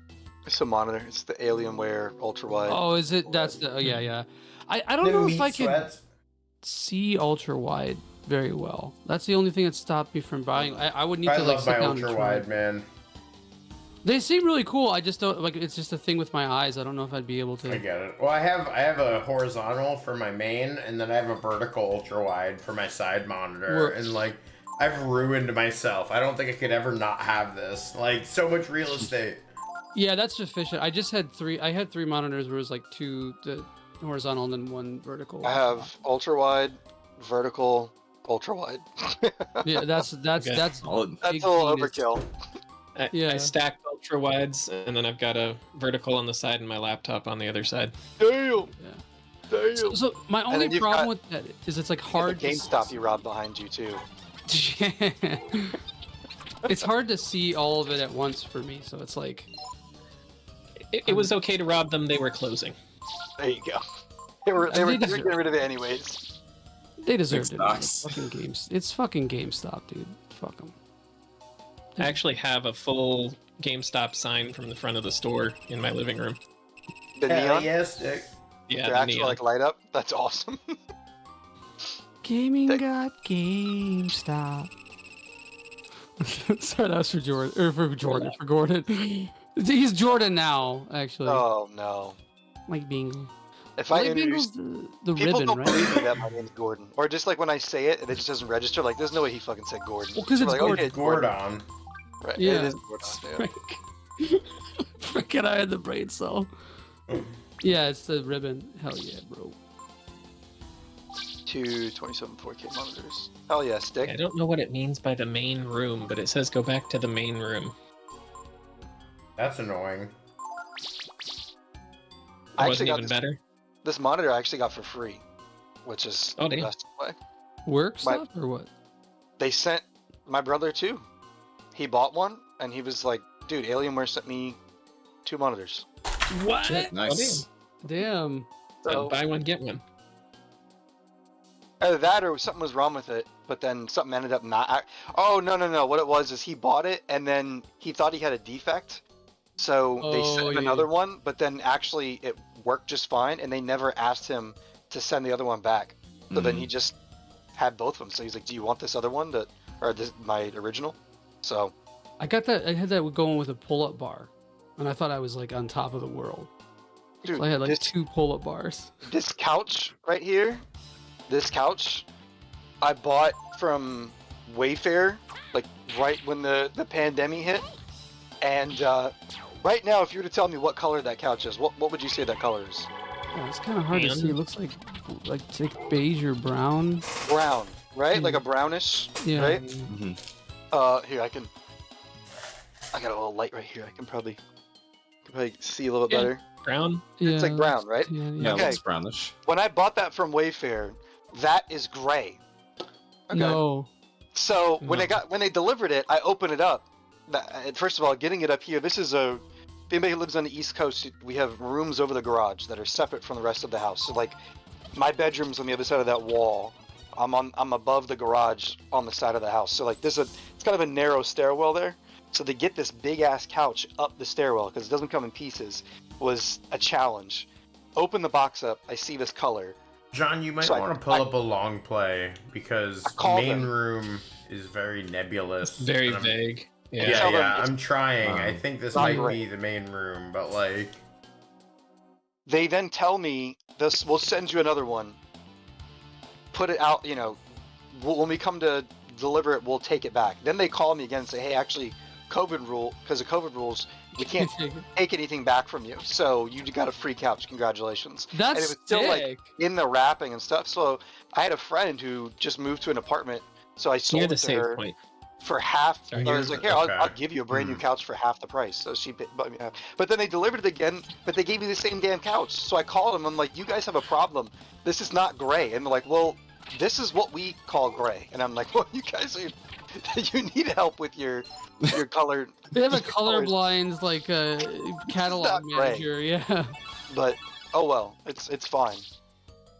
It's a monitor. It's the Alienware ultra wide. Oh, is it? That's the. Oh, yeah, yeah. I don't know if I can Sweats. see ultra wide very well. That's the only thing that stopped me from buying. I would need I to like love sit my down and ultra try. wide, man. They seem really cool. I just don't like. It's just a thing with my eyes. I don't know if I'd be able I to. get it. Well, I have a horizontal for my main, and then I have a vertical ultra wide for my side monitor. Works. And like, I've ruined myself. I don't think I could ever not have this. Like, so much real estate. Yeah, that's sufficient. I just had three. I had three monitors where it was like two the horizontal and then one vertical. I have ultra wide, vertical, ultra wide. Yeah, that's Okay. that's Solid. That's big a little penis. overkill. I Yeah. stacked all ultra wides, and then I've got a vertical on the side and my laptop on the other side. Damn. Yeah. Damn. So my then only you've problem got- with that is it's like Hard hard to GameStop you robbed behind you too. It's hard to see all of it at once for me, so it's like It was okay to rob them. They were closing. There you go. They were getting rid of it anyways. they deserved it. Man. Sucks. It's fucking GameStop, dude. Fuck them. I actually have a full GameStop sign from the front of the store in my living room. The neon, yes, Dick. Yeah, the the actual neon. like light up. That's awesome. Gaming Thank- got GameStop. Sorry, that was for Jordan. Or for Jordan. For Gordon. He's Jordan now, actually. Oh no. Like Bingo. If I Like introduce Bingle's the people ribbon, don't right? believe me that my name's Gordon, or just like when I say it, it just doesn't register. Like, there's no way he fucking said Gordon. Well, 'cause So it's we're like, Gordon. okay, it's Gordon. Gordon. Right. Yeah. It is Gordon. Yeah. Freaking I had the brain cell. Yeah, it's the ribbon. Hell yeah, bro. 2 27 4K monitors. Hell yeah, stick. I don't know what it means by the main room, but it says go back to the main room. That's annoying. It I wasn't actually got even this, better. this monitor I actually got for free, which is Oh, the damn. best way. Work My- stuff or what? They sent my brother too. He bought one and he was like, dude, Alienware sent me 2 monitors. What? Nice. Damn. So Buy one, get one. either that or something was wrong with it, but then something ended up not. Oh, no. What it was is he bought it and then he thought he had a defect. So they Oh, sent him yeah. another one, but then actually it worked just fine and they never asked him to send the other one back. So then he just had both of them. So he's like, do you want this other one or this my original? So I got that. I had that going with a pull-up bar, and I thought I was like on top of the world. dude, So I had like this, 2 pull-up bars. this couch right here, this couch, I bought from Wayfair, like right when the pandemic hit. And right now, if you were to tell me what color that couch is, what would you say that color is? Yeah, it's kind of hard to And- see. It looks like beige or brown. Brown, right? Mm. Like a brownish, Yeah. right? Mhm. Here I got a little light right here. I can probably see a little bit Yeah. better. Brown? Yeah, It's like brown, right? Yeah, Yeah, Okay. it looks brownish. When I bought that from Wayfair, that is gray. Okay. No. So when No. when they delivered it, I opened it up. First of all, getting it up here, this is if anybody who lives on the East Coast, we have rooms over the garage that are separate from the rest of the house. So like, my bedroom's on the other side of that wall. I'm above the garage on the side of the house. So like, it's kind of a narrow stairwell there. So to get this big ass couch up the stairwell, because it doesn't come in pieces, was a challenge. Open the box up, I see this color. John, you might So want to pull up a long play because I called main him. room is very nebulous. Very and I'm- vague. Yeah, Yeah. Tell them yeah, it's- I'm trying. I Um, think this not might great. be the main room, but like, They then tell me this. We'll send you another one. Put it out. When we come to deliver it, we'll take it back. Then they call me again and say, "Hey, actually, because of COVID rules, we can't take anything back from you. So you got a free couch. Congratulations." That's and it was still like sick. in the wrapping and stuff. So I had a friend who just moved to an apartment. So I sold Near it the to save her point. for half. Sorry. I was like, "Here, Okay. I'll give you a brand new couch for half the price." So she bought me half. But then they delivered it again, but they gave me the same damn couch. So I called them. I'm like, "You guys have a problem. This is not gray." And they're like, "Well, this is what we call gray." And I'm like, "Well, you guys are, you need help with your color." They have a colors." colorblind like catalog not gray. manager. Yeah. But oh well, it's fine.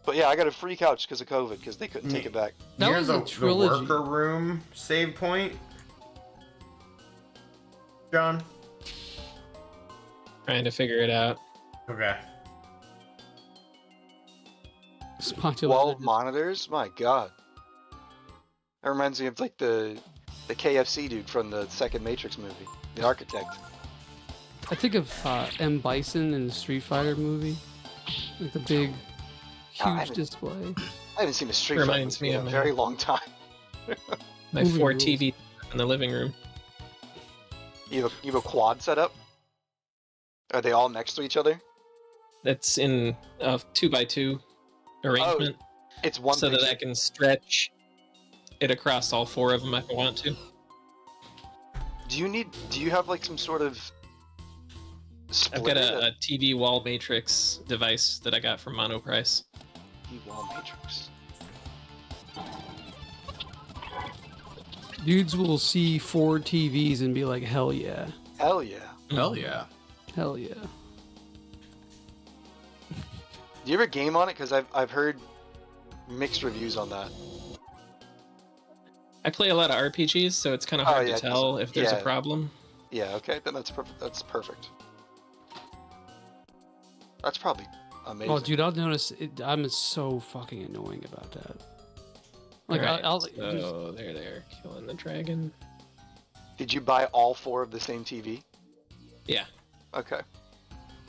But yeah, I got a free couch because of COVID because they couldn't take it back. That near was the a trilogy. worker room save point. John. Trying to figure it out. Okay. Spontulated. 12 monitors? My god. That reminds me of like the KFC dude from the second Matrix movie, the architect. I think of M. Bison in the Street Fighter movie. Like the big, I huge haven't- display. I haven't seen a Street Fighter Reminds movie me in a of very long time. My Movie 4 rules. TV in the living room. You have a quad set up? Are they all next to each other? That's in a 2x2 arrangement, It's one so big that I can stretch it across all 4 of them if I want to. Do you have like some sort of I've got a TV wall matrix device that I got from Monoprice. wall matrix. Dudes will see 4 TVs and be like, hell yeah. Hell yeah. Hell yeah. Hell yeah. Do you ever game on it? Because I've heard mixed reviews on that. I play a lot of RPGs, so it's kind of hard to tell if there's a problem. Yeah, okay, then that's perfect. That's perfect. That's probably amazing. Oh, dude, I'll notice. I'm so fucking annoying about that. Like, Right, I'll so there they are, killing the dragon. Did you buy all 4 of the same TV? Yeah. Okay.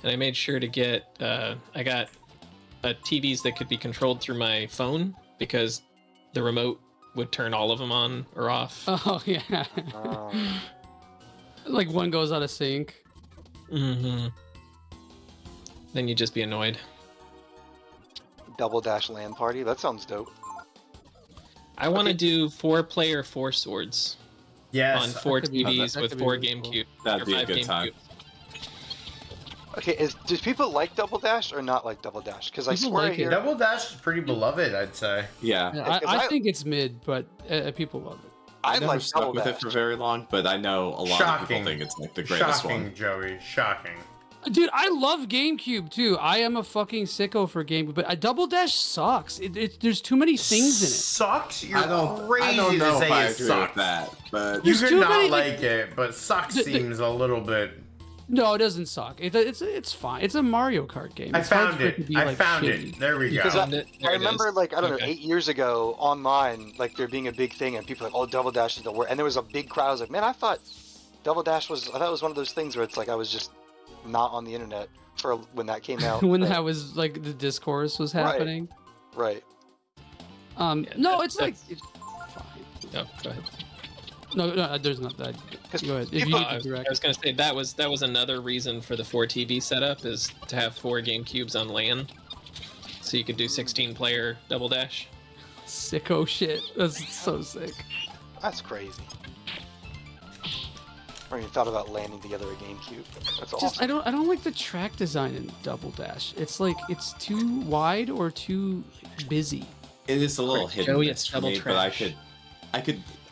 And I made sure to get, I got TVs that could be controlled through my phone because the remote would turn all of them on or off. Oh, yeah. Like one goes out of sync. Mm-hmm. Then you'd just be annoyed. Double Dash LAN party? That sounds dope. I want to do 4-player 4 swords. Yes. On 4 could be- TVs that with could be 4 really cool. GameCube. That'd or be a 5 good time. GameCube. Okay, do people like Double Dash or not like Double Dash? Because I People swear like I it. hear... Double Dash is pretty beloved, I'd say. Yeah. Yeah, Because I I- think it's mid, but people love it. I I never like stuck Double with Dash. it for very long, but I know a lot of Shocking. people think it's like the greatest Shocking, one. Joey. Shocking. Dude, I love GameCube too. I am a fucking sicko for GameCube, but Double Dash sucks. There's too many things in it. Sucks? You're I don't crazy know to if say I it agree sucks. with that, but You There's could too not many, like it, but sucks seems a little bit. No, it doesn't suck. It's fine. It's a Mario Kart game. I It's hard found for it. to be, I like, found shitty. it. There we go. Because Found it. There I it remember, is. like, I don't know, Okay. 8 years ago online, like, there being a big thing, and people were like, oh, Double Dash is the worst. And there was a big crowd. I was like, man, I thought Double Dash was, I thought it was one of those things where it's like I was just not on the internet for when that came out. when But- that was like the discourse was Right. happening. Right. Yeah, No, that- it's like that's- it's fine. Oh, go ahead. No, there's not that. Because Go ahead. If you people- need I to was direct. gonna say that was another reason for the 4 TV setup is to have 4 GameCubes on LAN, so you could do 16-player Double Dash. Sicko shit. That's so sick. That's crazy. I even thought about landing together a GameCube. That's awesome. Just I don't like the track design in Double Dash. It's like it's too wide or too busy. it is a little Right, hit Joey, and it's miss for double me, but trash.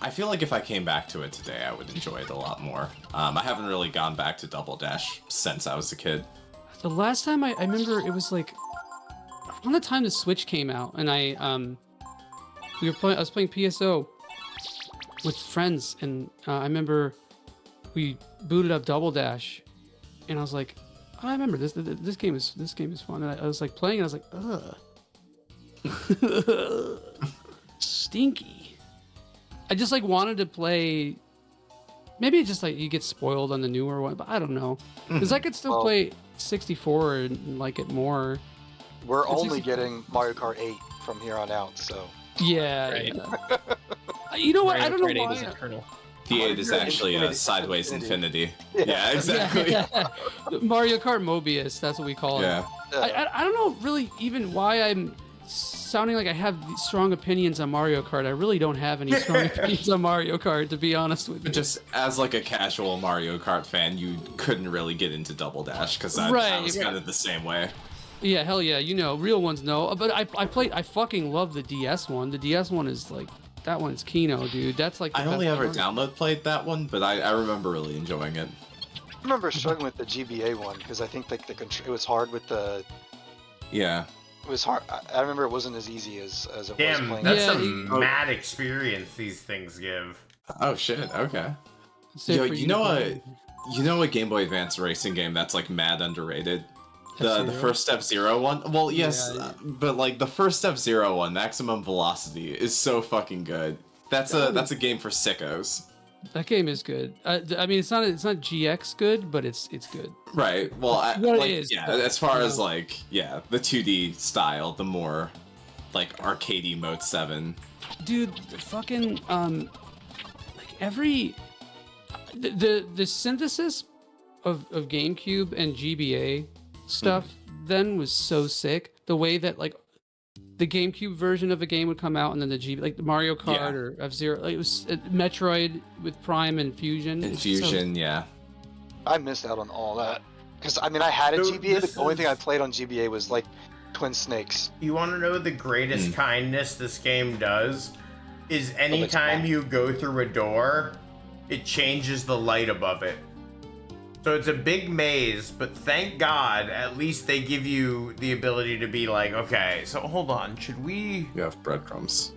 I feel like if I came back to it today, I would enjoy it a lot more. I haven't really gone back to Double Dash since I was a kid. The last time I remember it was like around the time the Switch came out, and I was playing PSO with friends, and I remember we booted up Double Dash, and I was like, oh, I remember this game is fun, and I was like playing, and I was like, ugh, stinky. I just like wanted to play. Maybe it's just like you get spoiled on the newer one, but I don't know. Because I could still Well- play 64 and like it more. We're It's only just- getting Mario Kart 8 from here on out, so... Yeah. Right. yeah. You know what? I don't Mario know Kart 8 is why. eternal. The 8 is actually a Infinity. sideways Infinity. infinity. Yeah, exactly. Yeah. Mario Kart Mobius, that's what we call it. Yeah. I don't know really even why I'm sounding like I have these strong opinions on Mario Kart. I really don't have any strong opinions on Mario Kart, to be honest with you. But just as like a casual Mario Kart fan, you couldn't really get into Double Dash because I Right, was right. kind of the same way. Yeah, hell yeah, you know, real ones know. But I fucking love the DS one. The DS one is like, that one's Kino, dude. That's like the I only best ever one. played that one, but I remember really enjoying it. I remember struggling with the GBA one, because I think like it was hard with the... Yeah. It was hard. I remember it wasn't as easy as it was Damn, playing. that's Yeah, some mad experience these things give. Oh shit. Okay. It's Yo, there for you to know play. You know a Game Boy Advance racing game that's like mad underrated? The F-Zero? first F-Zero one? Well, yes, Yeah, yeah. but like the first F-Zero one, Maximum Velocity, is so fucking good. That's a game for sickos. That game is good. I mean, it's not GX good, but it's good. Right. Well, What it like, is, yeah, but, as far you as know. like, yeah, the 2D style, the more like arcadey Mode 7. Dude, the fucking like every the synthesis of GameCube and GBA stuff then was so sick. The way that like the GameCube version of a game would come out, and then the like the Mario Kart Yeah. or F-Zero, like it was Metroid with Prime and Fusion. And It's Fusion, yeah. I missed out on all that. Because I mean, I had a So GBA, but this the only is- thing I played on GBA was like Twin Snakes. You want to know the greatest kindness this game does? Is anytime bad. you go through a door, it changes the light above it. So it's a big maze, but thank God, at least they give you the ability to be like, okay, so hold on, should we... You have breadcrumbs.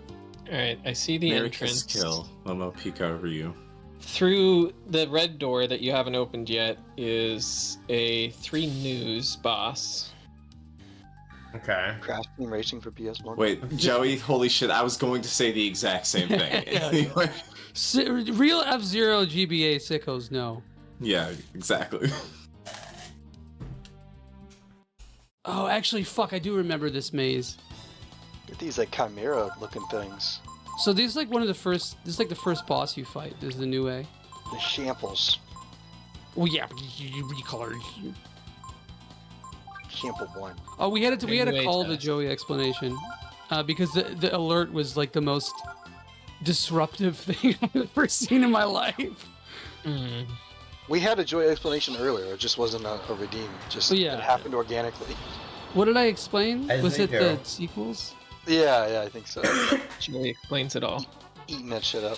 All right, I see the entrance. Kill. Momo Pika Ryu. Through the red door that you haven't opened yet is a 3 news boss. Okay. Crash Team Racing for PS1. Wait, Joey, holy shit, I was going to say the exact same thing. Yeah. Real F-Zero GBA sickos, no. Yeah, exactly. Oh, actually, fuck, I do remember this maze. Get these like chimera looking things. So this is like one of the first. This is like the first boss you fight. This is the new A. The shambles. Well, yeah, but you recolored. Shample 1. Oh, we had to New A call the test. Joey explanation, because the alert was like the most disruptive thing I've ever seen in my life. Mm. We had a Joy explanation earlier. It just wasn't a redeem. Just Yeah. it happened organically. What did I explain? As Was they it do. the sequels? Yeah, I think so. Joey explains it all. Eating that shit up.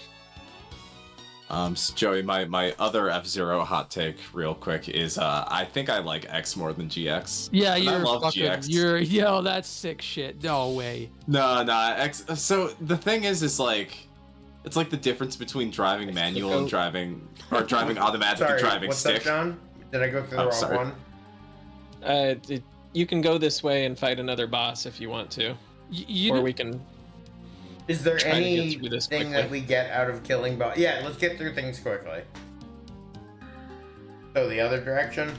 So Joey, my other F-Zero hot take, real quick, is I think I like X more than GX. Yeah, And I you're love fucking. GX. Yo, that's sick shit. No way. No, X. So the thing is like, it's like the difference between driving manual and driving automatic and Sorry, driving what's stick. up, John? Did I go through the Oh, wrong sorry. one? You can go this way and fight another boss if you want to, You or know- we can. Is there Try to get through this anything quickly. that we get out of killing boss? Yeah, let's get through things quickly. So the other direction?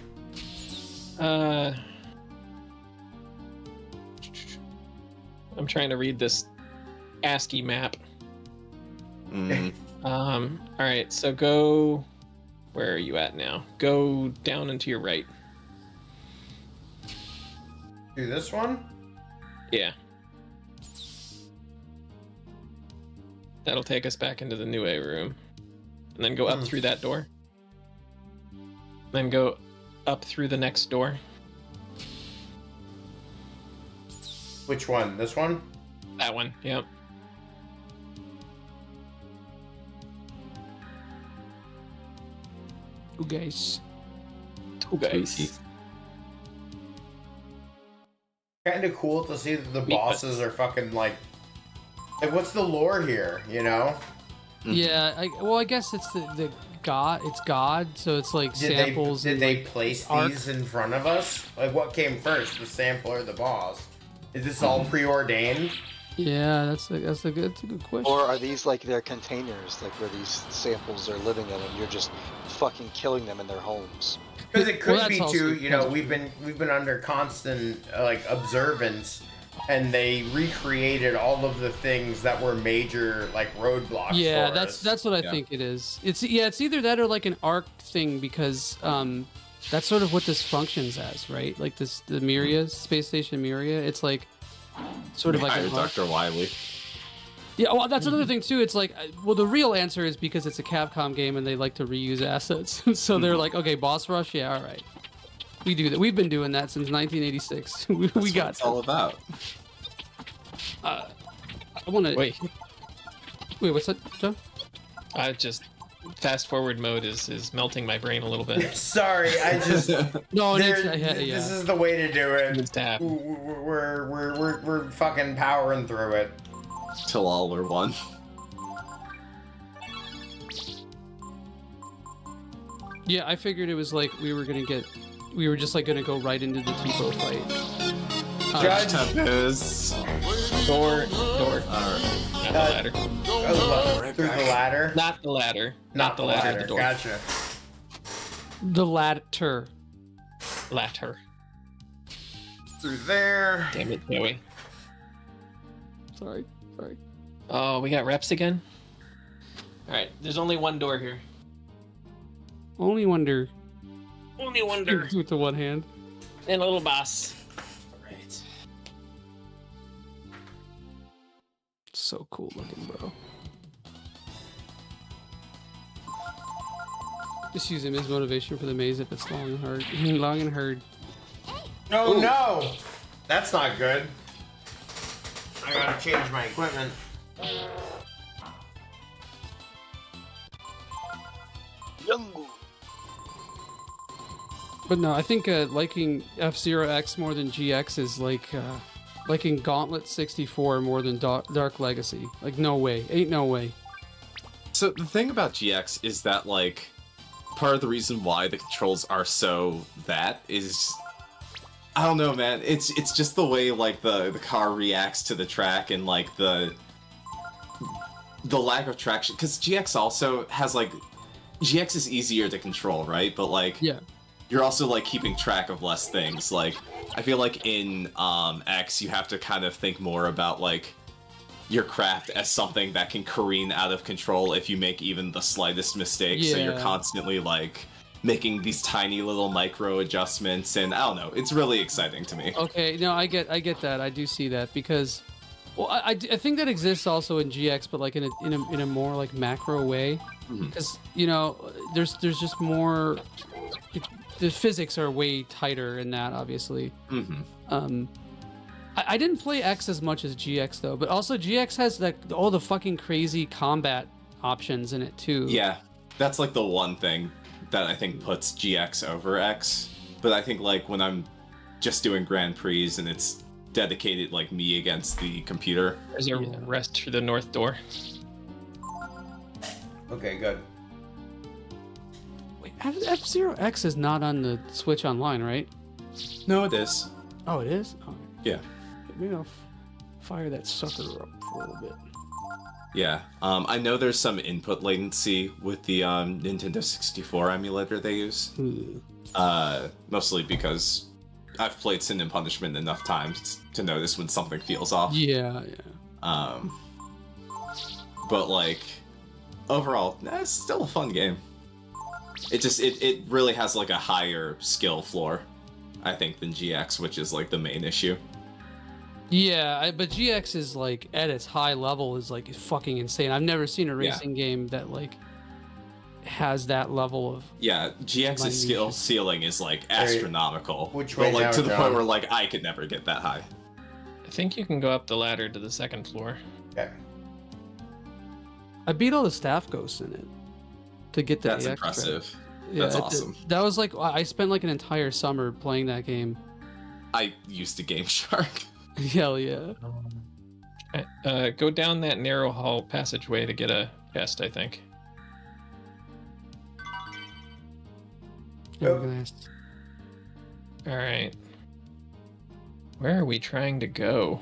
I'm trying to read this ASCII map. Mm. All right, so go. Where are you at now? Go down and to your right. Through this one? Yeah. That'll take us back into the new A room. And then go up through that door. Then go up through the next door. Which one? This one? That one, yep. You guys. Two guys. Kind of cool to see that the Meat bosses are fucking like what's the lore here, you know? Yeah, I guess it's the God. It's God, so it's like Did samples. they and, they like, place arc. these in front of us? Like what came first, the sample or the boss? Is this all preordained? Yeah, that's a good question. Or are these like their containers, like where these samples are living in, and you're just fucking killing them in their homes? Because it could Well, be that's also too, you know, possible. we've been under constant like observance, and they recreated all of the things that were major like roadblocks. Yeah, for us. that's what I Yeah. think it is. It's either that or like an arc thing, because that's sort of what this functions as, right? Like the Miria space station Miria. It's like sort of like Hire an arc. Dr. Wily. Yeah, well, that's another thing too. It's like, well, the real answer is because it's a Capcom game and they like to reuse assets. So they're like, okay, boss rush, yeah, all right, we do that. We've been doing that since 1986. we That's what got it's all about. I want to Wait, what's that, John? I just fast forward mode is melting my brain a little bit. Sorry, I just No, it there- needs, yeah. this is the way to do It it. needs to happen. We're fucking powering through it. Till all are one. Yeah, I figured it was like we were just like gonna go right into the Tipo fight. Judge, Tempest. Door. Alright. Not the ladder. through the ladder. Not the ladder. Not the ladder. The door. Gotcha. The ladder. Ladder. Through there. Damn it, Joey. Sorry. Oh, we got reps again? Alright, there's only one door here. Only wonder. Only one door. Do it to one hand. And a little boss. Right. So cool looking, bro. Just use him as motivation for the maze if it's long and hard. Long and hard. Oh Ooh. no! That's not good. I gotta change my equipment. Jungle. But no, I think liking F-Zero X more than GX is like liking Gauntlet 64 more than Dark Legacy. Like, no way. Ain't no way. So the thing about GX is that, like, part of the reason why the controls are so that is, I don't know, man. It's just the way, like, the car reacts to the track and, like, the lack of traction. Because GX also has, like, GX is easier to control, right? But, like, Yeah. you're also, like, keeping track of less things. Like, I feel like in X, you have to kind of think more about, like, your craft as something that can careen out of control if you make even the slightest mistake. So you're Yeah. constantly, like, making these tiny little micro adjustments, and I don't know, it's really exciting to me. Okay, no, I get that. I do see that because, well, I think that exists also in GX, but like in a more like macro way, Mhm. because you know there's just more. The physics are way tighter in that, obviously. Mm-hmm. I didn't play X as much as GX though, but also GX has like all the fucking crazy combat options in it too. Yeah, that's like the one thing that I think puts GX over X. But I think like when I'm just doing Grand Prix and it's dedicated like me against the computer. There's a rest for the north door. Okay, good. Wait, F-Zero X is not on the Switch Online, right? No, it is. Oh, it is. Oh, Yeah. maybe I'll fire that sucker up for a little bit. Yeah. I know there's some input latency with the Nintendo 64 emulator they use. Mostly because I've played Sin and Punishment enough times to notice when something feels off. Yeah. But like overall, it's still a fun game. It really has like a higher skill floor, I think, than GX, which is like the main issue. Yeah, but GX is like at its high level is like fucking insane. I've never seen a racing game that like has that level of. Yeah, GX's skill ceiling is like astronomical. Which way but like now, to the John? point where like I could never get that high. I think you can go up the ladder to the second floor. Okay. I beat all the staff ghosts in it to get that. That's EX credit. impressive. Yeah, That's awesome. That was like I spent like an entire summer playing that game. I used to Game Shark. Hell yeah. Go down that narrow hall passageway to get a chest, I think. Yeah, we're gonna ask- All right. Where are we trying to go?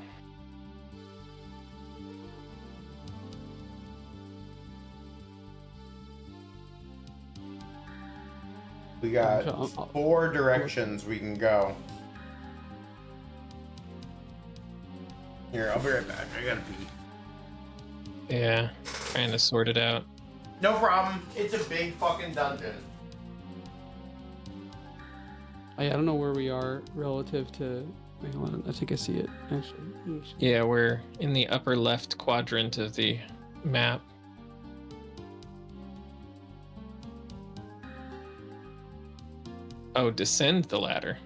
We got I'll- 4 directions we can go. Here, I'll be right back. I gotta pee. Yeah, trying to sort it out. No problem. It's a big fucking dungeon. I don't know where we are relative to. Wait, hold on. I think I see it actually. Yeah, we're in the upper left quadrant of the map. Oh, descend the ladder.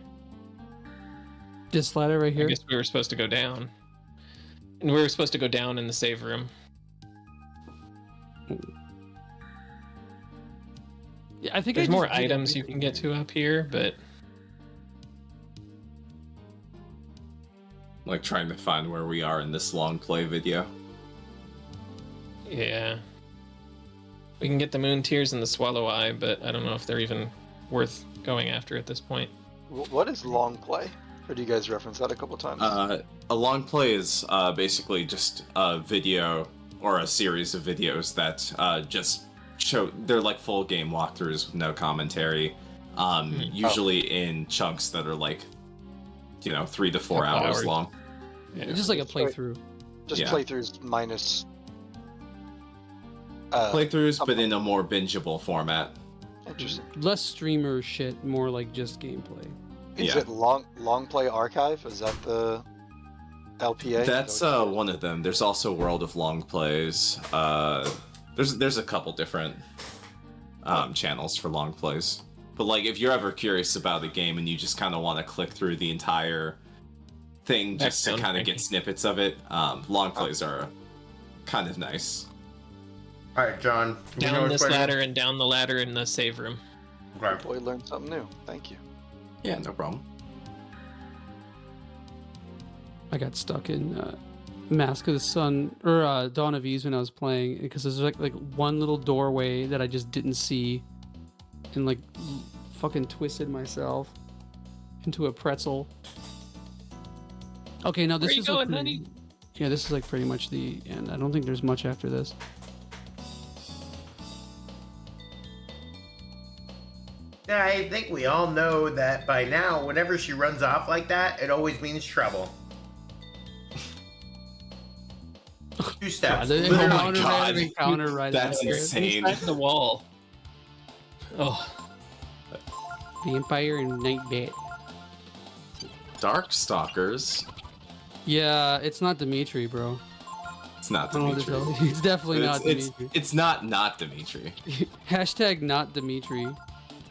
This ladder right I here. guess we were supposed to go down. And we were supposed to go down in the save room. Yeah, I think There's I more just did items you everything. can get to up here, but Like trying to find where we are in this long play video. yeah. We can get the moon tears and the swallow eye, but I don't know if they're even worth going after at this point. What is long play? Or do you guys reference that a couple times? A long play is basically just a video or a series of videos that just show, they're like full game walkthroughs with no commentary, usually in chunks that are like, 3 to 4 Couple hours hours. long. Yeah. It's just like a Sorry. playthrough. Just yeah. playthroughs minus. Playthroughs, but in a more bingeable format. Interesting. Less streamer shit, more like just gameplay. Is Yeah. it long play archive? Is that the LPA? That's one of them. There's also World of Long Plays. There's a couple different channels for long plays. But like, if you're ever curious about the game and you just kind of want to click through the entire thing just to kind of get snippets of it, long plays are kind of nice. All right, John. Down this ladder and down the ladder in the save room. Okay. Boy, learned something new. Thank you. Yeah, no problem. I got stuck in Mask of the Sun or Dawn of Eve when I was playing because there's like one little doorway that I just didn't see, and like fucking twisted myself into a pretzel. Okay, now this Where you is going, like honey? Yeah, this is like pretty much the end. I don't think there's much after this. Yeah, I think we all know that by now, whenever she runs off like that, it always means trouble. 2 steps. The Literally. encounter, God. encounter right That's after. insane. Inside the wall. Oh, Vampire and Nightbat. Darkstalkers. Yeah, it's not Dimitri, bro. It's not I don't know what to Dimitri. tell you. It's definitely not Dimitri. It's not Dimitri. Hashtag not Dimitri.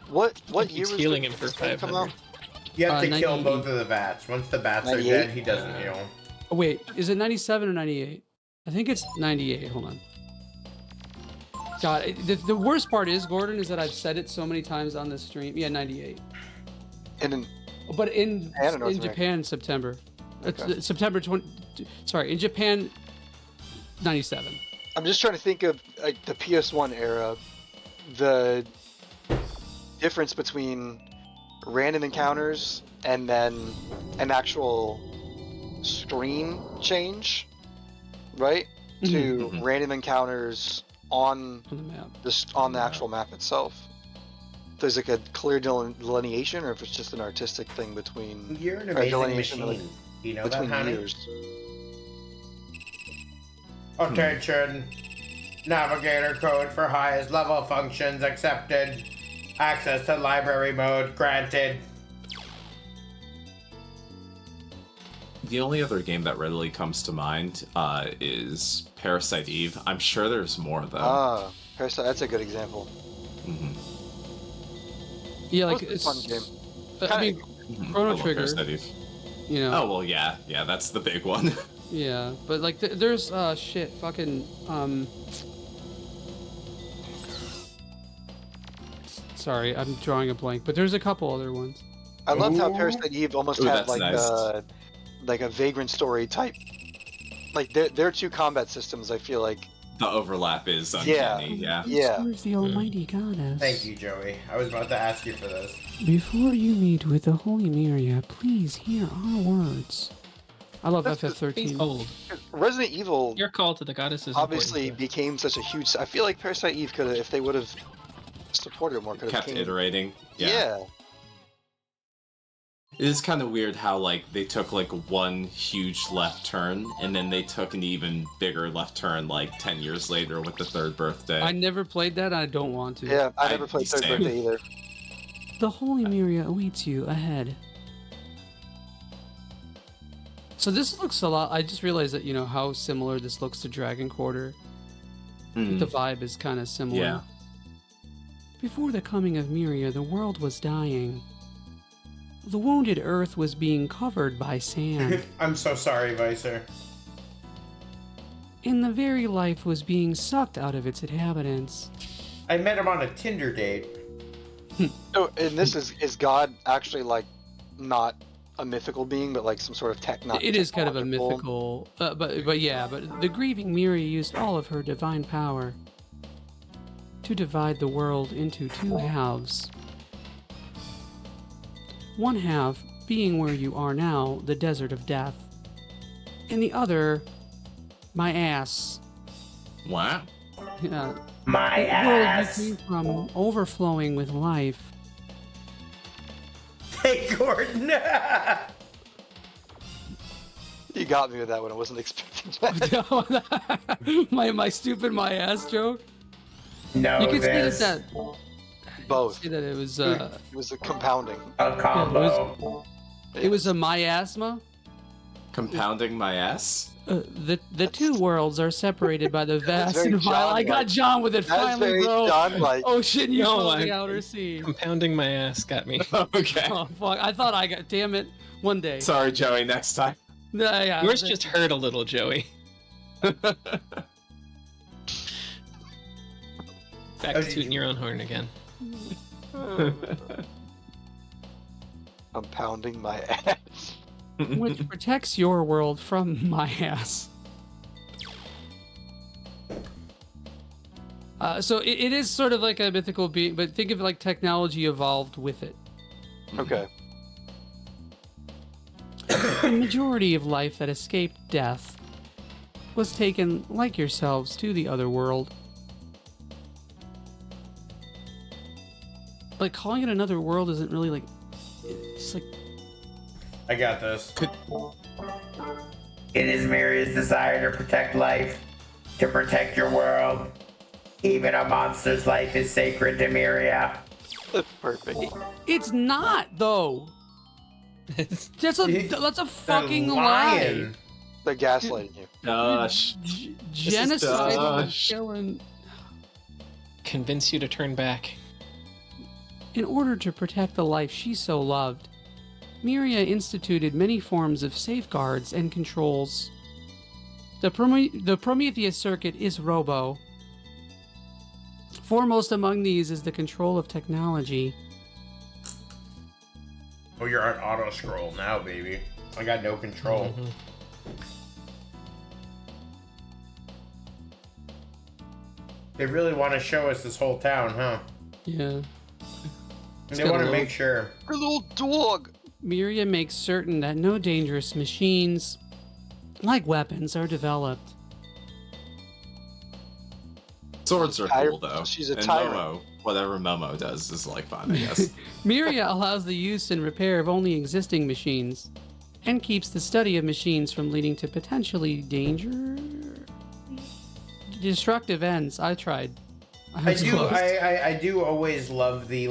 What keeps year was healing him for this game come out? 500. You have to kill 98. both of the bats. Once the bats are 98? dead, he doesn't heal. Oh, wait, is it 97 or 98? I think it's 98. Hold on. God, the worst part is, Gordon, is that I've said it so many times on this stream. Yeah, 98. And in But in Japan or North America? Japan, September. Okay. It's September 20. Sorry, in Japan, 97. I'm just trying to think of like the PS1 era, the difference between random encounters and then an actual screen change, right? To Mhm. random encounters on On the map. on the actual map itself. There's like a clear delineation, or if it's just an artistic thing between You're an Or amazing delineation, machine. like, Do you know that, between honey? years. Attention. Navigator code for highest level functions accepted. Access to library mode granted. The only other game that readily comes to mind is Parasite Eve. I'm sure there's more though. Ah, Parasite. That's a good example. Mhm. Yeah, That like was a it's fun game. I mean, Mhm. Chrono I love Trigger. Parasite Eve. you know. Oh well, yeah, that's the big one. Yeah, but like there's shit, fucking Sorry, I'm drawing a blank, but there's a couple other ones. I loved how Ooh. Parasite Eve almost Ooh, had that's nice. like a Vagrant Story type. Like their two combat systems, I feel like. The overlap is Yeah. uncanny. Yeah. Yeah. Where's the Almighty Goddess? Thank you, Joey. I was about to ask you for this. Before you meet with the Holy Myria, please hear our words. I love That's Please FF13. hold. Resident Evil Your call to the goddess is obviously important. became such a huge. I feel like Parasite Eve could have, if they would have supported it more, could have Kept iterating. Yeah. It is kind of weird how like they took like one huge left turn and then they took an even bigger left turn like 10 years later with the third birthday. I never played that, and I don't want to. Yeah, I I- never played Third same. Birthday either. The Holy Myria awaits you ahead. So this looks a lot. I just realized that, you know, how similar this looks to Dragon Quarter. Hmm. The vibe is kind of similar. Yeah. Before the coming of Myria, the world was dying. The wounded earth was being covered by sand, I'm so sorry, Vicer. and the very life was being sucked out of its inhabitants. I met him on a Tinder date. Oh, and this is God actually like not a mythical being, but like some sort of It is kind of a technological- mythical, but the grieving Myria used all of her divine power to divide the world into two halves. One half being where you are now, the desert of death, and the other, my ass. Wow. Yeah, My the world you ass. came from, overflowing with life. Hey, Gordon. You got me with that one. I wasn't expecting that. my stupid my ass joke. No, You could say this. that Both. say that it was It was a compounding. A combo. it was a miasma. Compounding my ass? The two worlds are separated by the vast very and vile. I got John-like. John with it That's finally, very bro. John-like. Oh shit! You No, from the I'm- outer sea. Compounding my ass got me. Okay. Oh fuck! I thought I got. Damn it! One day. Sorry, Joey, next time. Nah, yeah, Yours just hurt a little, Joey. Back to tooting your own horn again. I'm pounding my ass. which protects your world from my ass. So it is sort of like a mythical being, but think of it like technology evolved with it. Okay. The majority of life that escaped death was taken, like yourselves, to the other world. Like, calling it another world isn't really like... It's like... I got this. It is Miria's desire to protect life, to protect your world. Even a monster's life is sacred to Miria. That's perfect. It's not, though! That's a fucking lie! They're gaslighting you. Gosh. Genocide, Gosh. killing... Convince you to turn back. In order to protect the life she so loved, Miria instituted many forms of safeguards and controls. The Prometheus circuit is Robo. Foremost among these is the control of technology. Oh, you're on auto scroll now, baby. I got no control. Mhm. They really want to show us this whole town, huh? Yeah. They want to make sure. Your little dog. Miria makes certain that no dangerous machines, like weapons, are developed. Swords are cool, though. She's a and tyrant. Momo, whatever Momo does is like fun, I guess. Miria allows the use and repair of only existing machines, and keeps the study of machines from leading to potentially destructive ends. I tried. I was do. close. I do always love the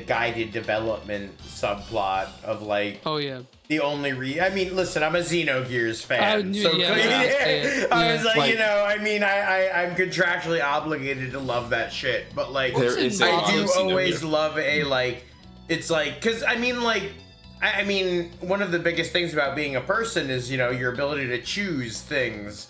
guided development subplot of like. Oh yeah. The only I mean, listen, I'm a Xenogears fan, so yeah, I was like, Like- you know, I mean, I'm contractually obligated to love that shit, but like, There is a I lot do of always Xenogears. love a like, it's like, cause I mean, like, I mean, one of the biggest things about being a person is, you know, your ability to choose things,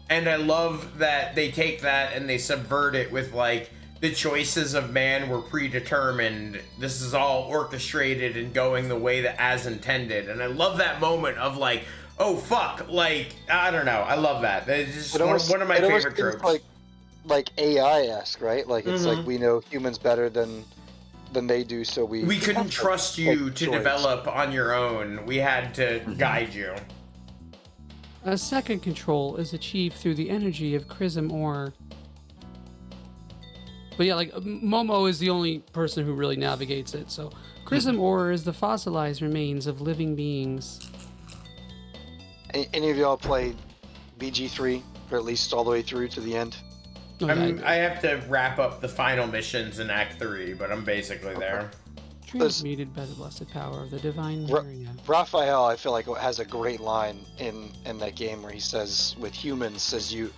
and I love that they take that and they subvert it with like. The choices of man were predetermined. This is all orchestrated and going the way that as intended. And I love that moment of like, oh fuck, like I don't know. I love that. It's just one of my favorite tropes. Like AI-esque, right? Like it's like we know humans better than they do, so we couldn't trust you to choice. develop on your own. We had to guide you. A second control is achieved through the energy of Chrism ore. But yeah, like Momo is the only person who really navigates it. So Chrism ore is the fossilized remains of living beings. Any of y'all played BG3, or at least all the way through to the end? Oh, yeah, I have to wrap up the final missions in Act 3, but I'm basically there. Transmuted by the blessed power of the divine Miria. Raphael, I feel like has a great line in that game where he says, with humans, says you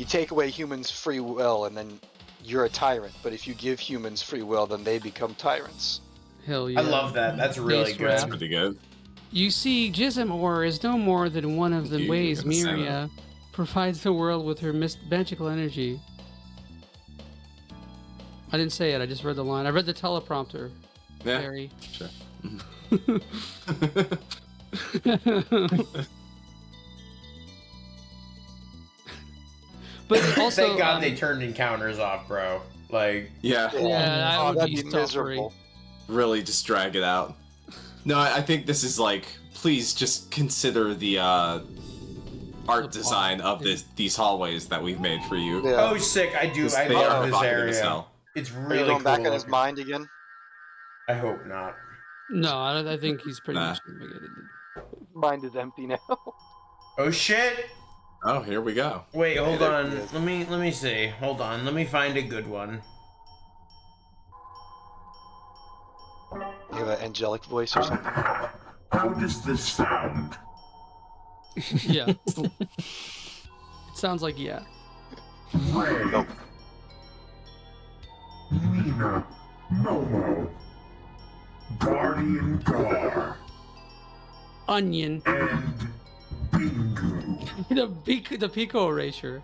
take away humans' free will and then you're a tyrant, but if you give humans free will, then they become tyrants. Hell yeah. I love that. That's really Base good. That's rap. pretty good. You see, Jism ore is no more than one of the You ways gonna say Miria provides the world with her magical energy. I didn't say it, I just read the line. I read the teleprompter. Yeah, Harry. sure. But also, Thank God they turned encounters off, bro. Like, Yeah, Yeah, that Oh, would that'd be be suffering. miserable. really just drag it out. No, I think this is like, please just consider the art design of these hallways that we've made for you. Yeah. oh, sick! I They love are this evocative as area. hell. It's Are really you going cool. back in his looking. mind again? I hope not. No, I think he's pretty Nah. much navigated it. Mind is empty now. Oh shit! Oh, here we go. Wait, hold there on. he is. Let me see. Hold on. Let me find a good one. You have an angelic voice or something? How does this sound? Yeah. It sounds like yeah. Ray, Nina, Momo, Guardian Gar, Onion. and Bingu. The Pico erasure.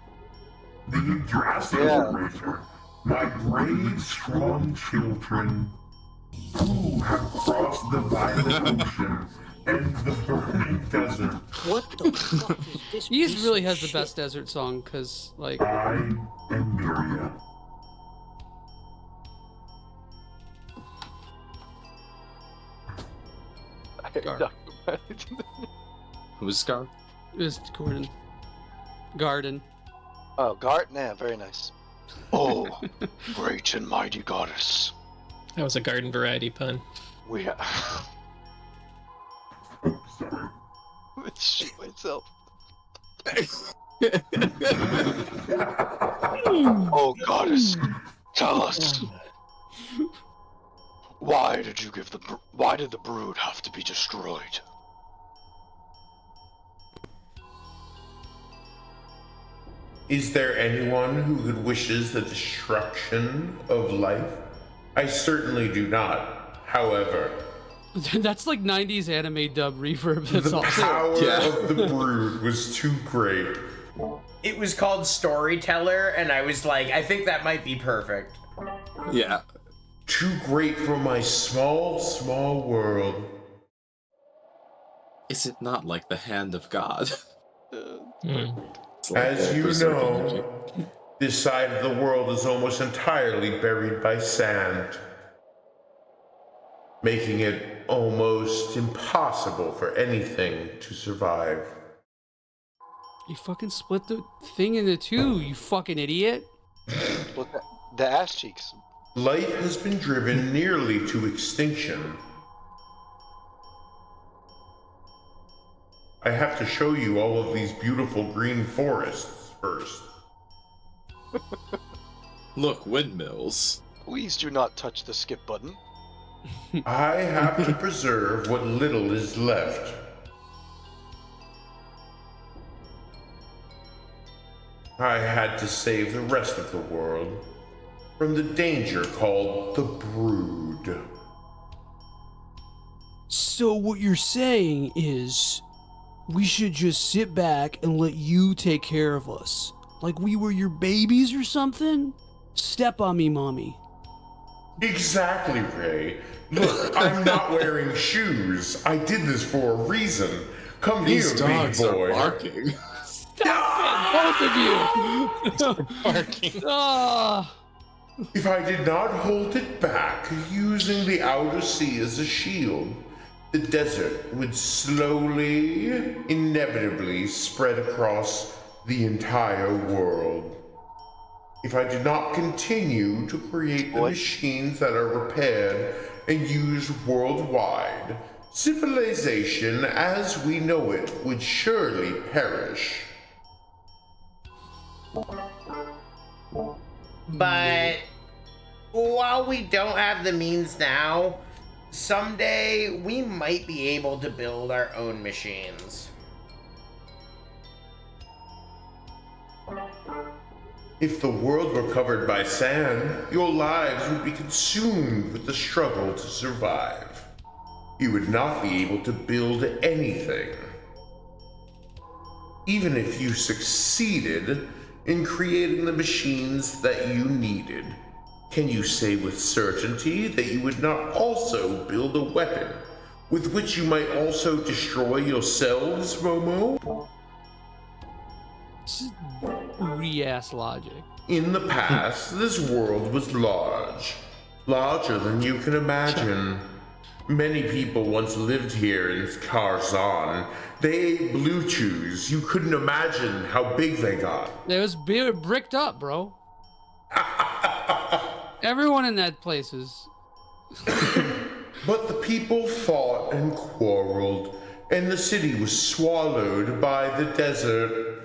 The Yggdrasil Yeah. Eraser, my brave, strong children who have crossed the violent ocean and the burning desert. What the fuck is this? He piece really of has the shit? best desert song, cause like I am Miria. Gar. Who's Scar? it was Gordon. Garden. Oh, Gart? Yeah, very nice. Oh, great and mighty goddess. That was a garden variety pun. We have. Oh, sorry. Shoot myself. Oh, goddess, tell us. Why did you give why did the brood have to be destroyed? Is there anyone who wishes the destruction of life? I certainly do not. However, That's like 90s anime dub reverb. That's the awesome. power Yeah. of the brood was too great. It was called Storyteller, and I was like, I think that might be perfect. Yeah. Too great for my small, small world. Is it not like the hand of God? It's like As the you berserk energy. know, this side of the world is almost entirely buried by sand, making it almost impossible for anything to survive. You fucking split the thing into two, you fucking idiot. Well, the ass cheeks. Life has been driven nearly to extinction. I have to show you all of these beautiful green forests first. Look, windmills. Please do not touch the skip button. I have to preserve what little is left. I had to save the rest of the world from the danger called the Brood. So what you're saying is we should just sit back and let you take care of us? Like we were your babies or something? Step on me, mommy. Exactly, Ray. Look, I'm not wearing shoes. I did this for a reason. Come These here, big dogs are boy. barking. Both of you. Barking. Ah. If I did not hold it back, using the outer sea as a shield, the desert would slowly, inevitably spread across the entire world. If I did not continue to create the machines that are repaired and used worldwide, civilization as we know it would surely perish. But while we don't have the means now, someday we might be able to build our own machines. If the world were covered by sand, your lives would be consumed with the struggle to survive. You would not be able to build anything. Even if you succeeded in creating the machines that you needed, can you say with certainty that you would not also build a weapon with which you might also destroy yourselves, Momo? Booty ass logic. In the past, this world was large, larger than you can imagine. Many people once lived here in Karzan. They ate blue chews. You couldn't imagine how big they got. It was bricked up, bro. Everyone in that place is. But the people fought and quarreled, and the city was swallowed by the desert.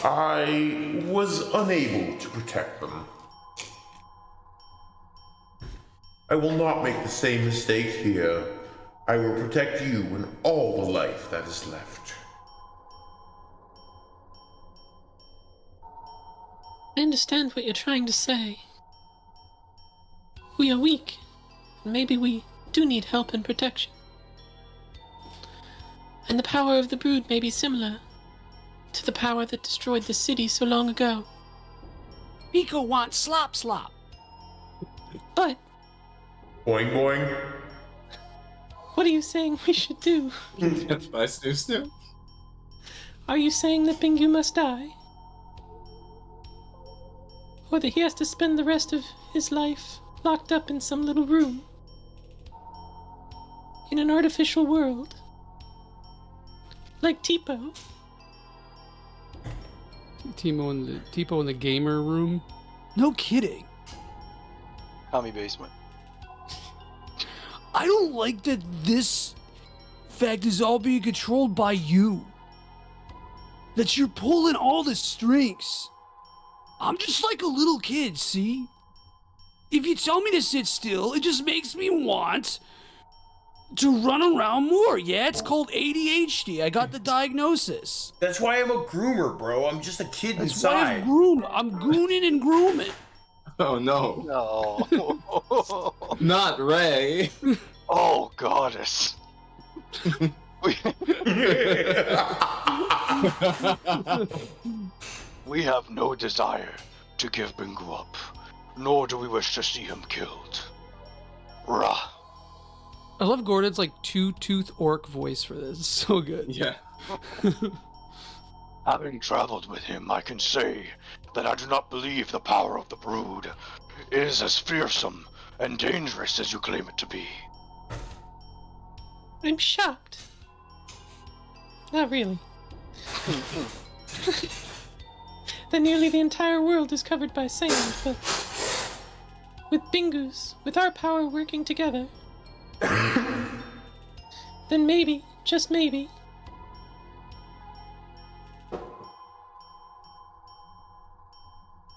I was unable to protect them. I will not make the same mistake here. I will protect you and all the life that is left. I understand what you're trying to say. We are weak, and maybe we do need help and protection. And the power of the brood may be similar to the power that destroyed the city so long ago. Pico wants slop slop. But Boing boing. what are you saying we should do? Death by Snoo Snoo. Are you saying that Bingu must die? Or that he has to spend the rest of his life locked up in some little room? In an artificial world? Like Tipo? Tipo in the gamer room. No kidding. Tommy basement. I don't like that this fact is all being controlled by you. That you're pulling all the strings. I'm just like a little kid, see? If you tell me to sit still, it just makes me want to run around more. Yeah, it's called ADHD. I got the diagnosis. That's why I'm a groomer, bro. I'm just a kid That's why inside. I'm gooning and grooming. Oh no. No. Not Ray. Oh, goddess. We have no desire to give Bingu up, nor do we wish to see him killed. Rah. I love Gordon's like two-tooth orc voice for this. It's so good. Yeah. Having traveled with him, I can say that I do not believe the power of the brood is as fearsome and dangerous as you claim it to be. I'm shocked. Not really. That nearly the entire world is covered by sand, but with Bingu's, with our power working together, then maybe, just maybe,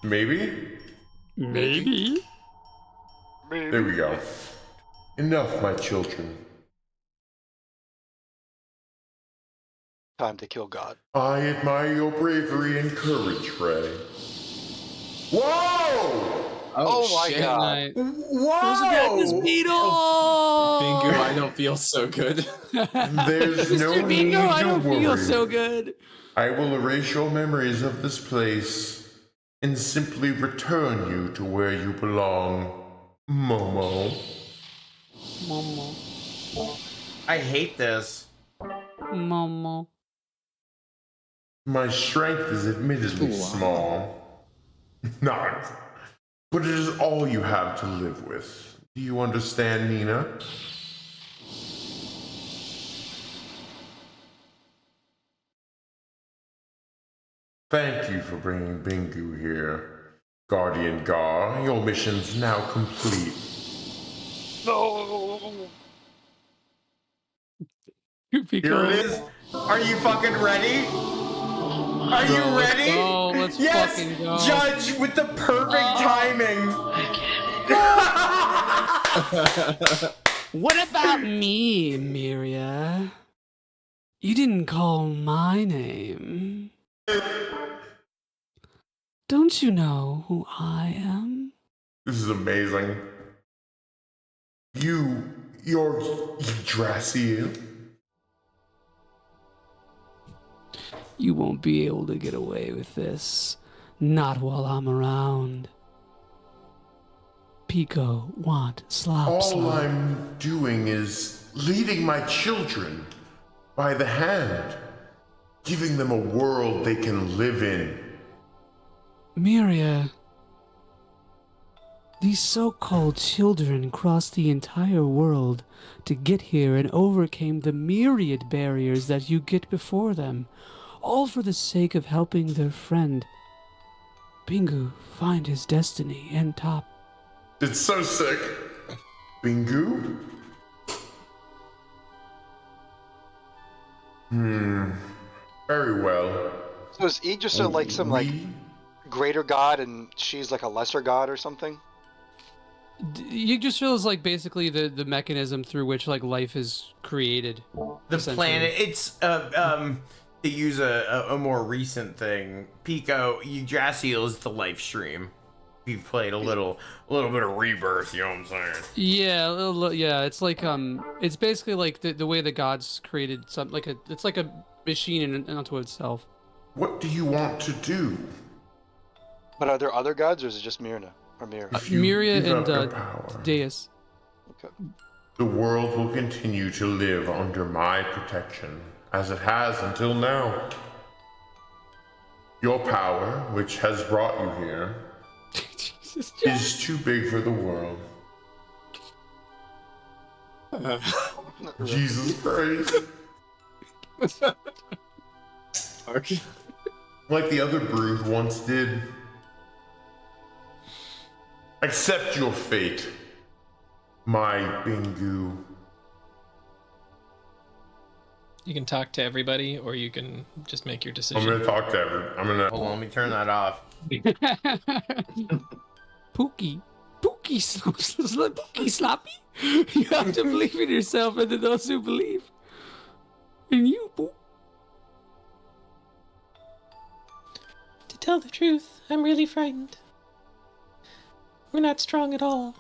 Maybe? Maybe. There we go. Enough, my children. Time to kill God. I admire your bravery and courage, Ray. Whoa! Oh my shit. God. Whoa! Bingu, I don't feel so good. There's no Mr. need Bingo, I to don't worry. feel so good. I will erase your memories of this place and simply return you to where you belong, Momo. Momo. I hate this. Momo. My strength is admittedly small. Not. But it is all you have to live with. Do you understand, Nina? Thank you for bringing Bingu here. Guardian Gar, your mission's now complete. No. Here it is. Are you fucking ready? Are you ready? Oh, let's yes, fucking go. Judge with the perfect timing. What about me, Miria? You didn't call my name. Don't you know who I am? This is amazing. You're Yggdrasil. You won't be able to get away with this. Not while I'm around. Pico, want, slop, All slop. I'm doing is leading my children by the hand, giving them a world they can live in. Miria, these so-called children crossed the entire world to get here and overcame the myriad barriers that you get before them, all for the sake of helping their friend, Bingu, find his destiny and top. It's so sick. Bingu? Very well. So is Yggdrasil like some like greater god and she's like a lesser god or something? Yggdrasil is like basically the mechanism through which like life is created. The essentially. planet. It's to use a more recent thing. Pico Yggdrasil is the life stream. You've played a little bit of Rebirth. You know what I'm saying? Yeah, yeah. It's like it's basically like the way the gods created it's like a machine in unto itself. What do you want to do? But are there other gods, or is it just Myrna or Mir? If you Myria give and up your power, Deus. Okay. the world will continue to live under my protection, as it has until now. Your power, which has brought you here, is too big for the world. Jesus Christ. Okay. Like the other brood once did. Accept your fate, my Bingu. You can talk to everybody, or you can just make your I'm decision. gonna talk to everyone. Hold on, let me turn that off. Pookie Sloppy. You have to believe in yourself and in those who believe in you, Pook. To tell the truth, I'm really frightened. We're not strong at all.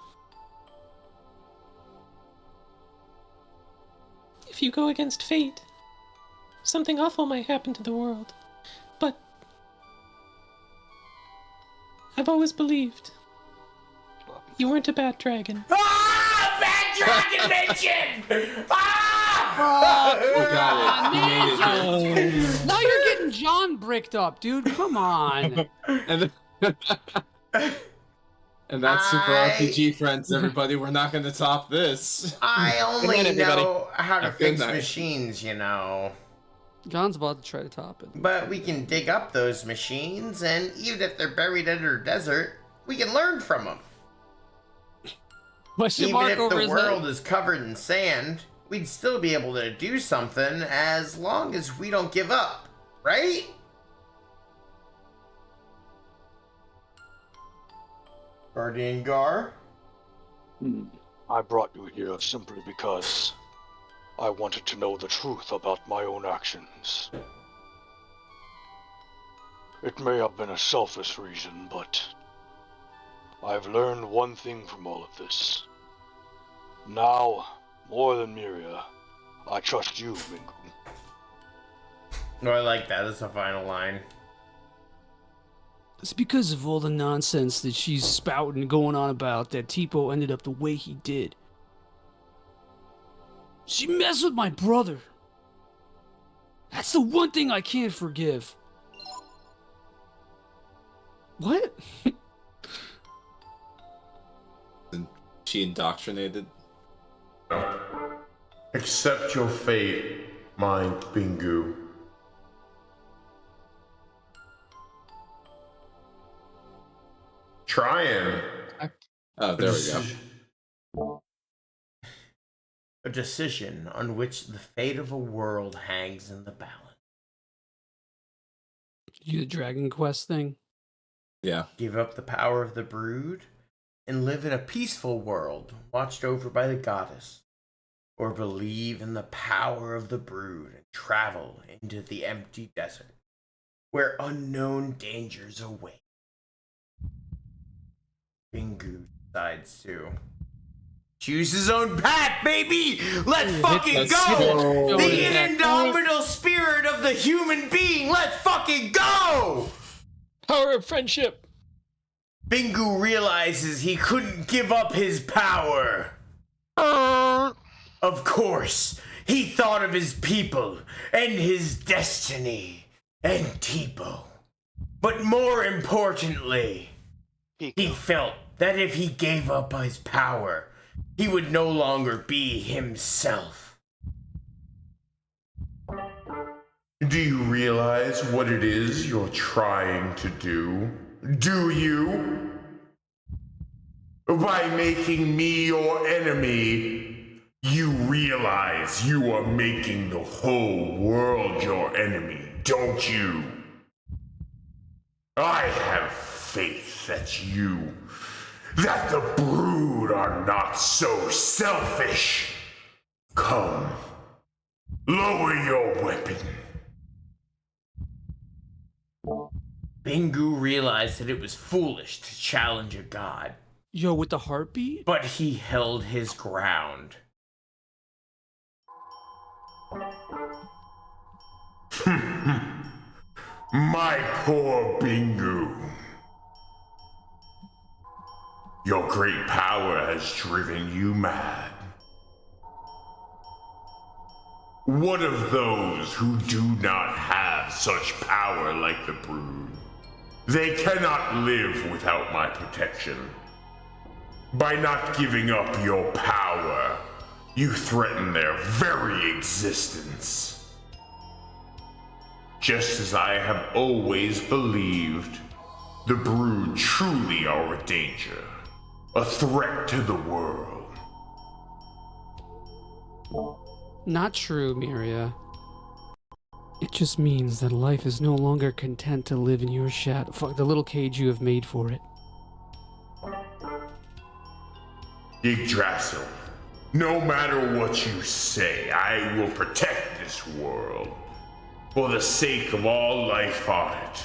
If you go against fate, something awful might happen to the world. But I've always believed you weren't a bad dragon. Ah! Bad dragon mention! Ah! Got it. You made it. Now you're getting John bricked up, dude. Come on. And that's Super RPG, friends, everybody. We're not going to top this. I only Good night, everybody. know how to Have a good fix night. machines, you know. John's about to try to top it. But we can dig up those machines, and even if they're buried under a desert, we can learn from them. Question Even mark if over the his world head. is covered in sand, we'd still be able to do something as long as we don't give up, right? Guardian Gar? I brought you here simply because I wanted to know the truth about my own actions. It may have been a selfish reason, but I've learned one thing from all of this. Now, more than Miria, I trust you, Mingu. No, I like that as a final line. It's because of all the nonsense that she's spouting and going on about that Tipo ended up the way he did. She messed with my brother. That's the one thing I can't forgive. What? She indoctrinated. Accept your fate, my Bingu. Trying. Oh, there we go. A decision on which the fate of a world hangs in the balance. You the Dragon Quest thing? Yeah. Give up the power of the brood and live in a peaceful world watched over by the goddess. Or believe in the power of the brood and travel into the empty desert where unknown dangers await. Bingu decides to choose his own path, baby! Let's fucking go! The indomitable spirit of the human being, let's fucking go! Power of friendship. Bingu realizes he couldn't give up his power. Of course, he thought of his people and his destiny and Tipo. But more importantly, he felt that if he gave up his power, he would no longer be himself. Do you realize what it is you're trying to do? Do you? By making me your enemy, you realize you are making the whole world your enemy, don't you? I have faith that the brood are not so selfish. Come, Lower your weapon. Bingu realized that it was foolish to challenge a god, Yo, with the heartbeat? but he held his ground. My poor Bingu. Your great power has driven you mad. What of those who do not have such power like the Brood? They cannot live without my protection. By not giving up your power, you threaten their very existence. Just as I have always believed, the Brood truly are a danger, a threat to the world. Not true, Miria. It just means that life is no longer content to live in your shadow. Fuck the little cage you have made for it. Yggdrasil, no matter what you say, I will protect this world. For the sake of all life on it.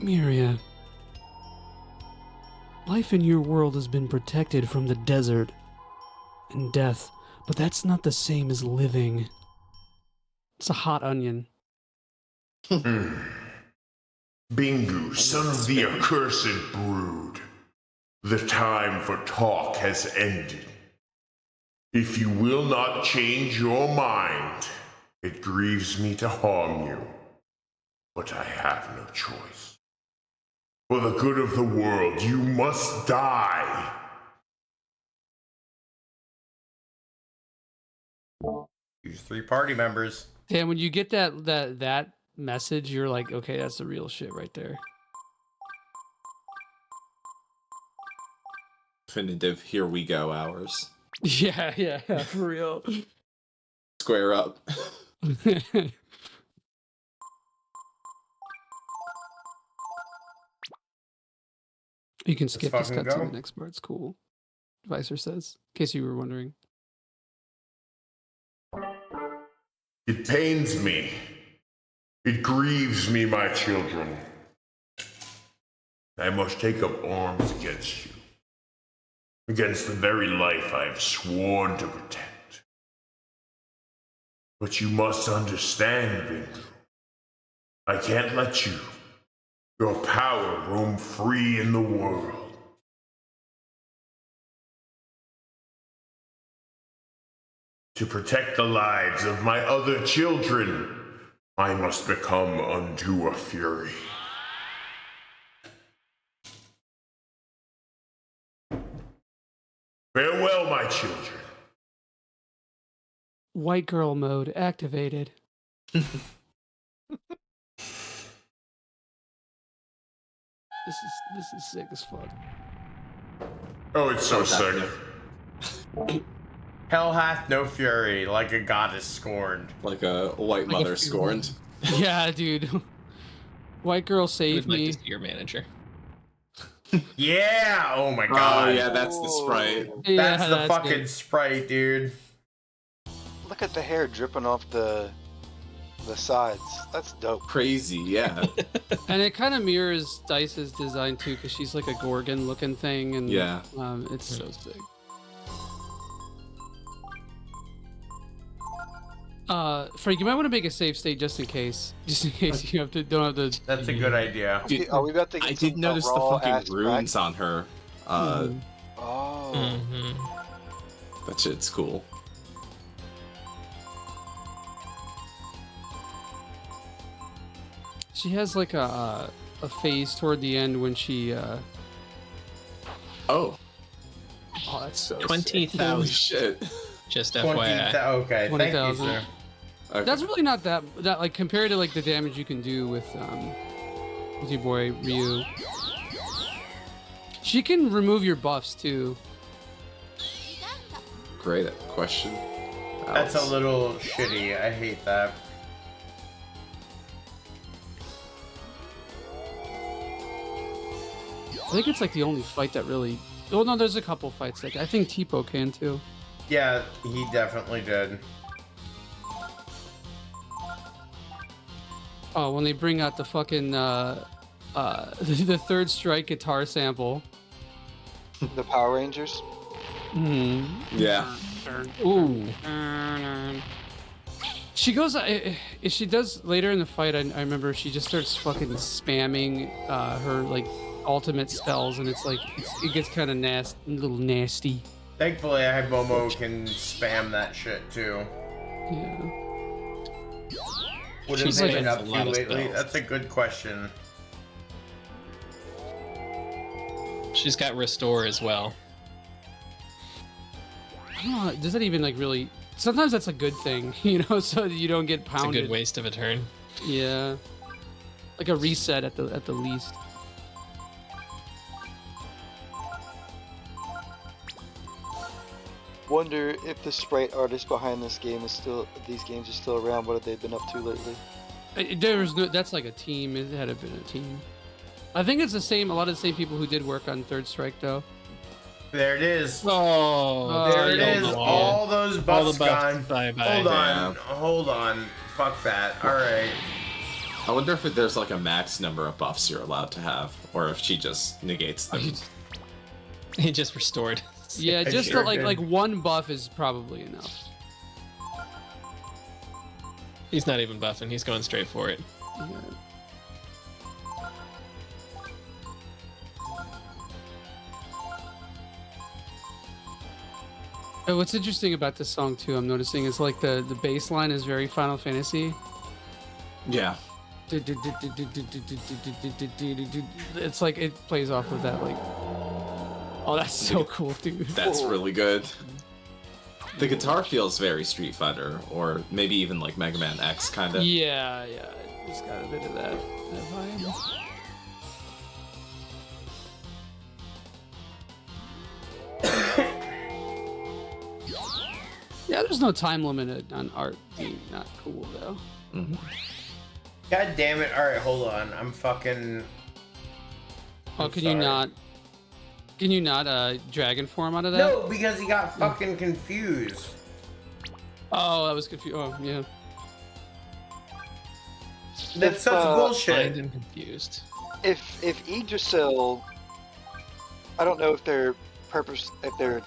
Miria. Life in your world has been protected from the desert and death, but that's not the same as living. It's a hot onion. Bingu, son of the accursed Brood. The time for talk has ended. If you will not change your mind, it grieves me to harm you, but I have no choice. For the good of the world, you must die. Use 3 party members. Yeah, when you get that message, you're like, okay, that's the real shit right there. Definitive here we go hours. Yeah, for real. Square up. You can skip this fucking cut to go. the next part. It's cool. Vicer says, in case you were wondering. It pains me. It grieves me, my children. I must take up arms against you. Against the very life I have sworn to protect. But you must understand, Bingu. I can't let you, your power, roam free in the world. To protect the lives of my other children, I must become unto a fury. Farewell, my children. White girl mode activated. This is sick as fuck. Oh, it's so sick. Hell hath no fury, like a goddess scorned. Like a white Like a mother scorned. Yeah, dude. White girl I saved would like me. to see your manager. Yeah! Oh my god. Oh yeah, that's the sprite. Yeah, That's the that's fucking good. sprite, dude. Look at the hair dripping off the sides. That's dope. Crazy, yeah. And it kind of mirrors Dice's design too, because she's like a Gorgon looking thing, and Yeah. It's so sick. Frank, you might want to make a save state just in case you don't have to. That's a good idea. Dude, Are we about to get I some did notice the raw ass fucking runes on her. Oh. That shit's cool. She has like a phase toward the end when she. Oh, that's so. 20,000. holy shit. Just 20, FYI. okay, thank you, 20,000. sir. Okay. That's really not that like compared to like the damage you can do with your boy Ryu. She can remove your buffs too. Great question. That's a little shitty. I hate that. I think it's like the only fight that really. Oh no, there's a couple fights like I think Tipo can too. Yeah, he definitely did. Oh, when they bring out the fucking the third strike guitar sample. The Power Rangers. Yeah. Ooh. She goes. She does later in the fight. I remember she just starts fucking spamming her like ultimate spells, and it's like it gets kind of nasty, a little nasty. Thankfully, I have Momo can spam that shit too. Yeah. What has She's been like up a to lot of lately? spells. That's a good question. She's got restore as well. I don't know, does that even like really? Sometimes that's a good thing, you know, so that you don't get It's pounded. a good waste of a turn. Yeah. Like a reset at the least. Wonder if the sprite artist behind this game is still. These games are still around. What have they been up to lately? There's no. That's like a team. It had been a team. I think it's the same. A lot of the same people who did work on Third Strike, though. There it is. Oh, There it is. yeah. All those buffs All the buffs. gone. Bye-bye. Hold on. Hold on. Fuck that. All right. I wonder if there's like a max number of buffs you're allowed to have, or if she just negates them. He just restored. Yeah, just sure like did. one buff is probably enough. He's not even buffing. He's going straight for it. Yeah. What's interesting about this song too, I'm noticing, is like the bass line is very Final Fantasy. Yeah. It's like it plays off of that like. Oh, that's so cool, dude. That's really good. The guitar feels very Street Fighter, or maybe even like Mega Man X kind of. Yeah, it's got a bit of that vibe. Yeah, there's no time limit on art being not cool though. Mm-hmm. God damn it. All right, hold on. I'm fucking. Oh, I'm can sorry. you not? Can you not dragon form out of that? No, because he got fucking confused. Oh, I was confused. Oh, yeah. That's such Blind bullshit. and confused. If Yggdrasil, I don't know if they're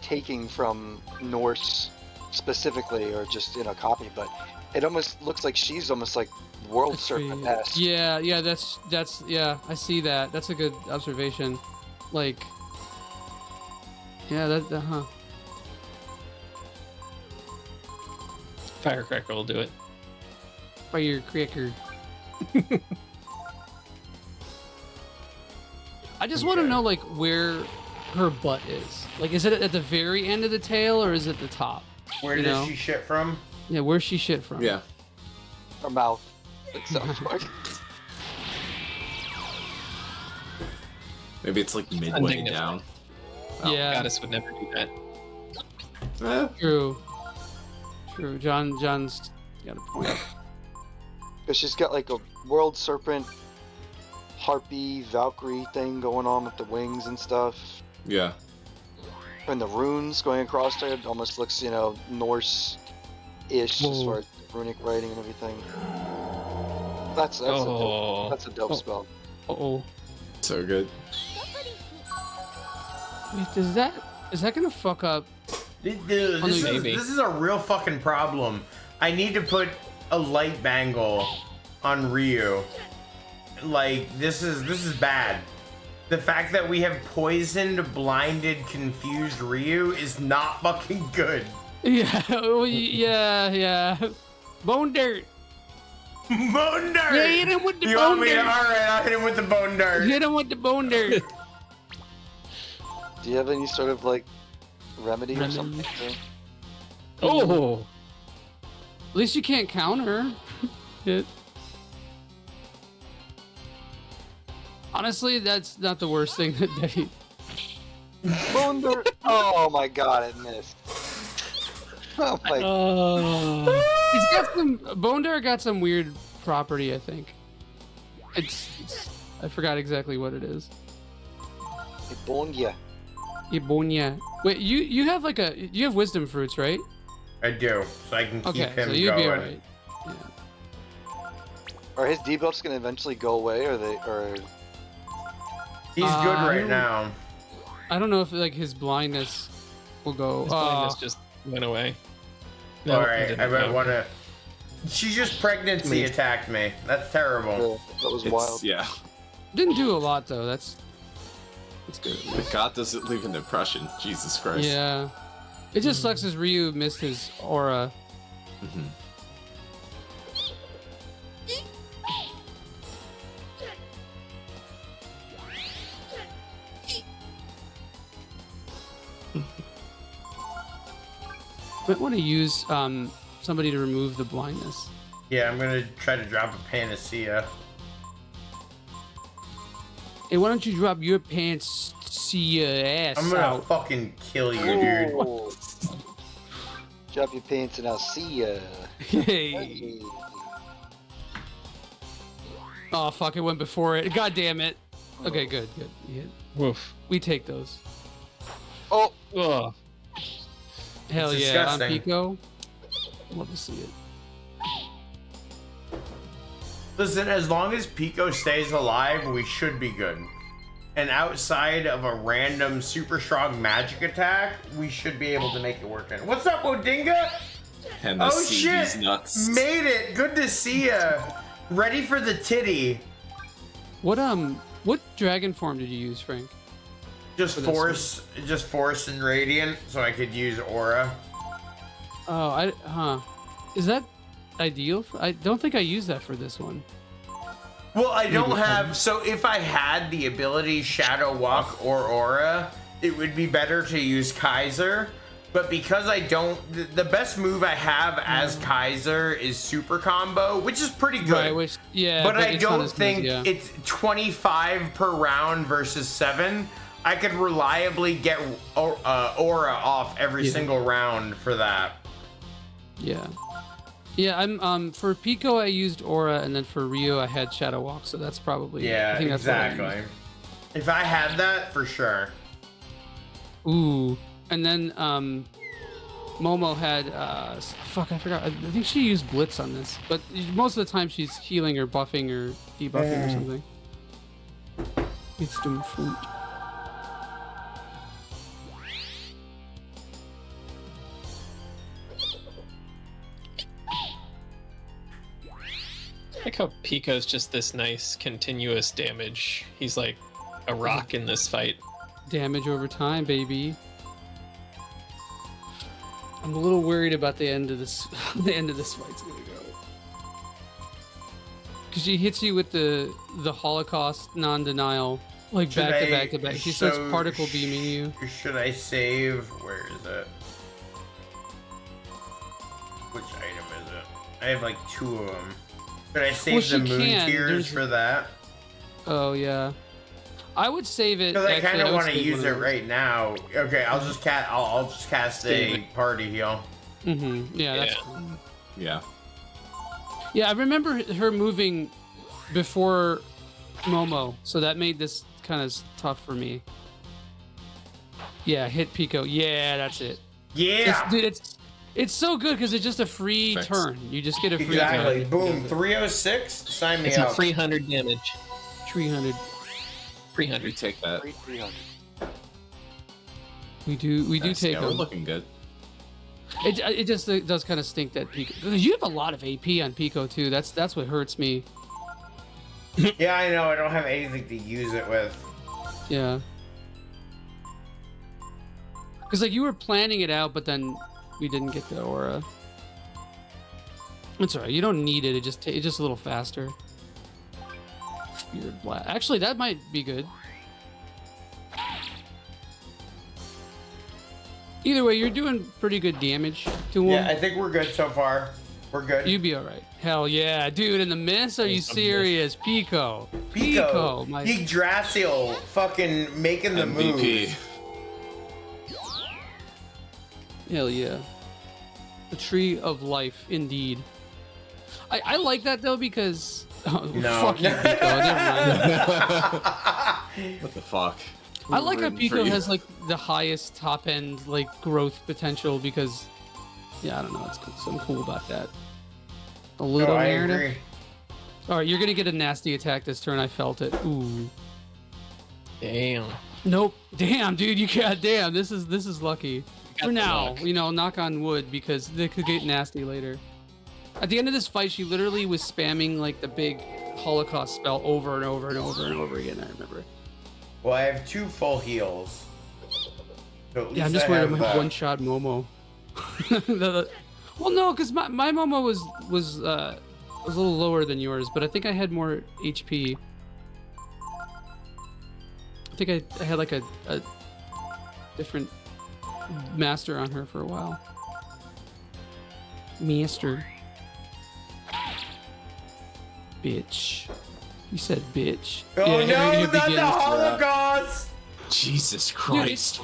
taking from Norse specifically or just copy, but it almost looks like she's almost like World Serpent-esque. Yeah, that's yeah, I see that. That's a good observation. Like, yeah, huh. Firecracker will do it. Firecracker. I just want to know like where her butt is. Like, is it at the very end of the tail or is it the top? Where does she shit from? Yeah, where's she shit from? Yeah. Her mouth. It sounds like. Maybe it's like midway Undignified. down. Yeah. Goddess would never do that. True. John's got a point. Because she's got like a World Serpent, Harpy, Valkyrie thing going on with the wings and stuff. Yeah. And the runes going across there, it almost looks, Norse-ish as far as runic writing and everything. That's a dope spell. Uh-oh. So good. Wait, is that gonna fuck up? Dude, this is a real fucking problem. I need to put a light bangle on Ryu. Like, this is bad. The fact that we have poisoned, blinded, confused Ryu is not fucking good. Yeah. Bone dirt. Bone dirt. Yeah, hit him with the You bone want me to? dirt. All right, I'll hit him with the bone dirt. Hit him with the bone dirt. Do you have any sort of like remedy or something? Oh. At least you can't counter it. Honestly, that's not the worst thing that he. Bone dirt. Oh my god, it missed. Oh my. He's got some Bone Dirt got some weird property, I think. I forgot exactly what it is. Ibonya. Ibonya. Wait, you have like you have wisdom fruits, right? I do, so I can keep Okay, him so you'd going. be alright. Yeah. Are his debuffs gonna eventually go away, or He's good I right don't- now. I don't know if like his blindness will go. His blindness just went away. All it right, didn't. I might Okay. want to. She just pregnancy attacked me. That's terrible. that was It's, wild. yeah. Didn't do a lot though. That's good. But God doesn't leave an impression. Jesus Christ. Yeah. It just sucks as Ryu missed his aura. Mhm. Might want to use somebody to remove the blindness. Yeah, I'm gonna try to drop a panacea. Hey, why don't you drop your pants, see your ass I'm gonna out? fucking kill you, dude. Oh. Drop your pants and I'll see ya. Hey. Oh fuck! It went before it. God damn it. Okay, good. Yeah. Woof. We take those. Oh. Ugh. Hell It's yeah! On disgusting. Pico. Love to see it. Listen, as long as Pico stays alive, we should be good. And outside of a random super strong magic attack, we should be able to make it work. What's up, Odinga? And the Oh see shit! these nuts. Made it. Good to see ya. Ready for the titty. What dragon form did you use, Frank? Just For this force and radiant, so I could use aura. Oh, Is that ideal? I don't think I used that for this one. Well, I don't Maybe. have. So if I had the ability Shadow Walk or Aura, it would be better to use Kaiser. But because I don't, the best move I have as Kaiser is Super Combo, which is pretty good. Right, which yeah. but I it's not don't as good, think yeah. it's 25 per round versus 7. I could reliably get Aura off every Yeah. single round for that. Yeah. Yeah, I'm for Pico I used Aura, and then for Rio I had Shadow Walk, so that's probably Yeah, I think that's what I exactly. If I had that, for sure. used. Ooh, and then Momo had fuck I forgot. I think she used Blitz on this, but most of the time she's healing or buffing or debuffing or something. Wisdom fruit. I like how Pico's just this nice continuous damage. He's like a rock in this fight. Damage over time, baby. I'm a little worried about the end of this. The end of this fight's gonna go. Because she hits you with the Holocaust non-denial, like Should back to I- back to back. She starts so particle beaming you. Should I save? Where is it? Which item is it? I have like 2 of them. Should I save Well, the she moon can. tears There's- for that? Oh yeah. I would save it. Because I actually, kind of would want to save use one it of those. right now. Okay, I'll just cast Save a party heal. Mm-hmm. Yeah, that's Yeah. fine. Yeah. Yeah, I remember her moving before Momo, so that made this kind of tough for me. Yeah, hit Pico. Yeah, that's it. Yeah. Dude, it's so good because it's just a free Thanks. turn. You just get a free Exactly. turn. Boom. 306. Sign me It's up. a 300 damage. 300. 300. We take that. 300. We do Nice. take Yeah, we're them. looking good. It just does kind of stink that Pico, because you have a lot of AP on Pico too. That's what hurts me. Yeah, I know. I don't have anything to use it with. Yeah. Because like you were planning it out, but then we didn't get the aura. It's alright. You don't need it. It's just a little faster. Spirit blast. Actually, that might be good. Either way, you're doing pretty good damage to him. Yeah, I think we're good so far. We're good. You'd be alright. Hell yeah, dude! In the miss? Are you serious, Pico? Pico, my Yggdrasil, fucking making the MVP. move. hell yeah. The tree of life, indeed. I like that though because No. fuck you, Pico. Never mind. What the fuck? I like how rooting for Pico you. has like the highest top end like growth potential because, yeah, I don't know, it's cool. Something cool about that. A little I narrative. agree. All right, you're gonna get a nasty attack this turn. I felt it. Ooh. Damn. Nope. Damn, dude. You got damn. This is lucky. For the now, luck. you know, knock on wood because they could get nasty later. At the end of this fight, she literally was spamming like the big Holocaust spell over and over and over and over again. I remember. Well, I have 2 full heals. So at Yeah, I'm least just I worried have about that. one-shot Momo. Well, no, because my Momo was a little lower than yours, but I think I had more HP. I think I had like a different master on her for a while. Master. Bitch. You said bitch. Oh Yeah, no, it not the begins. Holocaust! Jesus Christ.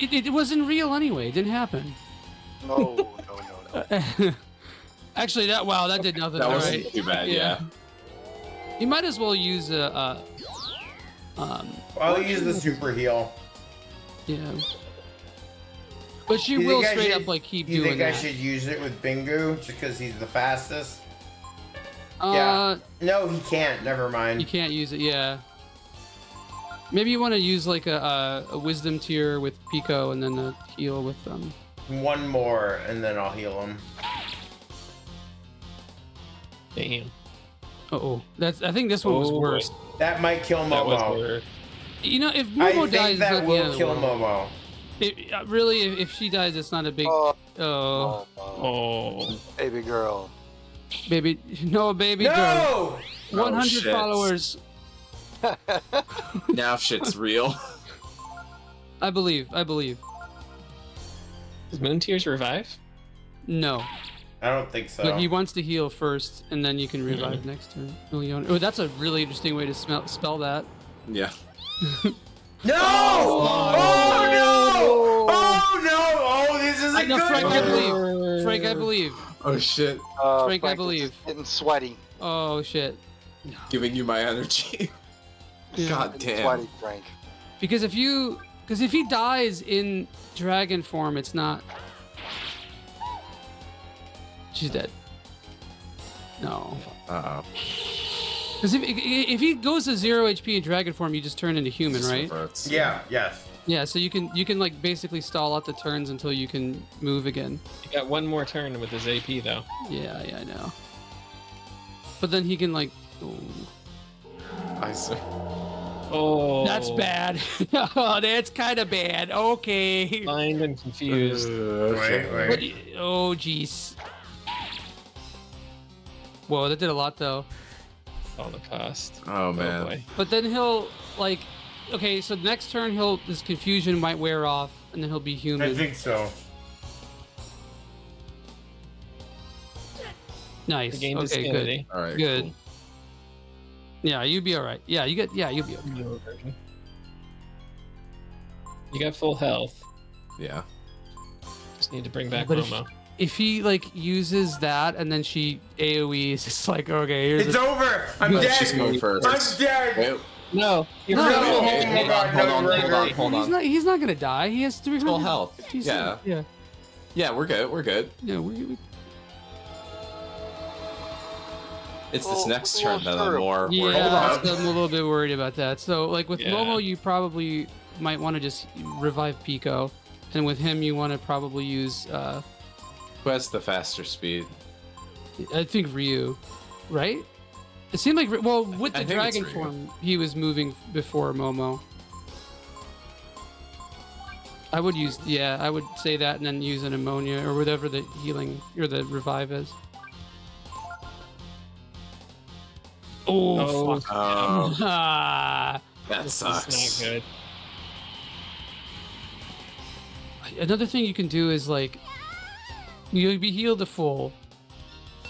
It wasn't real anyway. It didn't happen. No. Actually, that did nothing. That all wasn't right. too bad, yeah. You might as well use I'll use the super heal. yeah. But she You think will I straight should- up like keep You doing think that. I should use it with Bingu just because he's the fastest? Yeah. No, he can't. Never mind. You can't use it. Yeah. Maybe you want to use like a wisdom tier with Pico and then a heal with 1 more, and then I'll heal him. Damn. Oh, I think this one was Oh, worse. That might kill That was Momo. worse. You know, if I Momo think dies, that it's not the end will of the kill world. Momo. Really, if she dies, it's not a big. Oh, Oh. Baby girl. baby, no, baby girl. No! 100 shit. followers. Now shit's real. I believe. Does Moon Tears revive? No, I don't think so. but he wants to heal first, and then you can revive next turn. Oh, that's a really interesting way to spell that. Yeah. No! Oh, no! Oh no! Oh, this is a No, good Frank, I one. believe. Frank, I believe. Oh shit. Frank, I Frank is believe. Getting sweaty. Oh shit. Giving you my energy. Yeah. God Getting damn. sweaty, Frank. Because if he dies in dragon form, it's not. She's dead. No. Uh-oh. Because if he goes to 0 HP in dragon form, you just turn into human, Just right? reverts. Yeah, yes. Yeah. So you can like basically stall out the turns until you can move again. He got 1 more turn with his AP though. Yeah, I know. But then he can like. Oh. I see. Oh. That's bad. Oh, that's kind of bad. Okay. Blind and confused. Wait. What, oh, jeez. Whoa, that did a lot though. Holocaust. Oh man. boy. But then he'll like, okay, so next turn this confusion might wear off, and then he'll be human. I think so. Nice. Regained his Okay, good. sanity. All right. Good. Cool. Yeah, you'll be all right. Yeah, you'll be okay. You got full health. Yeah. Just need to bring back But Momo. if he like uses that and then she AoEs, it's like okay, here's It's over. I'm Good. dead. She's going first. I'm dead. Wait, No, you're No, full no, health. okay, hold on, hold on. He's not gonna die. He has 300 Full health. He's- Yeah. Yeah. Yeah, we're good. Yeah. We It's this Oh, next oh, turn that I'm sure. more worried yeah, about. I'm a little bit worried about that. So like with Yeah. Momo, you probably might want to just revive Pico, and with him, you want to probably use Who has the faster speed? I think Ryu, right? It seemed like well with I the think it's dragon Ryu. form, he was moving before Momo. I would say that and then use an ammonia or whatever the healing or the revive is. Oh, fuck. Oh, Ah. that This sucks. is not good. Another thing you can do is like you'll be healed to full.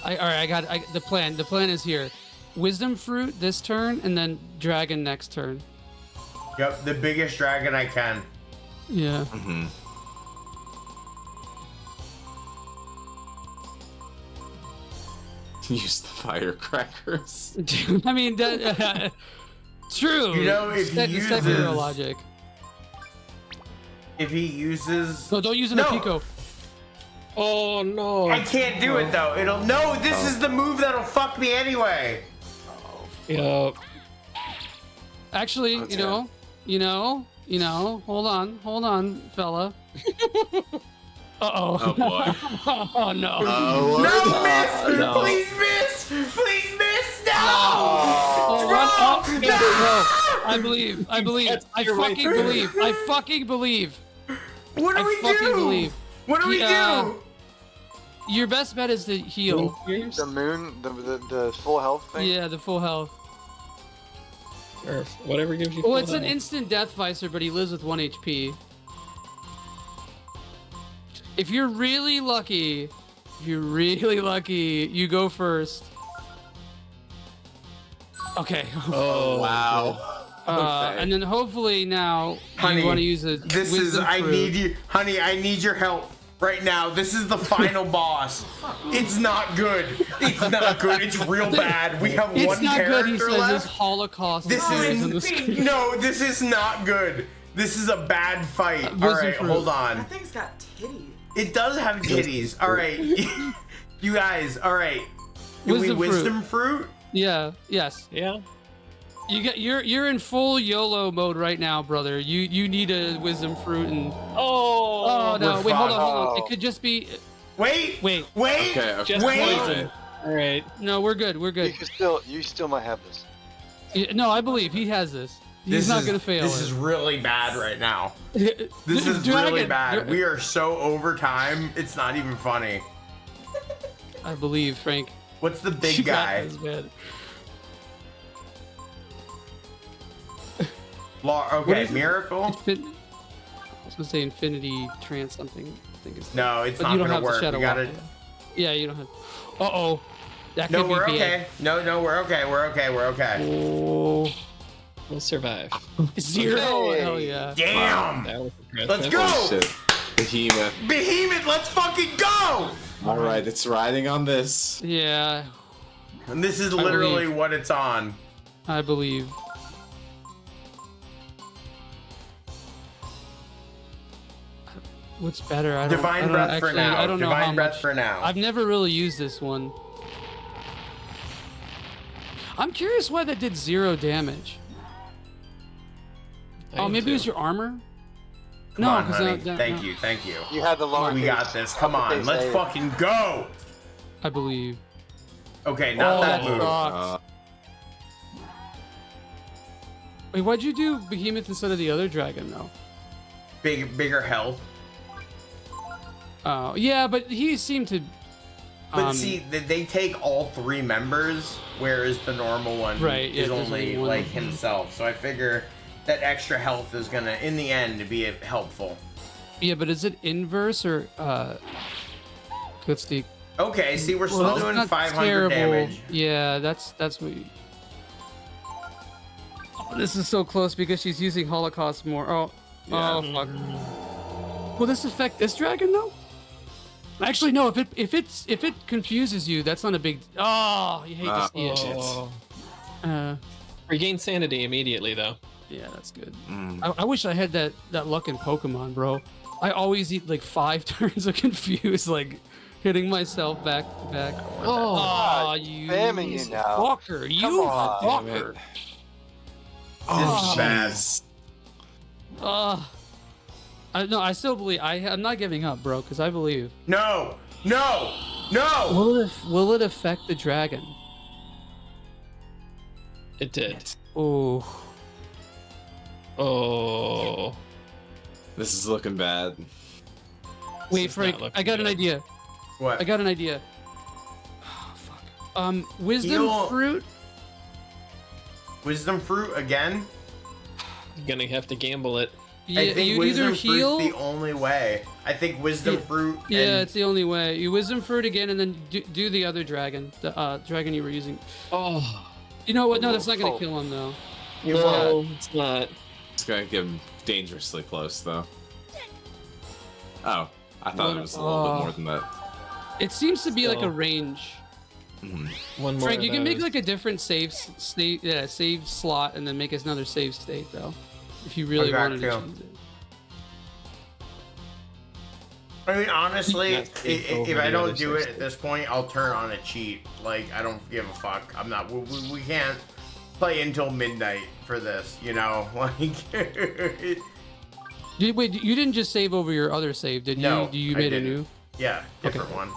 I got the plan. The plan is here. Wisdom fruit this turn and then dragon next turn. Yep, the biggest dragon I can. Yeah. Mm-hmm. Use the firecrackers. I mean that True. You know, if he Sekiro uses logic. If he uses No, don't use it on Pico. Oh no! I can't do it though. This is the move that'll fuck me anyway. Yup. Actually, you know. Hold on, fella. Uh-oh. Oh boy. Oh no. No, miss! No. Please miss! Please miss! No! Oh, Bro! no! I believe. I fucking believe. What do we fucking do? believe. What do we do? Your best bet is to heal. The moon, the full health thing. Yeah, the full health. Or whatever gives you. Well, full it's an health. instant death visor, but he lives with 1 HP. If you're really lucky, you go first. Okay. Oh Wow. And then hopefully now you want to use a wisdom fruit. Honey, I need your help right now. This is the final boss. It's not good. It's not good. It's real bad. We have It's one not character good, he says, left. this Holocaust. This appears on the is screen. no. This is not good. This is a bad fight. All wisdom right, fruit. hold on. That thing's got titties. It does have titties. All right, you guys. All right. Do we Wisdom fruit. wisdom fruit? Yeah. Yes. Yeah. You're in full YOLO mode right now, brother. You need a wisdom fruit and. Oh. Oh no! we're Wait, hold on, fine. hold on. It could just be. Wait. Wait. Okay. Just Wait. poison. All right. No, we're good. We're good. You still might have this. Yeah, no, I believe he has this. He's not gonna fail. This is really bad right now. This This is really bad. We are so over time. It's not even funny. I believe, Frank. What's the big You got guy? this, man. Okay, Miracle? I was gonna say Infinity Trance something. I think it's. No, it's but not you don't gonna have work. the Shadow We gotta. Walk. Yeah, you don't have. Uh-oh. That No, could be we're BA. okay. No, we're okay. We're okay. We're okay. Oh. We'll survive. 0. Hey. Hell yeah. Damn. That was Let's impressive. go. Oh shit. Behemoth. Behemoth, let's fucking go. All right, it's riding on this. Yeah, And this is literally believe. what it's on. I believe. What's better? I don't, Divine I don't breath actually, for now. I don't know how Divine breath much. for now. I've never really used this one. I'm curious why that did 0 damage. Oh, maybe it was your armor? Come on, honey. Thank you. Thank you. You had the lower. We got this. Come on. Uppercase Let's A. fucking go. I believe. Okay, not that move. sucks. Wait, why'd you do Behemoth instead of the other dragon, though? Bigger health. Oh, yeah, but he seemed to. But see, they take all 3 members, whereas the normal one Right, yeah, is there's only only one. like himself. So I figure that extra health is gonna, in the end, be helpful. Yeah, but is it inverse or let's see. Okay, see, we're still Well, that's doing not 500 terrible. damage. Yeah, that's what. Oh, this is so close because she's using Holocaust more. Oh, oh fuck. Will this affect this dragon though? Actually, no. If it confuses you, that's not a big. Oh, you hate to see it. Regain sanity immediately, though. Yeah, that's good. I wish I had that luck in Pokemon, bro. I always eat like 5 turns of confused, like hitting myself back to back. Oh, you spamming you now. fucker! You Come on. fucker! Oh, bad. I still believe. I'm not giving up, bro, because I believe. No! Will it affect the dragon? It did. Oh. Oh. This is looking bad. Wait, This is Frank. not looking I got an good. idea. What? I got an idea. Oh, fuck. Wisdom Heal. fruit. Wisdom fruit again? You're gonna have to gamble it. Yeah, I think you wisdom either heal. fruit's the only way. I think wisdom fruit. Yeah, and it's the only way. You wisdom fruit again, and then do the other dragon, the dragon you were using. Oh. You know what? No, that's not gonna kill him though. No, it's not. It's gonna get him dangerously close, though. Oh, I thought it was a little bit more than that. It seems to be like a Still. range. One more. Frank, of you can make those. like a different save state, save slot, and then make us another save state though, if you really got wanted to you. change it. I mean, honestly, That's big if over I the don't other do it six. at this point, I'll turn on a cheat. Like, I don't give a fuck. I'm not. We can't play until midnight for this, you know? Like, Wait, you didn't just save over your other save, did you? No, You I made a didn't. new? yeah, different Okay. one.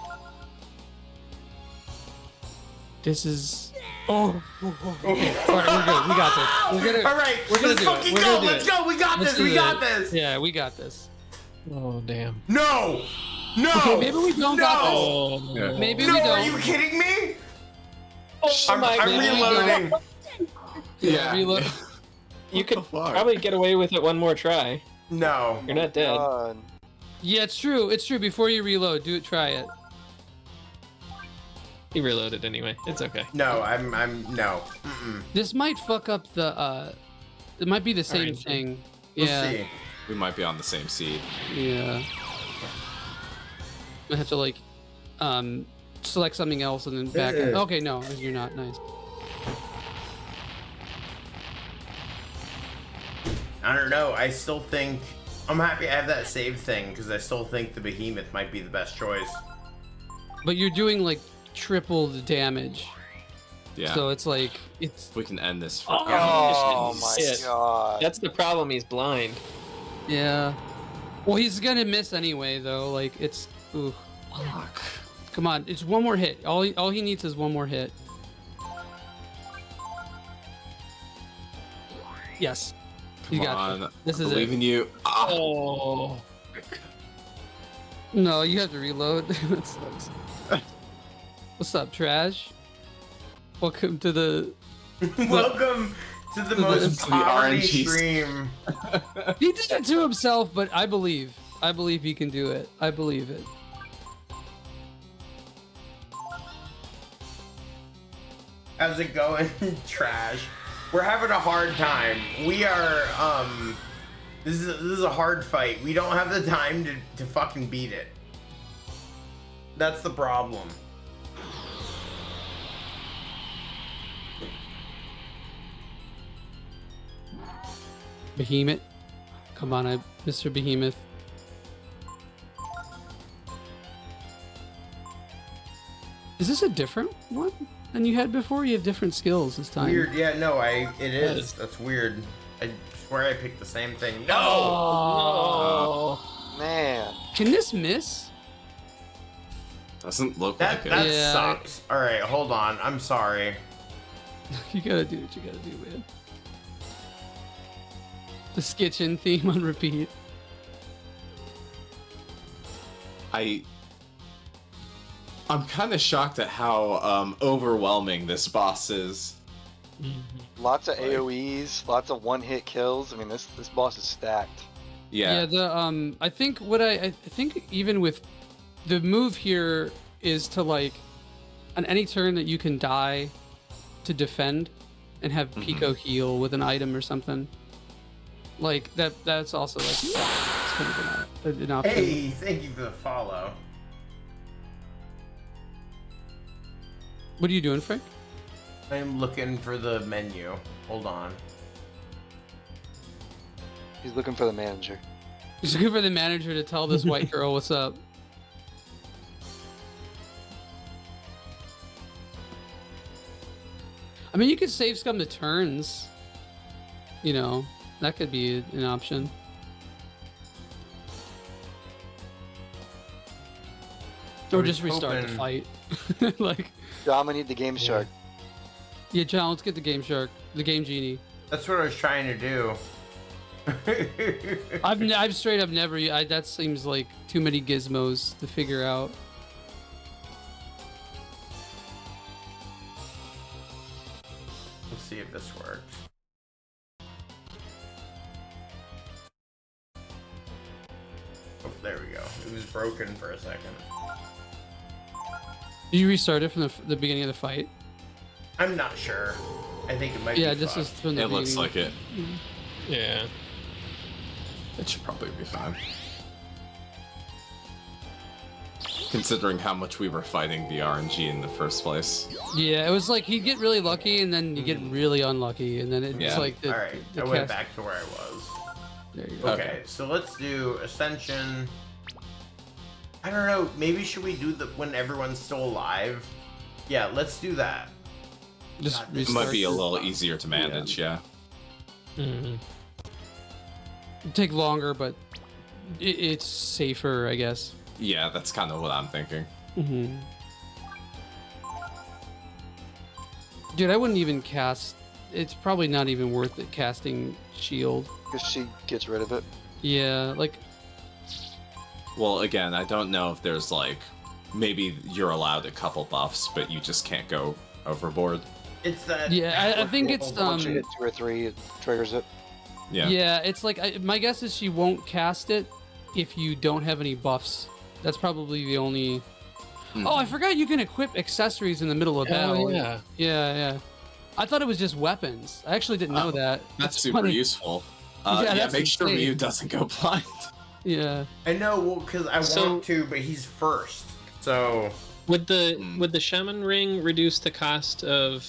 This is. Oh. Okay. All right, we're good. We got this. We're gonna. All right, We're gonna let's do it. fucking We're go. gonna do Let's it. go. We got Let's this. do We got it. this. Yeah, we got this. Oh damn. No. No. Okay, maybe we don't got this. Oh, Yeah. Maybe No, we don't. are you kidding me? Oh my I'm God. reloading. Yeah. Reload. You could fuck? probably get away with it one more try. No. You're not dead. God. Yeah, it's true. It's true. Before you reload, do it. Try it. He reloaded anyway. It's okay. No, I'm no. Mm-mm. This might fuck up the. It might be the same Alright. thing. We'll Yeah. see. We might be on the same seed. Yeah. I have to like, select something else and then back. Okay, no, you're not. Nice. I don't know. I still think I'm happy I have that save thing because I still think the behemoth might be the best choice. But you're doing like triple the damage, Yeah. so it's like it's. If we can end this. Oh my Shit. god. That's the problem. He's blind. Yeah. Well, he's gonna miss anyway, though. Like it's. Ooh. Fuck. Come on, it's one more hit. All he needs is one more hit. Yes. You Come got on. it. This I is believe it. in you. Ah. Oh. No, you have to reload. That sucks. What's up, trash? Welcome to the. Welcome to the most the poverty RNG. stream. He did it to himself, but I believe he can do it. I believe it. How's it going, trash? We're having a hard time. We are this is a hard fight. We don't have the time to fucking beat it. That's the problem. Behemoth. Come on, Mr. Behemoth. Is this a different one than you had before? You have different skills this time. Weird. Yeah, no, it is. That's weird. I swear I picked the same thing. No. Oh. Man. Can this miss? Doesn't look That like it. Yeah. sucks. All right, hold on. I'm sorry. You gotta do what you gotta do, man. The Skitchin theme on repeat. I'm kind of shocked at how overwhelming this boss is. Lots of AoEs, lots of one-hit kills. I mean, this boss is stacked. Yeah. The I think what I think even with the move here is to like on any turn that you can die to defend and have Pico heal with an item or something. Like that's also like it's kind of an option. Hey, thank you for the follow. What are you doing, Frank? I'm looking for the menu. Hold on. He's looking for the manager. He's looking for the manager to tell this white girl what's up. I mean, you could save scum the turns. You know, that could be an option. Or was just restart the hoping- fight. Like, I'm gonna need the Game Shark. yeah, John, let's get the Game Shark, the Game Genie. That's what I was trying to do. I've straight up never. That seems like too many gizmos to figure out. Let's see if this works. Oh, there we go. It was broken for a second. Did you restart it from the beginning of the fight? I'm not sure. I think it might be Yeah, this fucked. is from the It looks beginning. like it. Yeah. It should probably be fine. Considering how much we were fighting the RNG in the first place. Yeah, it was like he'd get really lucky, and then you get really unlucky, and then it's Yeah. like the, All right, the I went cast- back to where I was. There you go. Okay, so let's do Ascension. I don't know. Maybe should we do the when everyone's still alive? Yeah, let's do that. Just God, It restart. might be a little easier to manage, yeah. Mhm. Take longer, but it's safer, I guess. Yeah, that's kind of what I'm thinking. Mm-hmm. Dude, I wouldn't even cast. It's probably not even worth it casting shield. Because she gets rid of it. Yeah, like Well, again, I don't know if there's like maybe you're allowed a couple buffs, but you just can't go overboard. It's that. yeah, I think it's Once you hit 2 or 3, it triggers it. Yeah. yeah, it's like my guess is she won't cast it if you don't have any buffs. That's probably the only. Oh, I forgot you can equip accessories in the middle of battle. yeah. Yeah. I thought it was just weapons. I actually didn't know that. That's It's super funny. useful. Yeah, Yeah, that's make sure insane. Ryu doesn't go blind. Yeah. I know, well, because I So- want to, but he's first. So Would the shaman ring reduce the cost of?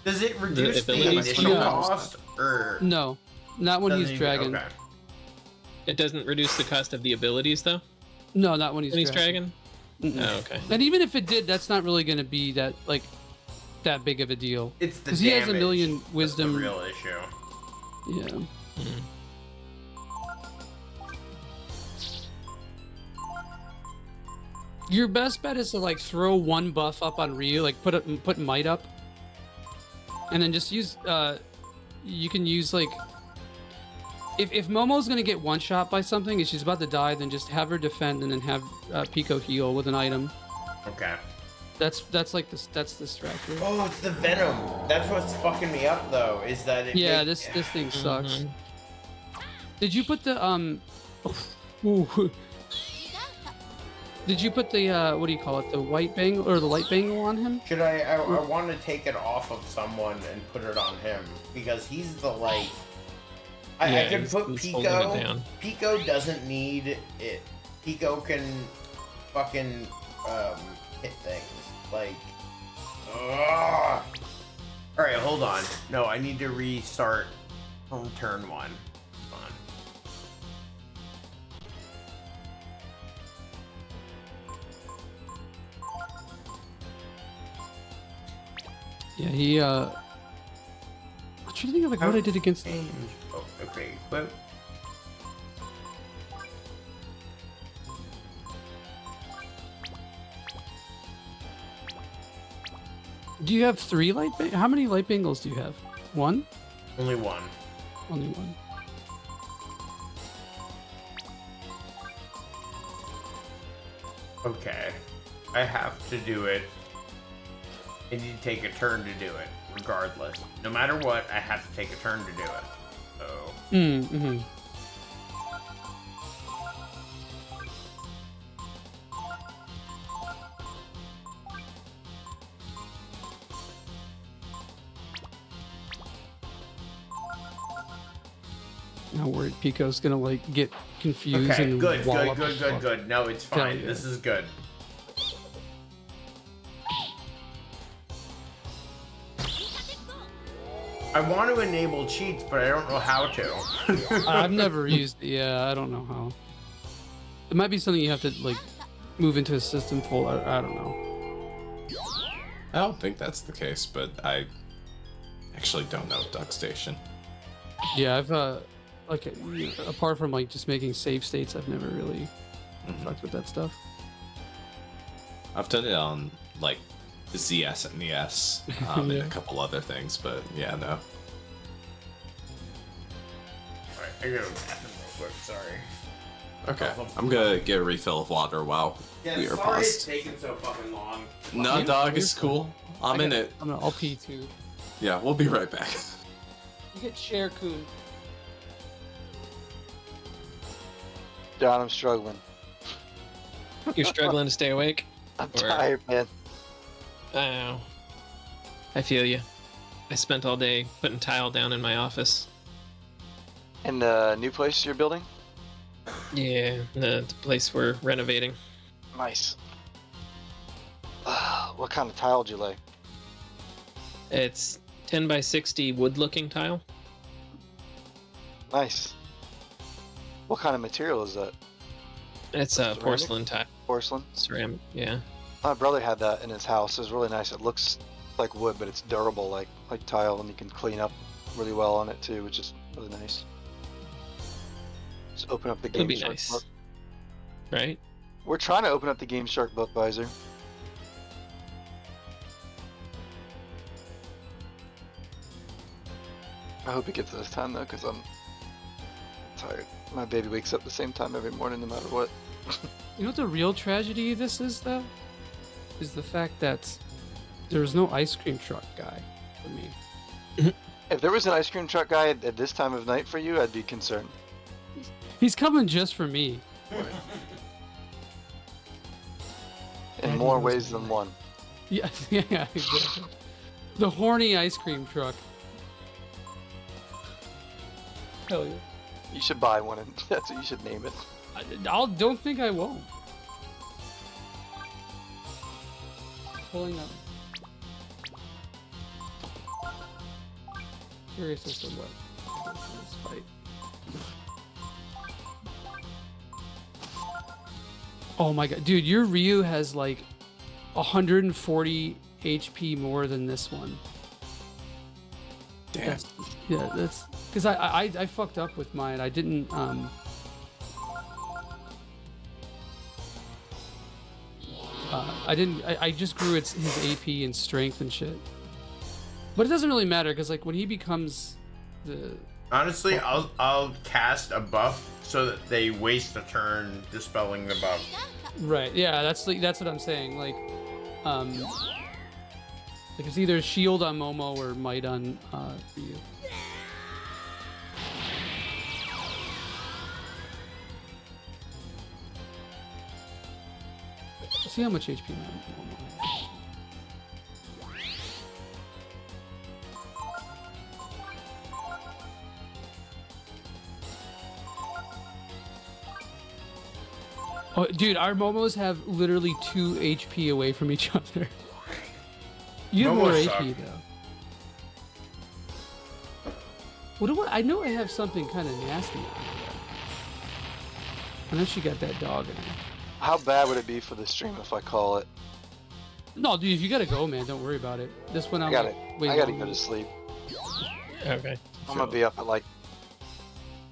does it reduce the abilities initial when- cost, or No, not when doesn't he's even- dragon. Okay. It doesn't reduce the cost of the abilities though. No, not when he's When he's dragon. dragon. Mm-mm. Oh, okay. And even if it did, that's not really going to be that big of a deal. It's the Because he has a damage million that's the wisdom. real issue. Yeah. Your best bet is to like throw one buff up on Ryu, like put might up, and then just use. You can use like. If Momo's gonna get one shot by something, if she's about to die, then just have her defend and then have Pico heal with an item. Okay. That's like this. That's the strategy. Oh, it's the venom. That's what's fucking me up, though. Is that it? Yeah, make- this thing sucks. Mhm. Did you put the Ooh. Did you put the what do you call it? The white bangle or the light bangle on him? Should I want to take it off of someone and put it on him because he's the light. I Yeah, could he's- put he's holding it Pico. down. Pico doesn't need it. Pico can fucking hit things like. Ugh. All right, hold on. No, I need to restart from turn 1. Hold on. Yeah, he I'm trying to think of like what I did against the... Oh, okay, but. Do you have 3 light how many light bangles do you have? 1? Only 1. Only 1. Okay. I have to do it. I need to take a turn to do it, regardless. No matter what, I have to take a turn to do it. So. Mm-hmm. Not worried Pico's gonna like get confused Okay, and good. wall up. No, it's Hell fine. yeah. This is good. I want to enable cheats, but I don't know how to. I've never used I don't know how. It might be something you have to like move into a system full. I don't know. I don't think that's the case, but I actually don't know Duck Station. Yeah, I've like apart from like just making save states, I've never really fucked with that stuff. I've done it on like the ZS and the S and Yeah. a couple other things, but yeah, no. Alright, I gotta go to the bathroom real quick, sorry. Okay, I'm gonna get a refill of water while Yeah, we are sorry it's paused. taking so fucking long. No, dog, it's cool. I'm in it. I'll pee too. Yeah, we'll be right back. You get Share Kun. John, I'm struggling. You're struggling to stay awake. I'm Or- tired, man. Oh, I feel you. I spent all day putting tile down in my office. In the new place you're building? Yeah, the place we're renovating. Nice. What kind of tile did you lay? It's 10 by 60 wood-looking tile. Nice. What kind of material is that? It's a Ceramic? porcelain tile. Porcelain? Ceramic, yeah. My brother had that in his house. It's really nice. It looks like wood, but it's durable, like tile, and you can clean up really well on it too, which is really nice. Just open up the It'll Game be Shark nice. book. Right? We're trying to open up the Game Shark book, Visor. I hope it gets this time though, because I'm tired. My baby wakes up the same time every morning, no matter what. You know what the real tragedy of this is, though? Is the fact that there was no ice cream truck guy for me. If there was an ice cream truck guy at this time of night for you, I'd be concerned. He's coming just for me. In more ways than one. Yeah, yeah, exactly. The horny ice cream truck. Hell yeah. You should buy one, and that's what you should name it. Don't think I won't. Pulling up. Curious as to what this fight. Oh my god, dude, your Ryu has like 140 HP more than this one. Damn. That's because I fucked up with mine. I didn't I just grew his AP and strength and shit. But it doesn't really matter because like when he becomes the Honestly, I'll cast a buff so that they waste a turn dispelling the buff. right, yeah, that's what I'm saying. Like it's either shield on Momo or might on Ryu. See how much HP Momo has. Oh, dude, our Momos have literally 2 HP away from each other. You have more Momos AP suck. though. What do I know I have something kind of nasty on her. I know she got that dog in her. How bad would it be for the stream if I call it? No, dude, if you gotta go, man, don't worry about it. This one I I'm gotta, like, wait, I gotta go to sleep. Okay. I'm gonna be up at like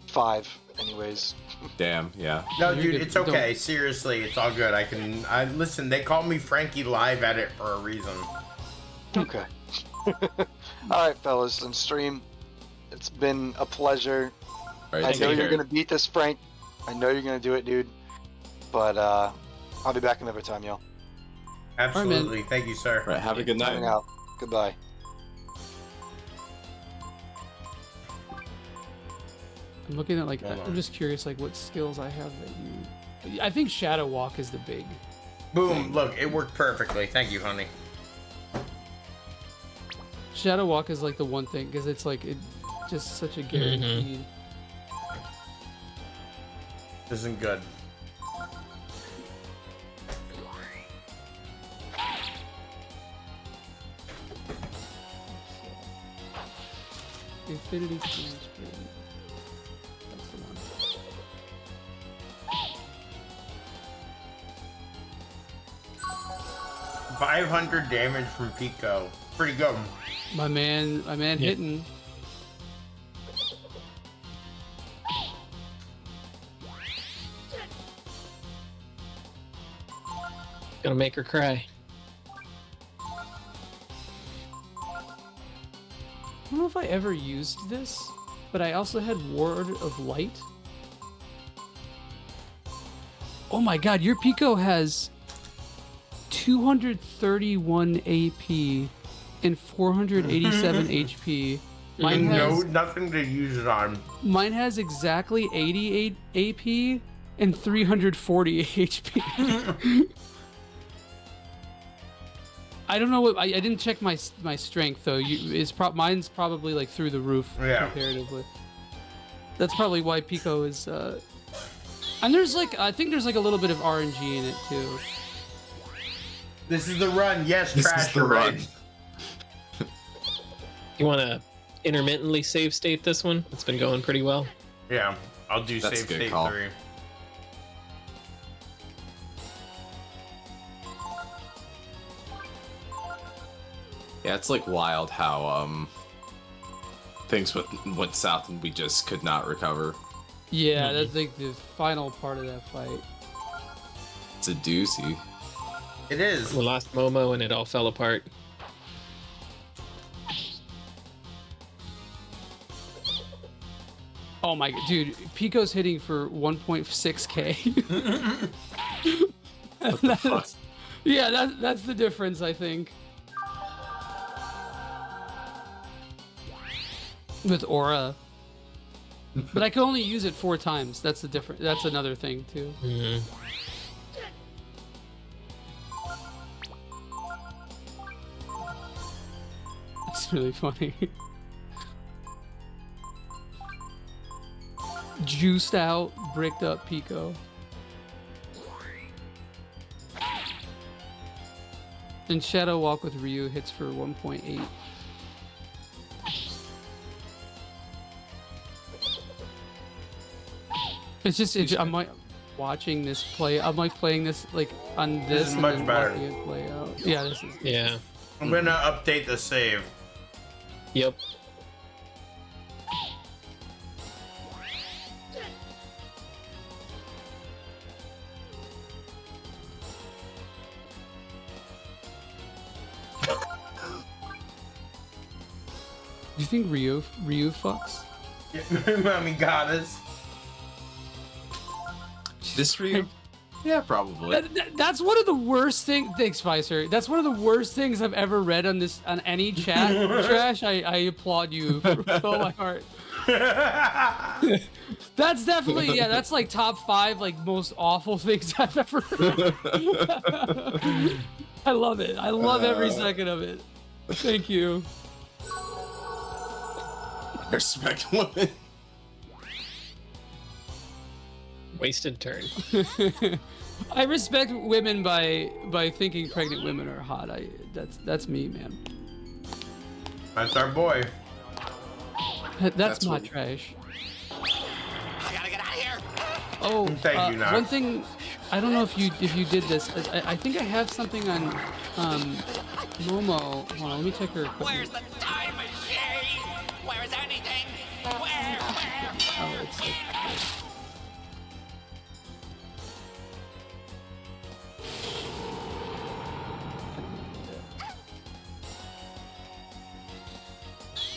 5 anyways. Damn, yeah. No, You're dude, good. it's okay. Seriously, it's all good. I listen. They call me Frankie live at it for a reason. Okay. Alright, fellas, and stream. It's been a pleasure. All right, I know take you're care. gonna beat this, Frank. I know you're gonna do it, dude. But I'll be back another time, y'all. Absolutely. Thank you, sir. All right, have a good night. Signing out. Goodbye. I'm looking at like Hold on. I'm just curious like what skills I have that you. I think Shadow Walk is the big. Boom. Look, it worked perfectly. Thank you, honey. Shadow Walk is like the one thing because it's like it just such a guaranteed. Isn't good. Infinity Change. That's the one. 500 damage from Pico. Pretty good. My man hitting. Gonna make her cry. I don't know if I ever used this, but I also had Ward of Light. Oh my god, your Pico has 231 AP and 487 HP. Mine has, nothing to use it on. mine has exactly 88 AP and 340 HP. I don't know what I didn't check my strength though. Mine's probably like through the roof Yeah. comparatively. That's probably why Pico is. And there's like, I think there's like a little bit of RNG in it too. This is the run. Yes, This trash is the the run. You want to intermittently save state this one? It's been going pretty well. Yeah, I'll do That's a save good state call. 3. Yeah, it's like wild how things went south and we just could not recover. Yeah, that's like the final part of that fight. It's a doozy. It is. We lost Momo and it all fell apart. Oh my god, dude, Pico's hitting for 1.6k. What the fuck? Yeah, that's the difference, I think. With Aura. But I can only use it 4 times. That's the different. That's another thing too. Mm-hmm. It's really funny. Juiced out, bricked up Pico. And Shadow Walk with Ryu hits for 1.8. It's just, I'm like watching this play. I'm like playing this like on this. This is and much then better. watching it play out. Yeah, this is. Yeah. I'm gonna update the save. Yep. Do you think Ryu fucks? I mean, goddess. This Ryu? Yeah, probably. That's one of the worst things. Thanks, Pfizer. That's one of the worst things I've ever read on any chat. Trash. I applaud you with all my heart. That's definitely, yeah. That's like top 5 like most awful things I've ever read. I love it. I love every second of it. Thank you. I respect women. Wasted turn. I respect women by thinking pregnant women are hot. That's me, man. That's our boy. That's not trash. I gotta get out of here. Oh, Thank you, Nox. one thing. I don't know if you did this. I think I have something on Momo. Hold on, let me check her equipment. Where's the time machine? Where is anything? Where? Oh, it's like.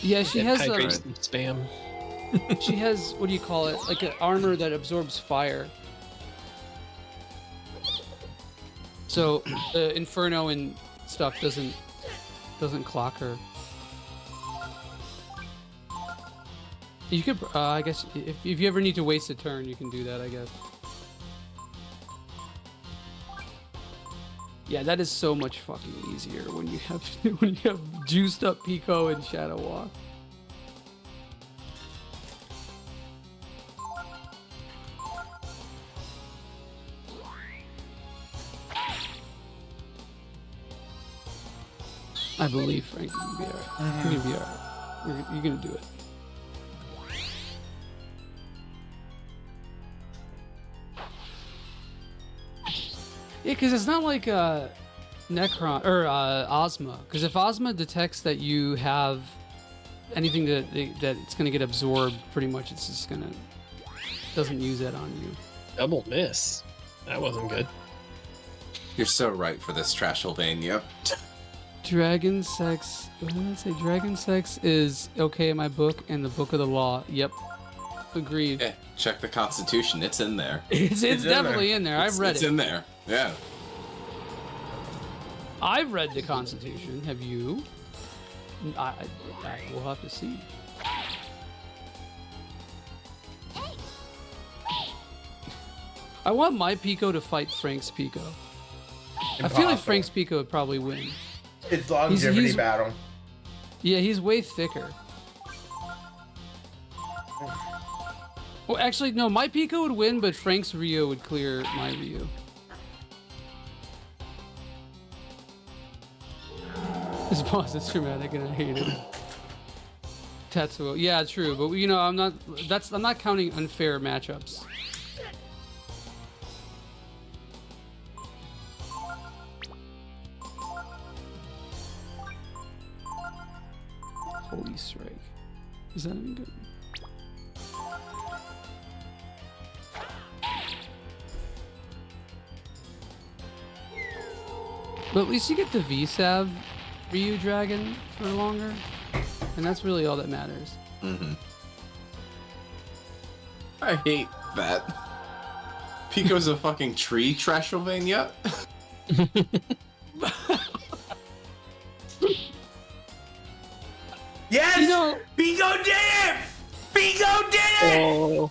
Yeah, she has Hydration spam. she has, what do you call it? Like an armor that absorbs fire. So Inferno and stuff doesn't clock her. You could, I guess, if you ever need to waste a turn, you can do that, I guess. Yeah, that is so much fucking easier when you have juiced up Pico and Shadow Walk. I believe, Frank, you're gonna be alright. You're gonna be alright. You're gonna do it. Yeah, because it's not like Necron or Ozma. Because if Ozma detects that you have anything that it's gonna get absorbed, pretty much it's just gonna doesn't use that on you. Double miss. That wasn't good. You're so right for this Trashylvania. Dragon sex. What did I say? Dragon sex is okay in my book and the Book of the Law. Yep. Agreed. Yeah, check the Constitution. It's in there. It's definitely in there. I've read It's it. in there. Yeah. I've read the Constitution. Have you? I we'll have to see. I want my Pico to fight Frank's Pico. I feel like Frank's Pico would probably win. It's longevity he's- battle. Yeah, he's way thicker. Well, actually, no. My Pico would win, but Frank's Rio would clear my Rio. This boss is dramatic, and I hate it. Tetsuo, yeah, true, but you know, I'm not counting unfair matchups. Holy strike. Is that even good? But at least you get the V-Sav Ryu Dragon for longer. And that's really all that matters. Mm-hmm. I hate that. Pico's a fucking tree, Trashylvania. Yes! You know, Pico did it! Pico did it! Oh,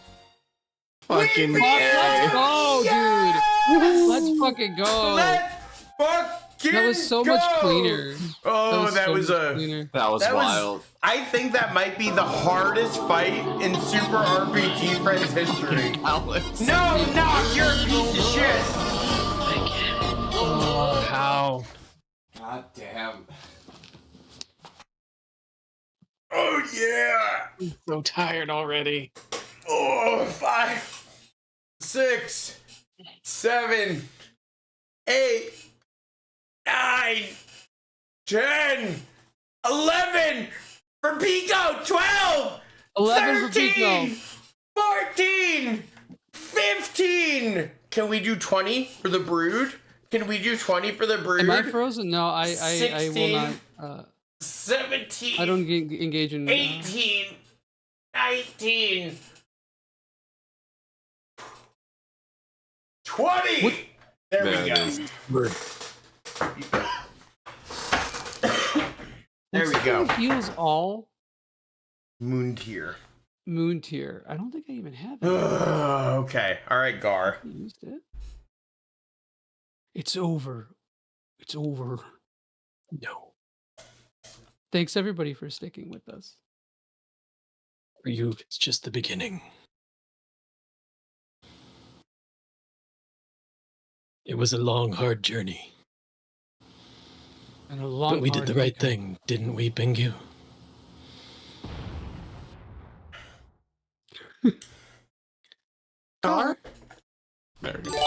Fucking let's go, Yes! dude. Let's fucking go. Let's fucking That was so go! much cleaner. Oh, that was cleaner. That was wild. I think that might be the hardest fight in Super RPG Friends history. Alex. No, you're a piece of shit. oh, how? God damn. Oh yeah. I'm so tired already. Oh, 5, 6, 7, 8, 9, 10, 11 for Pico, 12, 11 13, for Pico. 14, 15. Can we do 20 for the Brood? Can we do 20 for the Brood? Am I frozen? No, I will 16, not. 17. I don't engage in. 18, 19, 20. What? There we There go. it is. There we go. Heals all Moon tier. moon tier. I don't think I even have it. Okay. All right, Gar. I used it. It's over. It's over. No. Thanks everybody for sticking with us. For you, it's just the beginning. It was a long, hard journey. And a long, But we did hard the right weekend. thing, didn't we, Bingu? Gar? There we go.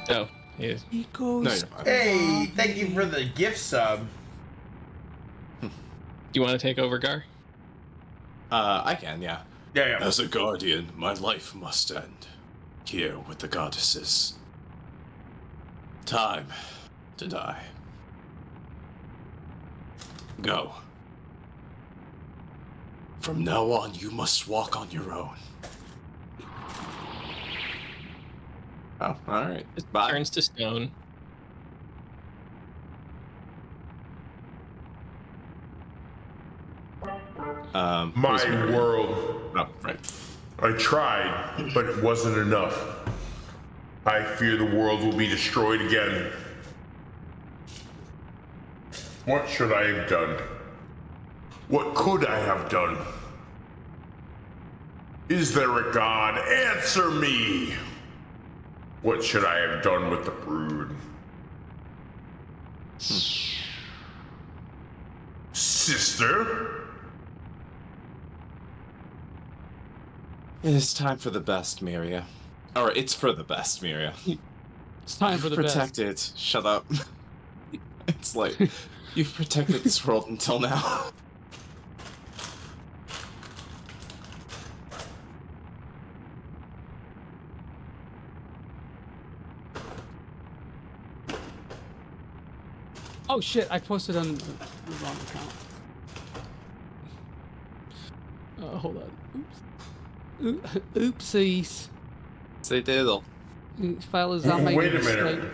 Oh, yeah. He goes. No, you're fine. Hey, thank you for the gift sub. Do you want to take over, Gar? I can, yeah. Yeah. As a guardian, my life must end. Here with the goddesses. Time to die. Go. From now on, you must walk on your own. Oh, alright. Bye. Turns to stone. My world. Oh, right. I tried, but it wasn't enough. I fear the world will be destroyed again. What should I have done? What could I have done? Is there a God? Answer me! What should I have done with the brood? Sister? It is time for the best, Miria. Or it's for the best, Miria. It's time for the best. Protected. Shut up. It's like, you've protected this world until now. Oh shit! I posted on the wrong account. Hold on. Oopsies. Say diddle. File is on my. Wait a minute.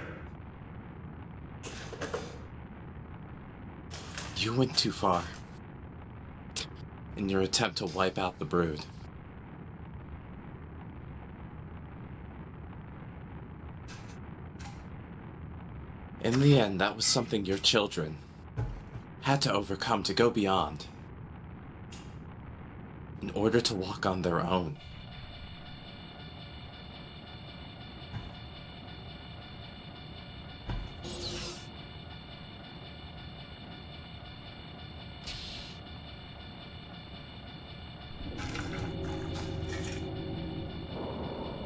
You went too far. In your attempt to wipe out the brood. In the end, that was something your children had to overcome to go beyond. In order to walk on their own.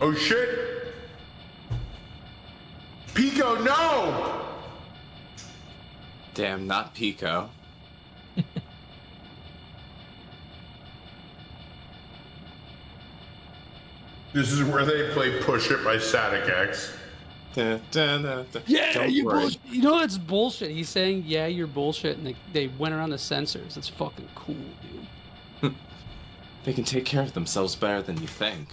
Oh shit! Pico, no! Damn, not Pico. This is where they play Push It by Static X. Yeah, Don't you worry. bullshit. You know that's bullshit. He's saying, yeah, you're bullshit, and they went around the censors. That's fucking cool, dude. They can take care of themselves better than you think.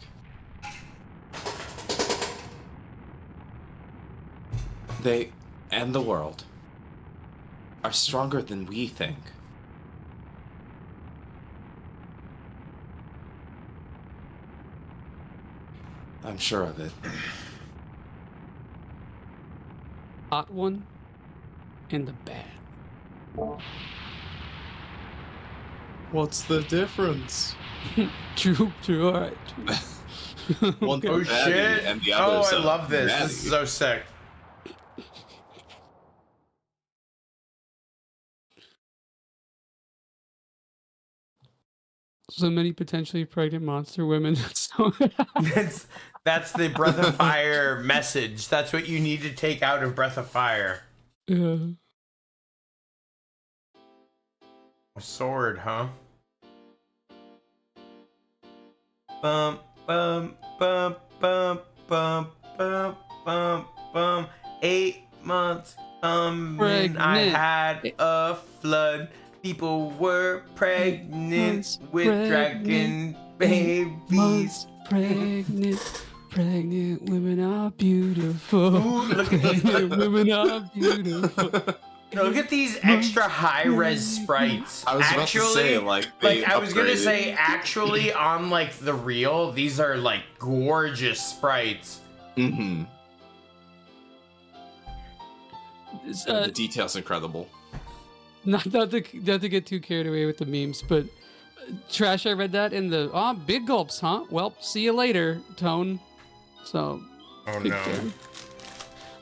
They, and the world, are stronger than we think. I'm sure of it. Hot one and the bad. What's the difference? True, all right. One's Oh a baddie shit! and the Oh, other's I a love this. baddie. This is so sick. So many potentially pregnant monster women. So That's the Breath of Fire message. That's what you need to take out of Breath of Fire. yeah. A sword, huh? Bum bum bum bum bum bum bum bum. 8 months when I had a flood. People were pregnant with dragon babies. Pregnant women are beautiful. Ooh, look at these. Women are beautiful. No, look at these extra high-res sprites. I was about to say, like, they I was gonna upgraded. say, actually, on like the real, these are like gorgeous sprites. Mm-hmm. Uh, The detail's incredible. not to get too carried away with the memes, but Trash, I read that in the big gulps, huh? Well, see you later, Tone. So, Oh big no.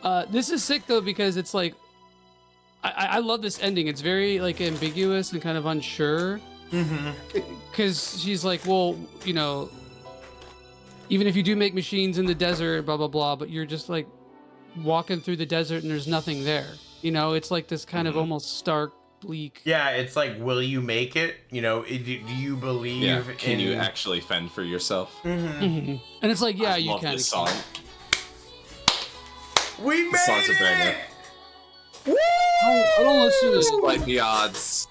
fan. This is sick though because it's like, I love this ending. It's very like ambiguous and kind of unsure. Mm-hmm. Because she's like, well, you know, even if you do make machines in the desert, blah blah blah, but you're just like walking through the desert and there's nothing there. You know, it's like this kind of almost stark, bleak. Yeah, it's like, will you make it? You know, do you believe? Yeah, can you in- actually fend for yourself? And it's like, yeah, I you love can. this song. We made This song's a banger. it! Woo! I don't listen to Despite the odds.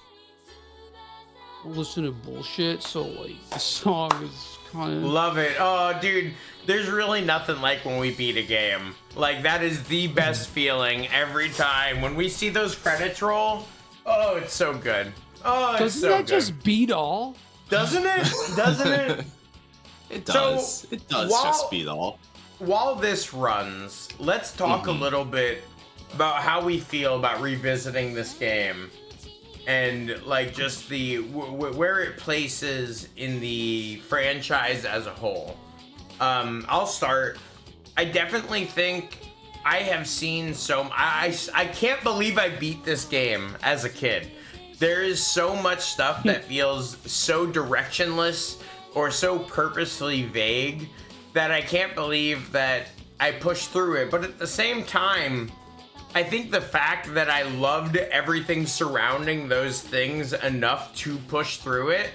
listen to bullshit, so like the song is kind of Love it. Oh, dude, there's really nothing like when we beat a game. Like, that is the best feeling every time. When we see those credits roll, oh, it's so good. Oh, it's Doesn't so that good. just beat all? Doesn't it? Doesn't it? It So, does. It does while- just beat all. While this runs, let's talk a little bit about how we feel about revisiting this game. And like just the where it places in the franchise as a whole. I'll start. I definitely think I have seen I can't believe I beat this game as a kid. There is so much stuff that feels so directionless or so purposely vague that I can't believe that I pushed through it. But at the same time, I think the fact that I loved everything surrounding those things enough to push through it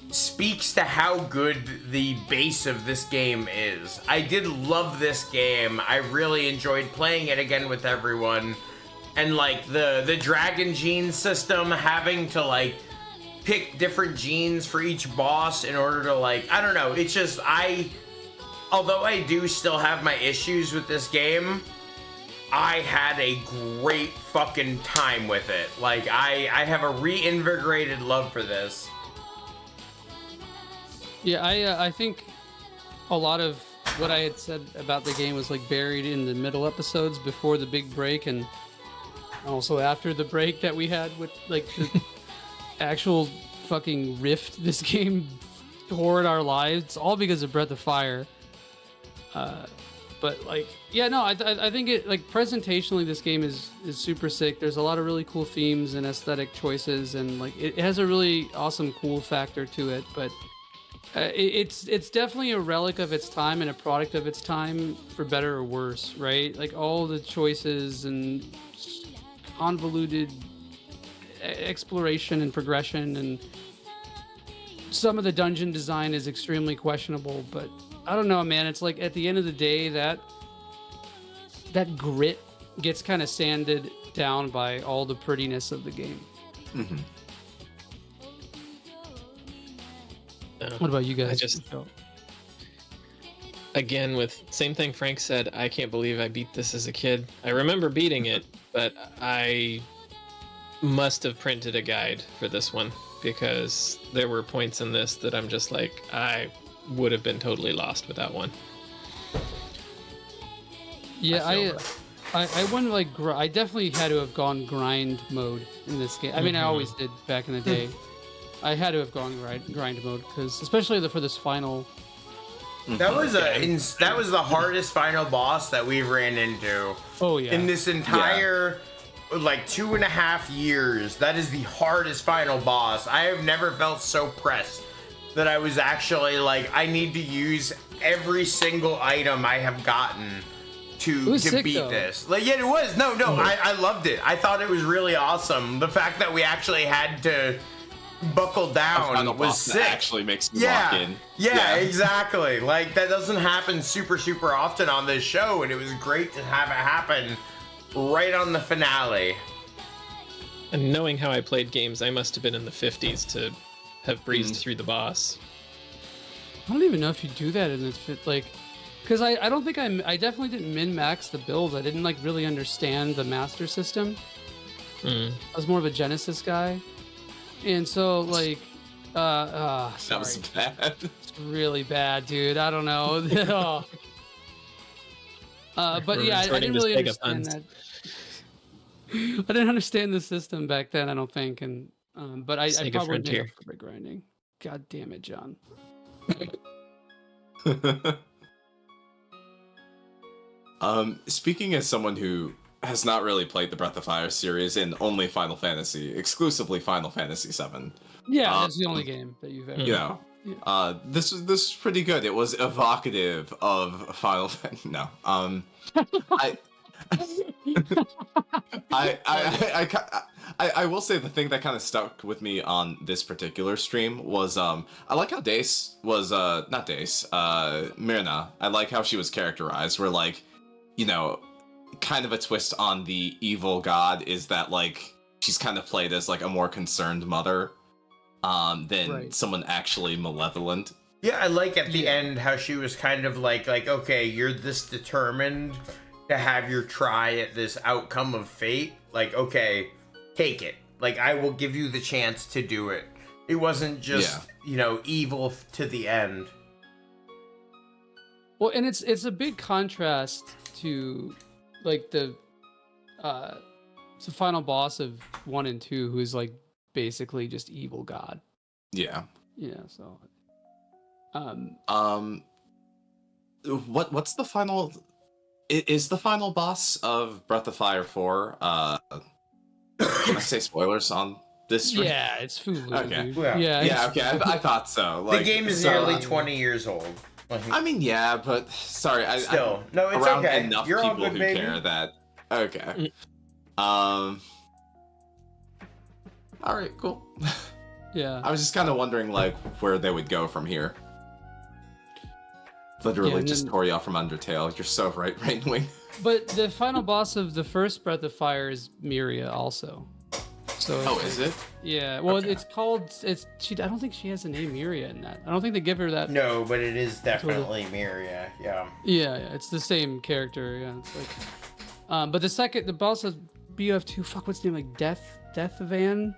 speaks to how good the base of this game is. I did love this game. I really enjoyed playing it again with everyone. And like the dragon gene system, having to like pick different genes for each boss in order to like, I don't know, it's just although I do still have my issues with this game, I had a great fucking time with it. Like, I have a reinvigorated love for this. Yeah, I think a lot of what I had said about the game was like buried in the middle episodes before the big break, and also after the break that we had with like the actual fucking rift this game toward our lives. It's all because of Breath of Fire. But like, yeah, no, I think it like presentationally this game is super sick. There's a lot of really cool themes and aesthetic choices, and like it has a really awesome cool factor to it. But It's definitely a relic of its time and a product of its time, for better or worse, right? Like all the choices and convoluted exploration and progression, and some of the dungeon design is extremely questionable, but I don't know, man. It's like at the end of the day, that grit gets kind of sanded down by all the prettiness of the game. Mm-hmm. What about you guys? I just, again, with same thing Frank said, I can't believe I beat this as a kid. I remember beating it, but I must have printed a guide for this one, because there were points in this that I'm just like, I would have been totally lost with that one. Yeah, I wouldn't like. I definitely had to have gone grind mode in this game. I mean, I always did back in the day. I had to have gone grind mode, because especially for this final. That was the hardest final boss that we've ran into. Oh yeah. In this entire like 2.5 years, that is the hardest final boss. I have never felt so pressed that I was actually like, I need to use every single item I have gotten to beat this. Like, yeah, it was. No, I loved it. I thought it was really awesome. The fact that we actually had to buckle down was sick. That actually makes me lock in. Yeah, exactly. Like, that doesn't happen super often on this show, and it was great to have it happen right on the finale. And knowing how I played games, I must have been in the 50s to have breezed through the boss. I don't even know if you do that in this fit, like, because I don't think I definitely didn't min-max the builds. I didn't like really understand the master system. I was more of a Genesis guy. And so, like, sorry. That was bad. It's really bad, dude. I don't know. But yeah, I didn't really understand that. I didn't understand the system back then, I don't think. And but I probably made up for grinding. God damn it, John. Speaking as someone who has not really played the Breath of Fire series and only Final Fantasy, exclusively Final Fantasy VII. Yeah, that's the only game that you've ever. You know, this was pretty good. It was evocative of Final Fantasy. No, I will say the thing that kind of stuck with me on this particular stream was I like how Dace was not Dace, Myrna. I like how she was characterized. Where like, you know, kind of a twist on the evil god is that like she's kind of played as like a more concerned mother than someone actually malevolent. Yeah, I like at the end how she was kind of like okay, you're this determined to have your try at this outcome of fate. Like, okay, take it. Like, I will give you the chance to do it. It wasn't just, you know, evil to the end. Well, and it's a big contrast to like the final boss of 1 and 2, who is like basically just evil god. Yeah. Yeah, so what's the final is the final boss of Breath of Fire 4 can I say spoilers on this stream? Yeah, it's Fulu. Okay. Dude. Yeah, okay, I thought so. Like, the game is nearly 20 years old. I mean, yeah, but sorry, no, it's around okay. enough You're people all good, who baby. care that. Okay. All right, cool. Yeah. I was just kind of wondering like where they would go from here. Literally just tore you off from Undertale. You're so right, Rainwing. But the final boss of the first Breath of Fire is Miria also. So is it? Yeah. Well, it's called. I don't think she has a name Miria in that. I don't think they give her that. No, but it is definitely Miria. Yeah. Yeah, it's the same character. Yeah, it's like. But the boss of BoFII. Fuck, what's his name? Like Deathheaven,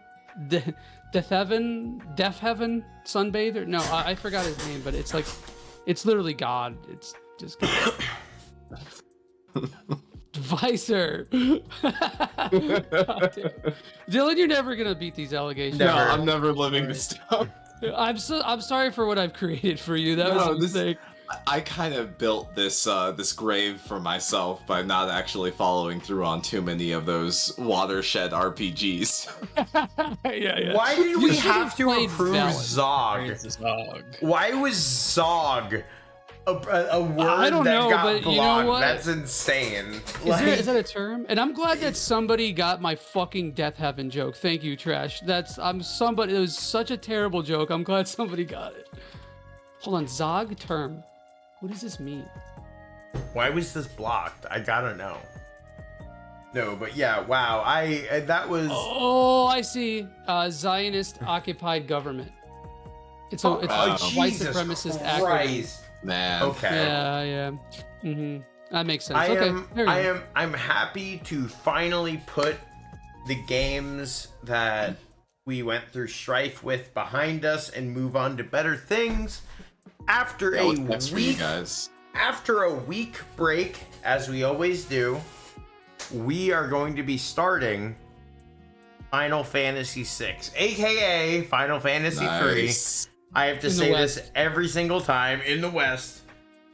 Sunbather. No, I forgot his name, but it's like, it's literally God. It's just. Visor. Dylan, you're never gonna beat these allegations. No, I'm never living this down. I'm sorry for what I've created for you. That was a mistake. I kind of built this this grave for myself by not actually following through on too many of those watershed RPGs. Yeah. Why did You we should have to played approve Valid. Zog? Why was Zog a word I don't that know, got but blocked? you know what? That's insane. Is that a term? And I'm glad that somebody got my fucking Death Heaven joke. Thank you, Trash. I'm somebody. It was such a terrible joke. I'm glad somebody got it. Hold on, Zog term. What does this mean? Why was this blocked? I gotta know. No, but yeah, wow. That was. Oh, I see. Zionist occupied government. It's a white Jesus supremacist Christ. acronym. Man. Okay. Yeah. That makes sense. Okay. I'm happy to finally put the games that we went through strife with behind us and move on to better things. After a week, after a week break, as we always do, we are going to be starting Final Fantasy VI, aka Final Fantasy III. I have to say this every single time in the West.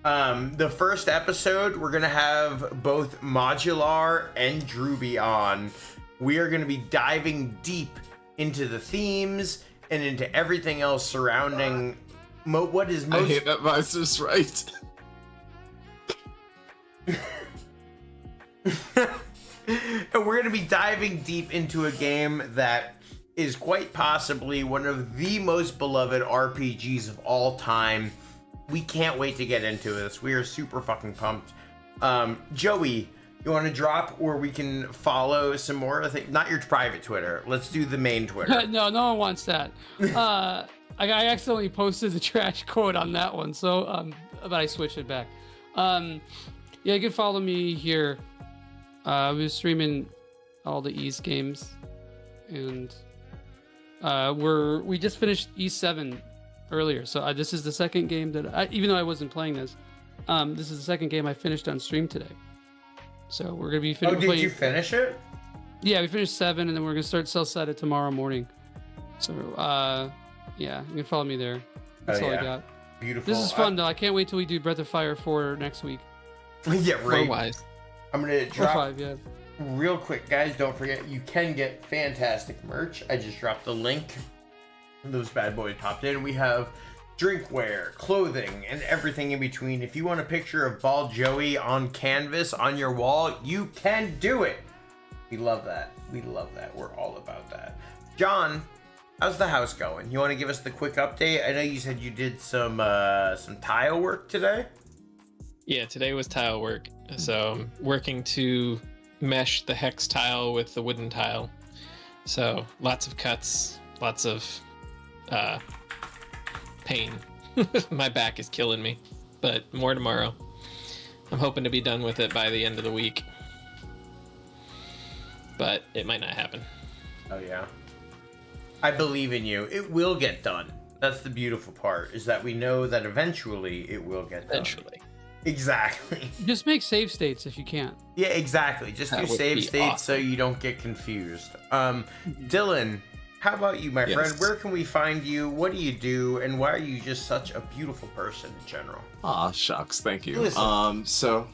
The first episode, we're gonna have both Modular and Druby on. We are gonna be diving deep into the themes and into everything else surrounding what is most. I hate that Vicer's right. And we're gonna be diving deep into a game that is quite possibly one of the most beloved RPGs of all time. We can't wait to get into this. We are super fucking pumped. Joey, you want to drop where we can follow some more? I think not your private Twitter. Let's do the main Twitter. No one wants that. I accidentally posted the Trash quote on that one, so but I switched it back. Yeah, you can follow me here. We're streaming all the East games, and we just finished E7 earlier. So this is the second game that even though I wasn't playing this is the second game I finished on stream today. So we're gonna be finishing. Oh, did you finish it? Yeah, we finished 7, and then we're gonna start Cell-Sided tomorrow morning. So yeah, you can follow me there. That's all I got. Beautiful. This is fun though. I can't wait till we do Breath of Fire 4 next week. Yeah, right. Wise. I'm gonna drop 5, yeah. real quick, guys. Don't forget, you can get fantastic merch. I just dropped the link. Those bad boys popped in. We have drinkware, clothing, and everything in between. If you want a picture of Bald Joey on canvas on your wall, you can do it. We love that. We love that. We're all about that. John, how's the house going? You want to give us the quick update? I know you said you did some tile work today. Yeah, today was tile work. So I'm working to mesh the hex tile with the wooden tile. So lots of cuts, lots of pain. My back is killing me, but more tomorrow. I'm hoping to be done with it by the end of the week, but it might not happen. Oh yeah, I believe in you. It will get done. That's the beautiful part, is that we know that eventually it will get done. Eventually. Exactly. Just make save states if you can. Yeah, exactly. Just do save states so you don't get confused. Dillon, how about you, my friend? Where can we find you? What do you do? And why are you just such a beautiful person in general? Aw, shucks. Thank you. Listen. So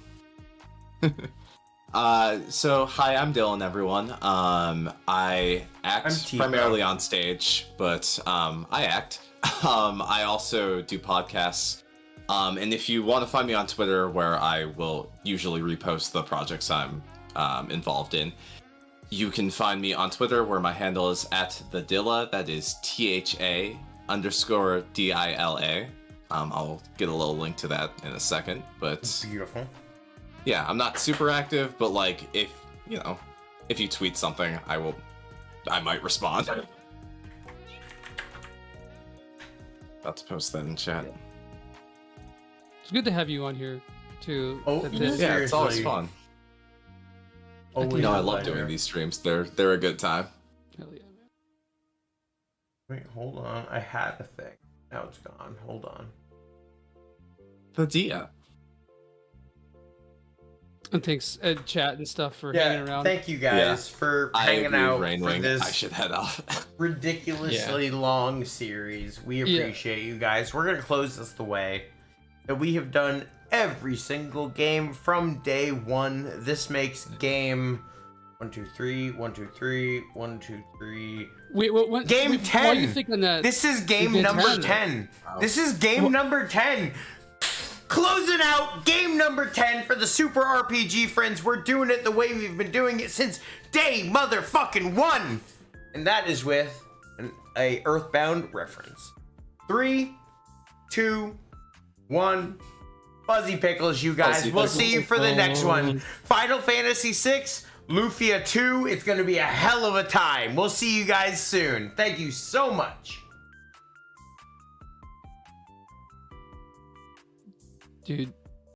hi, I'm Dillon, everyone. I act primarily on stage, but I act. I also do podcasts. And if you want to find me on Twitter, where I will usually repost the projects I'm involved in, you can find me on Twitter, where my handle is @thedilla. That is THA_DILA. I'll get a little link to that in a second. But beautiful. Yeah, I'm not super active, but like if you tweet something, I might respond. About to post that in chat. It's good to have you on here, too. Yeah, it's always fun. I love pleasure. doing these streams. They're a good time. Hell yeah, man. Wait, hold on. I had a thing. Now it's gone. Hold on. The Dia. And thanks, chat and stuff for hanging around. Thank you guys for hanging out for this. I should head off. Ridiculously long series. We appreciate you guys. We're gonna close this the way. that we have done every single game from day one. This makes game 1, 2, 3, 1, 2, 3, 1, 2, 3. Wait, what? Game 10. Why are you thinking that? This is game number 10. Wow. This is game number 10. Closing out game number 10 for the Super RPG friends. We're doing it the way we've been doing it since day motherfucking 1. And that is with a Earthbound reference. 3, 2, 1. Fuzzy pickles, you guys. Fuzzy We'll see you for the next one. pickles. Final Fantasy VI, Lufia 2. It's going to be a hell of a time. We'll see you guys soon. Thank you so much. Dude,